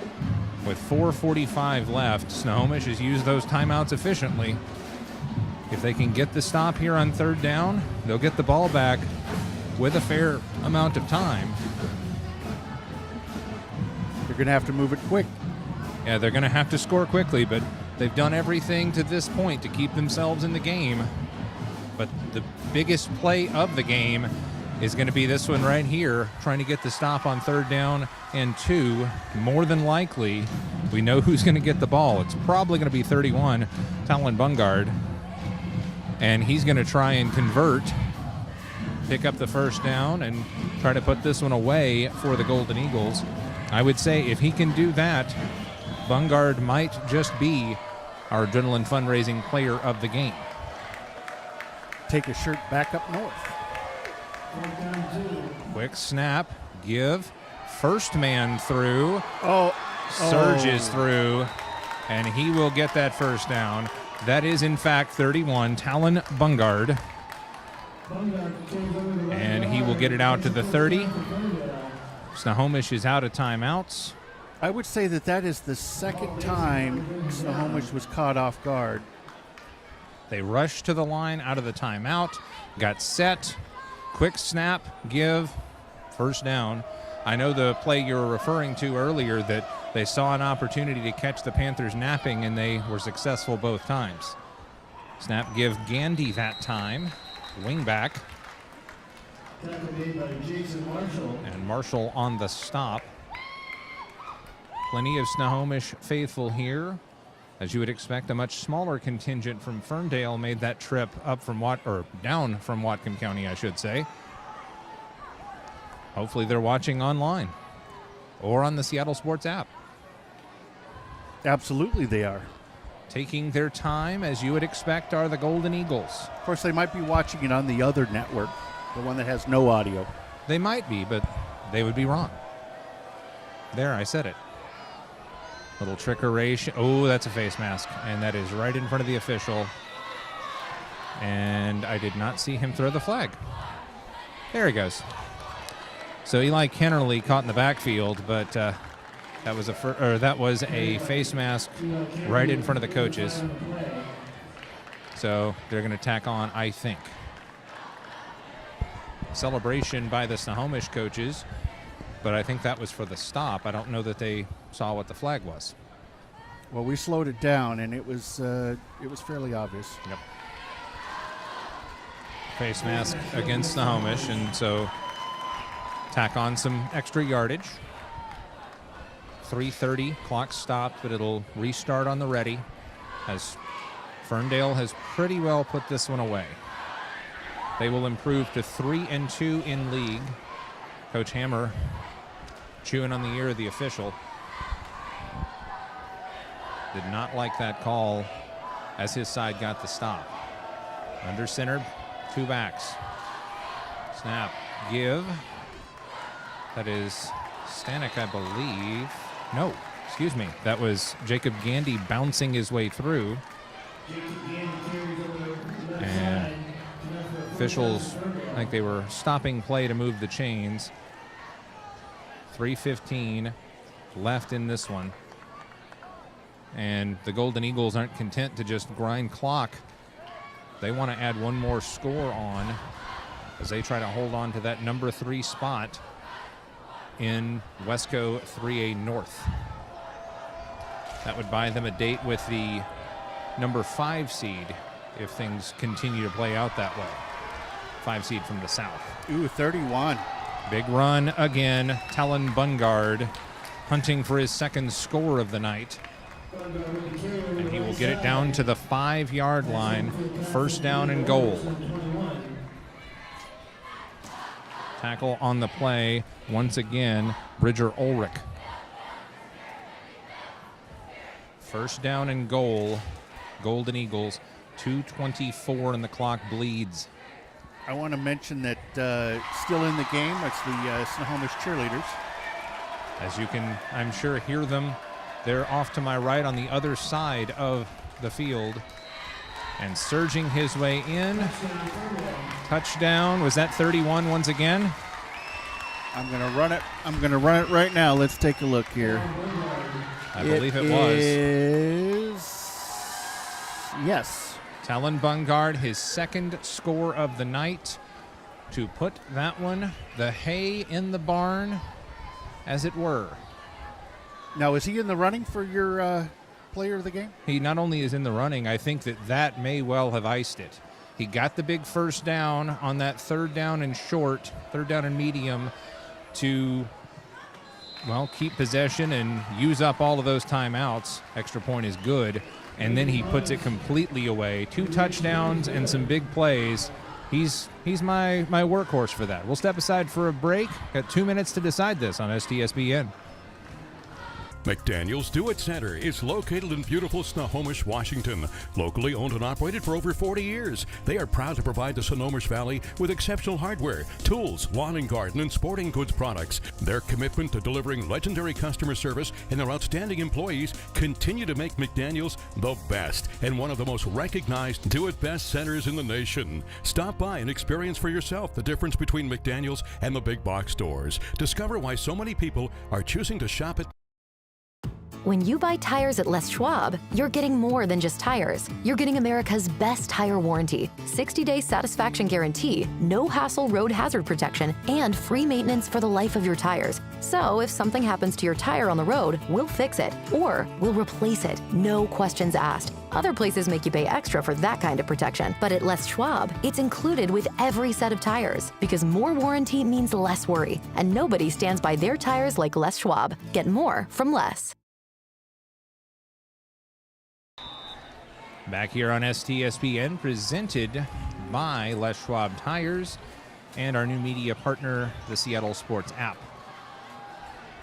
with 4:45 left. Snohomish has used those timeouts efficiently. If they can get the stop here on third down, they'll get the ball back with a fair amount of time. They're going to have to move it quick. Yeah, they're going to have to score quickly, but they've done everything to this point to keep themselves in the game. But the biggest play of the game is going to be this one right here, trying to get the stop on third down and 2. More than likely, we know who's going to get the ball. It's probably going to be 31, Talon Bungard. And he's going to try and convert, pick up the first down, and try to put this one away for the Golden Eagles. I would say if he can do that, Bungard might just be our Adrenaline Fundraising Player of the Game. Take a shirt back up north. Quick snap, give, First man through. Surges through, and he will get that first down. That is, in fact, 31, Talon Bungard. And he will get it out to the 30. Snohomish is out of timeouts. I would say that is the second time Snohomish was caught off guard. They rushed to the line out of the timeout, got set, quick snap, give, first down. I know the play you were referring to earlier that they saw an opportunity to catch the Panthers napping, and they were successful both times. Snap give Gandy that time, wing back. And Marshall on the stop. Plenty of Snohomish faithful here. As you would expect, a much smaller contingent from Ferndale made that trip up from down from Whatcom County, I should say. Hopefully they're watching online or on the Seattle Sports app. Absolutely they are. Taking their time, as you would expect, are the Golden Eagles. Of course, they might be watching it on the other network, the one that has no audio. They might be, but they would be wrong. There, I said it. Little trickeration. Oh, that's a face mask, and that is right in front of the official. And I did not see him throw the flag. There he goes. So Eli Kennerly caught in the backfield, but that was a face mask right in front of the coaches. So they're going to tack on, I think. Celebration by the Snohomish coaches, but I think that was for the stop. I don't know that they saw what the flag was. Well, we slowed it down, and it was fairly obvious. Yep. Face mask against Snohomish, and so tack on some extra yardage. 3:30, clock stopped, but it'll restart on the ready as Ferndale has pretty well put this one away. They will improve to 3-2 in league. Coach Hammer chewing on the ear of the official. Did not like that call as his side got the stop. Under center, two backs. Snap, give. That is Stanek, I believe. No, excuse me. That was Jacob Gandy bouncing his way through. And officials, I think they were stopping play to move the chains. 3:15 left in this one. And the Golden Eagles aren't content to just grind clock. They want to add one more score on as they try to hold on to that number 3 spot in WESCO 3A North. That would buy them a date with the number 5 seed if things continue to play out that way. 5 seed from the south. Ooh, 31. Big run again. Talon Bungard hunting for his second score of the night. And he will get it down to the 5-yard line. First down and goal. Tackle on the play. Once again, Bridger Ulrich. First down and goal. Golden Eagles. 2:24 and the clock bleeds. I want to mention that still in the game, it's the Snohomish cheerleaders. As you can, I'm sure, hear them. They're off to my right on the other side of the field. And surging his way in. Touchdown. Was that 31 once again? I'm going to run it. I'm going to run it right now. Let's take a look here. I believe it was. Yes. Talon Bungard, his second score of the night to put that one, the hay in the barn, as it were. Now, is he in the running for your player of the game? He not only is in the running, I think that may well have iced it. He got the big first down on that third down and short, third down and medium to, well, keep possession and use up all of those timeouts. Extra point is good. And then he puts it completely away. 2 touchdowns and some big plays. He's my workhorse for that. We'll step aside for a break. Got 2 minutes to decide this on STSPN. McDaniels Do-It Center is located in beautiful Snohomish, Washington. Locally owned and operated for over 40 years, they are proud to provide the Snohomish Valley with exceptional hardware, tools, lawn and garden, and sporting goods products. Their commitment to delivering legendary customer service and their outstanding employees continue to make McDaniels the best and one of the most recognized do-it-best centers in the nation. Stop by and experience for yourself the difference between McDaniels and the big box stores. Discover why so many people are choosing to shop at When you buy tires at Les Schwab, you're getting more than just tires. You're getting America's best tire warranty, 60-day satisfaction guarantee, no hassle road hazard protection, and free maintenance for the life of your tires. So if something happens to your tire on the road, we'll fix it, or we'll replace it, no questions asked. Other places make you pay extra for that kind of protection, but at Les Schwab, it's included with every set of tires, because more warranty means less worry, and nobody stands by their tires like Les Schwab. Get more from Les. Back here on STSPN, presented by Les Schwab Tires and our new media partner, the Seattle Sports app.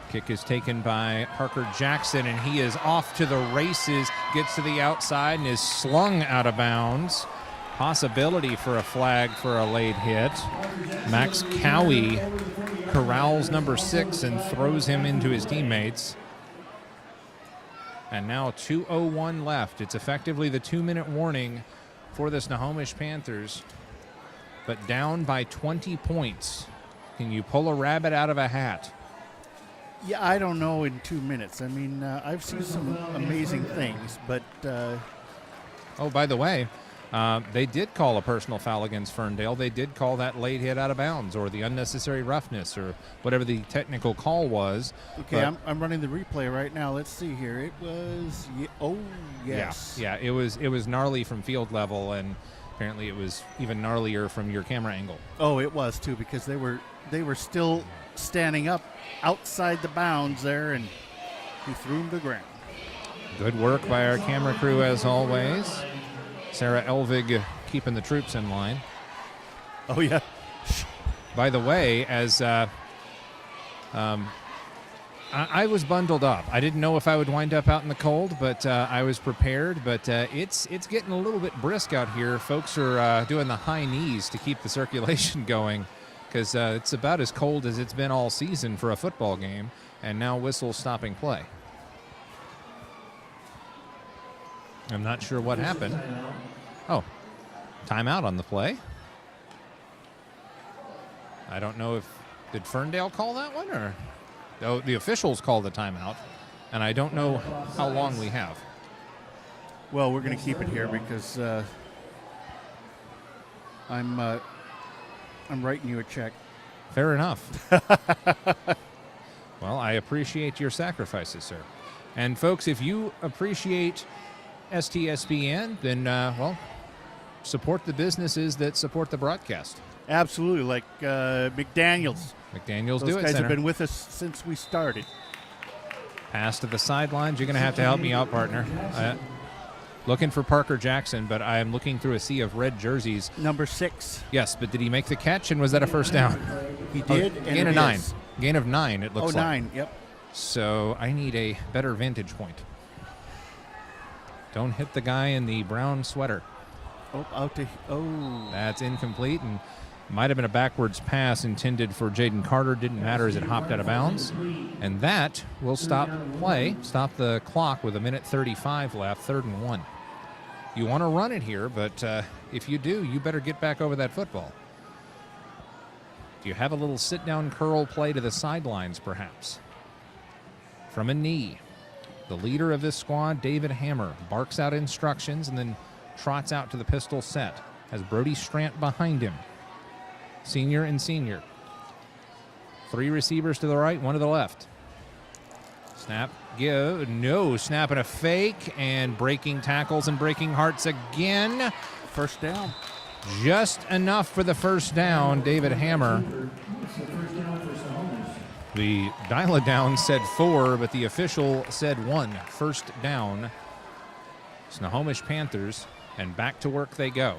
Kick is taken by Parker Jackson, and he is off to the races, gets to the outside, and is slung out of bounds. Possibility for a flag for a late hit. Max Cowie corrals number 6 and throws him into his teammates. And now 2:01 left. It's effectively the 2-minute warning for the Snohomish Panthers, but down by 20 points. Can you pull a rabbit out of a hat? Yeah, I don't know in 2 minutes. I mean, I've seen some amazing things, but... Oh, by the way, they did call a personal foul against Ferndale. They did call that late hit out of bounds, or the unnecessary roughness, or whatever the technical call was. Okay, I'm running the replay right now. Let's see here. It was, yes. Yeah, it was gnarly from field level, and apparently it was even gnarlier from your camera angle. Oh, it was too, because they were still standing up outside the bounds there, and he threw him to the ground. Good work by our camera crew as always. Sarah Elvig keeping the troops in line. Oh, yeah. By the way, as I was bundled up. I didn't know if I would wind up out in the cold, but I was prepared. But it's getting a little bit brisk out here. Folks are doing the high knees to keep the circulation going, because it's about as cold as it's been all season for a football game, and now whistle stopping play. I'm not sure what happened. Oh, timeout on the play. I don't know did Ferndale call that one, or no, the officials called the timeout, and I don't know how long we have. Well, we're going to keep it here because I'm writing you a check. Fair enough. Well, I appreciate your sacrifices, sir. And folks, if you appreciate STSPN, then, support the businesses that support the broadcast. Absolutely, like McDaniels. McDaniels Those Do It guys Center. have been with us since we started. Pass to the sidelines. You're going to have to help me out, partner. Looking for Parker Jackson, but I am looking through a sea of red jerseys. Number 6. Yes, but did he make the catch, and was that a first down? He did. Gain of 9. Gain of 9, it looks like. 9, yep. So I need a better vantage point. Don't hit the guy in the brown sweater. That's incomplete, and might have been a backwards pass intended for Jaden Carter. Didn't matter as it hopped out of bounds. And that will stop play, stop the clock with 1:35 left, 3rd and 1. You want to run it here, but if you do, you better get back over that football. Do you have a little sit-down curl play to the sidelines, perhaps? From a knee. The leader of this squad, David Hammer, barks out instructions and then trots out to the pistol set. Has Brody Strant behind him. Senior and senior. 3 receivers to the right, 1 to the left. Snap, give, no, snap and a fake, and breaking tackles and breaking hearts again. First down. Just enough for the first down, David Hammer. The dial-a-down said 4, but the official said 1. First down, Snohomish Panthers, and back to work they go.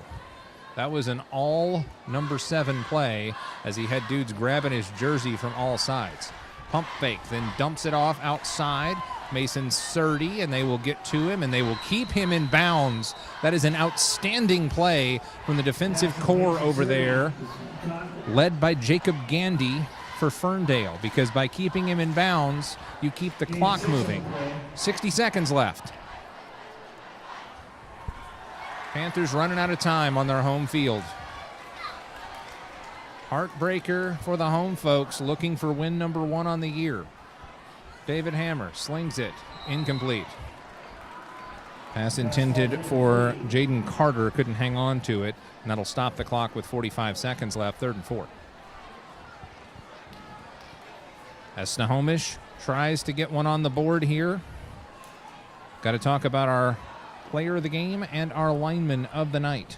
That was an all number 7 play as he had dudes grabbing his jersey from all sides. Pump fake, then dumps it off outside. Mason Surdy, and they will get to him, and they will keep him in bounds. That is an outstanding play from the defensive core over there, led by Jacob Gandy for Ferndale, because by keeping him in bounds, you keep the clock moving. 60 seconds left. Panthers running out of time on their home field. Heartbreaker for the home folks, looking for win number 1 on the year. David Hammer slings it, incomplete. Pass intended for Jaden Carter, couldn't hang on to it, and that'll stop the clock with 45 seconds left, 3rd and 4. As Snohomish tries to get one on the board here, got to talk about our player of the game and our lineman of the night.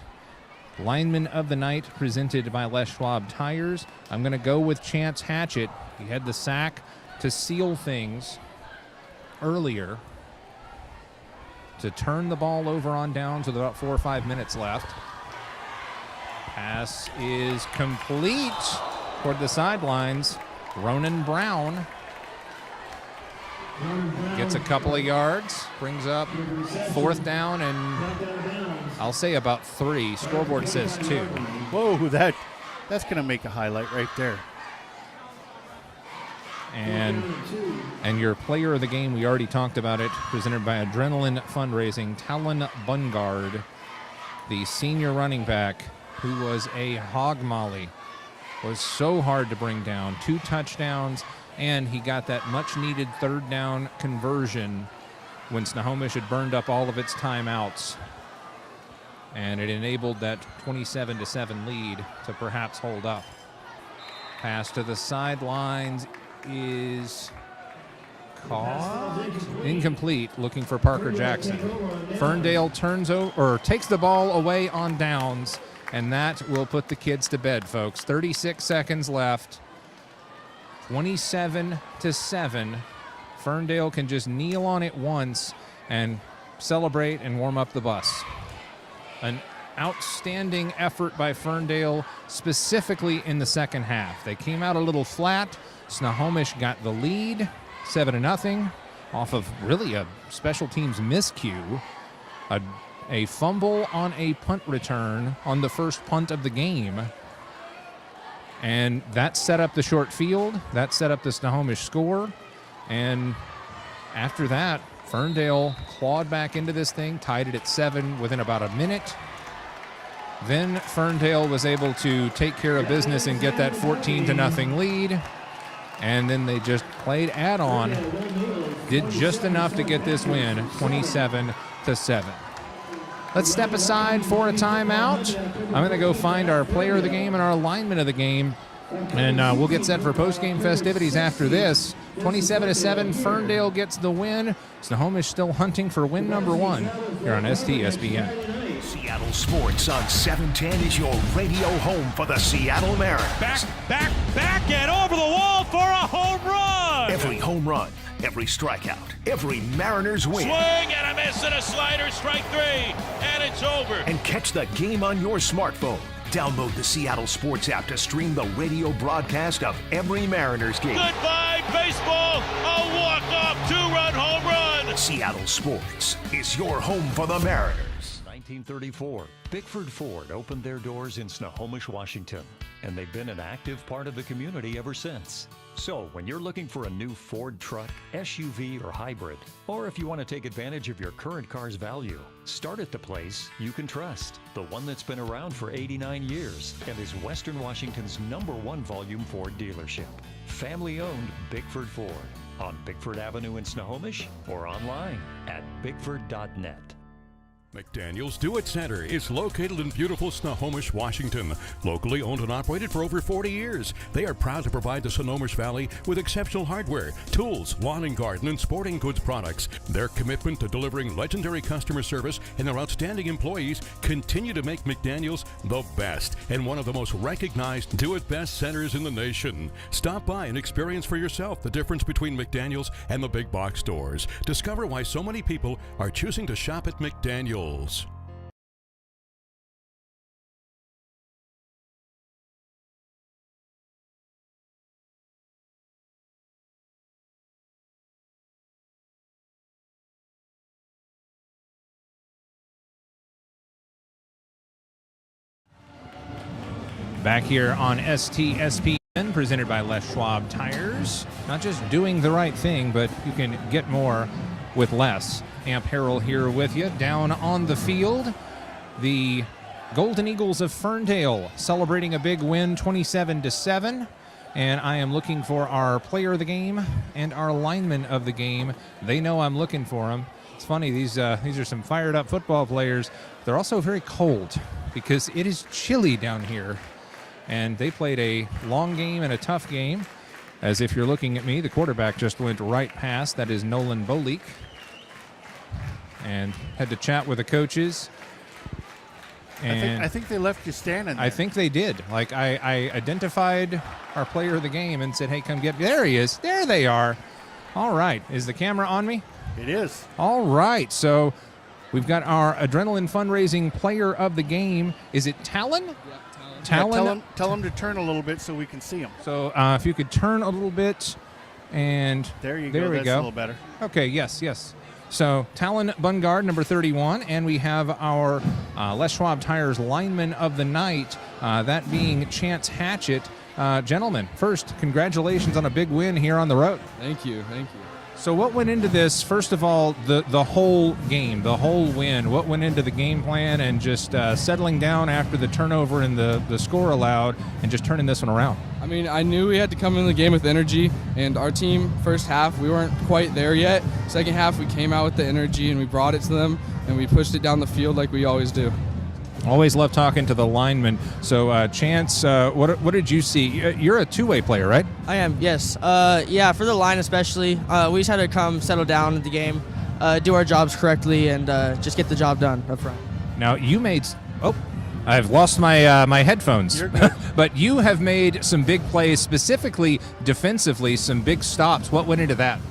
Lineman of the night presented by Les Schwab Tires. I'm going to go with Chance Hatchett. He had the sack to seal things earlier, to turn the ball over on downs with about 4 or 5 minutes left. Pass is complete toward the sidelines. Ronan Brown gets a couple of yards, brings up 4th down, and I'll say about 3. Scoreboard says 2. Whoa, that's going to make a highlight right there. And your player of the game, we already talked about it, presented by Adrenaline Fundraising, Talon Bungard, the senior running back who was a hog molly, was so hard to bring down. 2 touchdowns, and he got that much-needed 3rd down conversion when Snohomish had burned up all of its timeouts. And it enabled that 27-7 lead to perhaps hold up. Pass to the sidelines is caught. Incomplete, looking for Parker Jackson. Ferndale turns over, or takes the ball away on downs, and that will put the kids to bed, folks. 36 seconds left. 27-7. Ferndale can just kneel on it once and celebrate and warm up the bus. An outstanding effort by Ferndale, specifically in the second half. They came out a little flat. Snohomish got the lead, 7-0, off of really a special teams miscue. A fumble on a punt return on the first punt of the game. And that set up the short field. That set up the Snohomish score. And after that, Ferndale clawed back into this thing, tied it at 7 within about a minute. Then Ferndale was able to take care of business and get that 14-0 lead. And then they just played add-on, did just enough to get this win, 27-7. Let's step aside for a timeout. I'm going to go find our player of the game and our lineman of the game, and we'll get set for postgame festivities after this. 27-7, Ferndale gets the win. Snohomish still hunting for win number 1 here on STSPN. Seattle Sports on 710 is your radio home for the Seattle Mariners. Back, and over the wall for a home run! Every home run, every strikeout, every Mariners win. Swing and a miss and a slider, strike 3, and it's over. And catch the game on your smartphone. Download the Seattle Sports app to stream the radio broadcast of every Mariners game. Goodbye, baseball! A walk-off 2-run home run! Seattle Sports is your home for the Mariners. 1934, Bickford Ford opened their doors in Snohomish, Washington, and they've been an active part of the community ever since. So when you're looking for a new Ford truck, SUV, or hybrid, or if you want to take advantage of your current car's value, start at the place you can trust, the one that's been around for 89 years and is Western Washington's #1 volume Ford dealership. Family-owned Bickford Ford on Bickford Avenue in Snohomish or online at bickford.net. McDaniels Do It Center is located in beautiful Snohomish, Washington. Locally owned and operated for over 40 years, they are proud to provide the Snohomish Valley with exceptional hardware, tools, lawn and garden, and sporting goods products. Their commitment to delivering legendary customer service and their outstanding employees continue to make McDaniels the best and one of the most recognized do-it-best centers in the nation. Stop by and experience for yourself the difference between McDaniels and the big box stores. Discover why so many people are choosing to shop at McDaniels. Back here on STSPN, presented by Les Schwab Tires. Not just doing the right thing, but you can get more with less. Amp Harrell here with you. Down on the field, the Golden Eagles of Ferndale celebrating a big win, 27-7. And I am looking for our player of the game and our lineman of the game. They know I'm looking for them. It's funny, these are some fired up football players. They're also very cold because it is chilly down here. And they played a long game and a tough game. As if you're looking at me, the quarterback just went right past. That is Nolan Boleek. And had to chat with the coaches. And I think they left you standing there. I think they did. Like, I identified our player of the game and said, hey, come get me. There he is. There they are. All right. Is the camera on me? It is. All right. So we've got our adrenaline fundraising player of the game. Is it Talon? Yeah. Talon? Tell him to turn a little bit so we can see him. So if you could turn a little bit, and there you go. There we That's go. a little better. Okay, yes. So Talon Bungard, number 31, and we have our Les Schwab Tires lineman of the night, that being Chance Hatchett. Gentlemen, first, congratulations on a big win here on the road. Thank you. So what went into this, first of all, the whole game, the whole win, what went into the game plan and just settling down after the turnover and the score allowed and just turning this one around? I mean, I knew we had to come in the game with energy, and our team, first half, we weren't quite there yet. Second half, we came out with the energy, and we brought it to them, and we pushed it down the field like we always do. Always love talking to the linemen. So, Chance, what did you see? You're a two-way player, right? I am, yes. Yeah, for the line especially, we just had to come settle down in the game, do our jobs correctly, and just get the job done up front. Now, you made... Oh, I've lost my my headphones. You're good. But you have made some big plays, specifically defensively, some big stops. What went into that?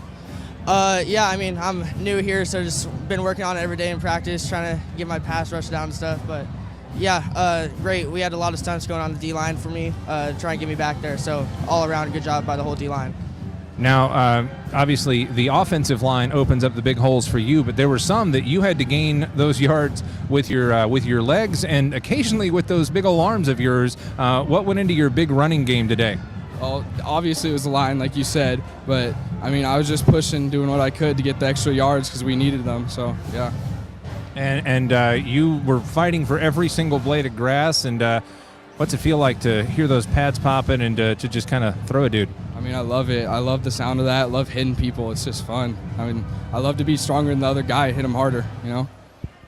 Yeah, I mean, I'm new here, so just been working on it every day in practice, trying to get my pass rush down and stuff. But yeah, great. We had a lot of stunts going on the D-line for me, trying to get me back there. So all around, good job by the whole D-line. Now, obviously, the offensive line opens up the big holes for you, but there were some that you had to gain those yards with your legs and occasionally with those big old arms of yours. What went into your big running game today? Well, obviously it was the line, like you said, but I mean, I was just pushing, doing what I could to get the extra yards because we needed them. So yeah. And you were fighting for every single blade of grass. And what's it feel like to hear those pads popping and to just kind of throw a dude? I mean, I love it. I love the sound of that. I love hitting people. It's just fun. I mean, I love to be stronger than the other guy, hit him harder, you know?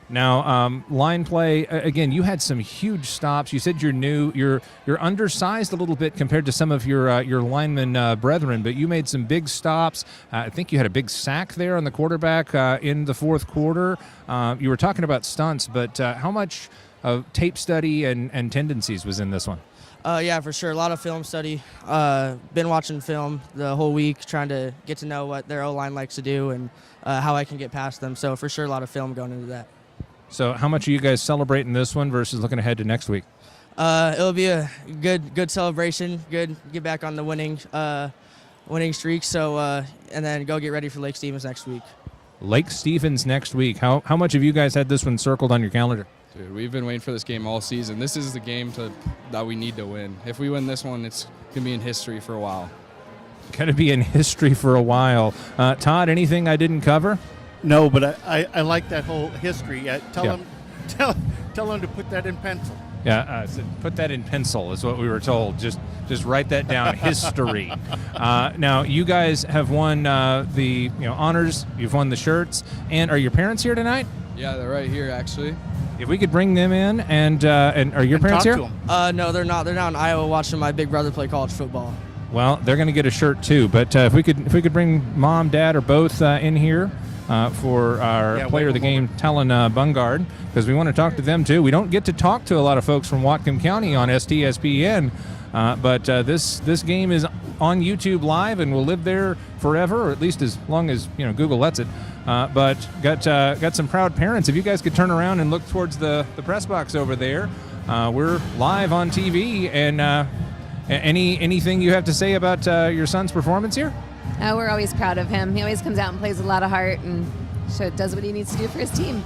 Now, line play, again, you had some huge stops. You said you're new. You're undersized a little bit compared to some of your lineman brethren, but you made some big stops. I think you had a big sack there on the quarterback in the fourth quarter. You were talking about stunts, but how much of tape study and tendencies was in this one? Yeah, for sure. A lot of film study. Been watching film the whole week, trying to get to know what their O-line likes to do and how I can get past them. So for sure, a lot of film going into that. So how much are you guys celebrating this one versus looking ahead to next week? It'll be a good celebration. Good get back on the winning streak. So and then go get ready for Lake Stevens next week. Lake Stevens next week. How much have you guys had this one circled on your calendar? Dude, we've been waiting for this game all season. This is the game that we need to win. If we win this one, it's going to be in history for a while. Going to be in history for a while. Todd, anything I didn't cover? No, but I like that whole history. Tell him to put that in pencil. Yeah, put that in pencil is what we were told. Just write that down. History. Now you guys have won the honors. You've won the shirts. And are your parents here tonight? Yeah, they're right here actually. If we could bring them in, and are your parents here? No, they're not. They're down in Iowa watching my big brother play college football. Well, they're going to get a shirt too. But if we could bring mom, dad, or both in here. For our player of the game, Talon Bungard, because we want to talk to them too. We don't get to talk to a lot of folks from Whatcom County on STSPN, but this game is on YouTube Live and will live there forever, or at least as long as Google lets it. But got some proud parents. If you guys could turn around and look towards the press box over there, we're live on TV. And anything you have to say about your son's performance here? We're always proud of him. He always comes out and plays with a lot of heart and does what he needs to do for his team.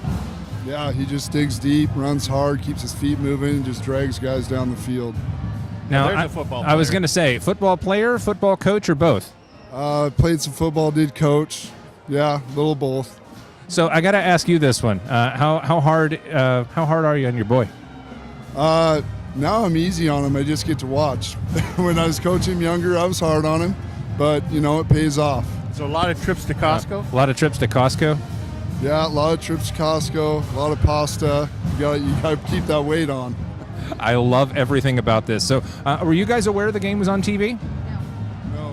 Yeah, he just digs deep, runs hard, keeps his feet moving, and just drags guys down the field. Now, there's a football I was player. going to say, football player, football coach, or both? Played some football, did coach. Yeah, a little both. So I got to ask you this one: how hard are you on your boy? Now I'm easy on him. I just get to watch. When I was coaching him younger, I was hard on him, but it pays off. So a lot of trips to Costco. A lot of trips to Costco. Yeah, a lot of trips to Costco. A lot of pasta. You got to keep that weight on. I love everything about this. So, were you guys aware the game was on TV?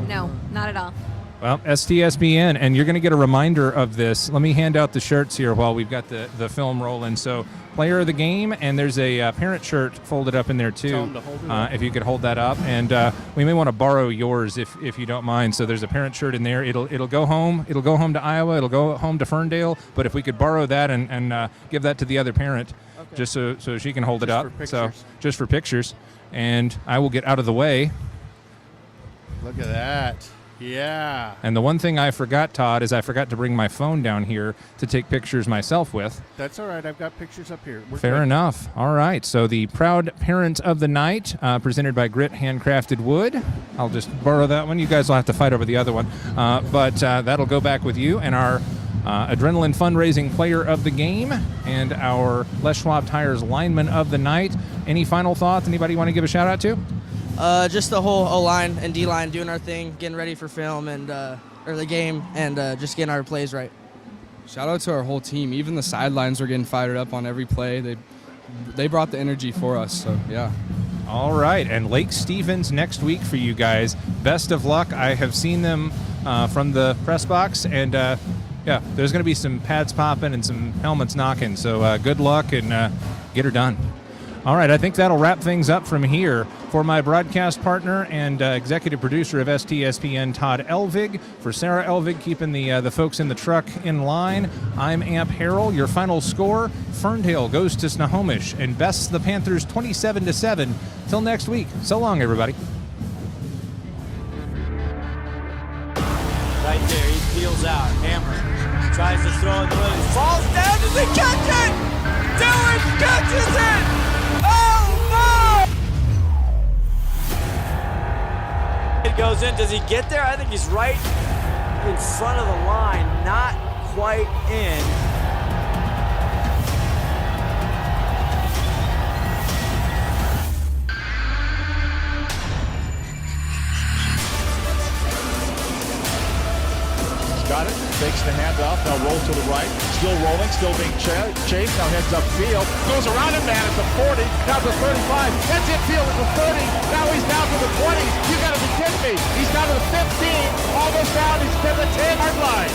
No, not at all. Well, STSPN, and you're going to get a reminder of this. Let me hand out the shirts here while we've got the film rolling. So, player of the game, and there's a parent shirt folded up in there too. Tell 'em to hold it up. If you could hold that up, and we may want to borrow yours if you don't mind. So there's a parent shirt in there. It'll go home. It'll go home to Iowa. It'll go home to Ferndale. But if we could borrow that and give that to the other parent, just so she can hold it up. So just for pictures, and I will get out of the way. Look at that. Yeah. And the one thing I forgot, Todd, is I forgot to bring my phone down here to take pictures myself with. That's all right. I've got pictures up here. We're Fair good. enough. All right. So the proud parent of the night, presented by Grit Handcrafted Wood. I'll just borrow that one. You guys will have to fight over the other one. But that'll go back with you. And our adrenaline fundraising player of the game and our Les Schwab Tires lineman of the night. Any final thoughts? Anybody want to give a shout out to? Just the whole O-line and D-line doing our thing, getting ready for film and or the game, and just getting our plays right. Shout out to our whole team. Even the sidelines were getting fired up on every play. They brought the energy for us, so yeah. All right, and Lake Stevens next week for you guys. Best of luck. I have seen them from the press box, and yeah, there's going to be some pads popping and some helmets knocking, so good luck and get her done. All right, I think that'll wrap things up from here. For my broadcast partner and executive producer of STSPN, Todd Elvig. For Sarah Elvig, keeping the folks in the truck in line, I'm Amp Harrell. Your final score, Ferndale goes to Snohomish and bests the Panthers 27-7. Till next week. So long, everybody. Right there, he peels out. Hammer tries to throw it. Falls down. Does he catch it? Dylan catches it! Oh, no! It goes in. Does he get there? I think he's right in front of the line. Not quite in. Got it. Takes the handoff. Now rolls to the right. Still rolling. Still being chased. Now heads upfield. Goes around him, man. At the 40. Down to 35. Heads infield at the 30. Now he's down to the 20. You got to be kidding me. He's down to the 15. Almost down. He's to the 10-yard line.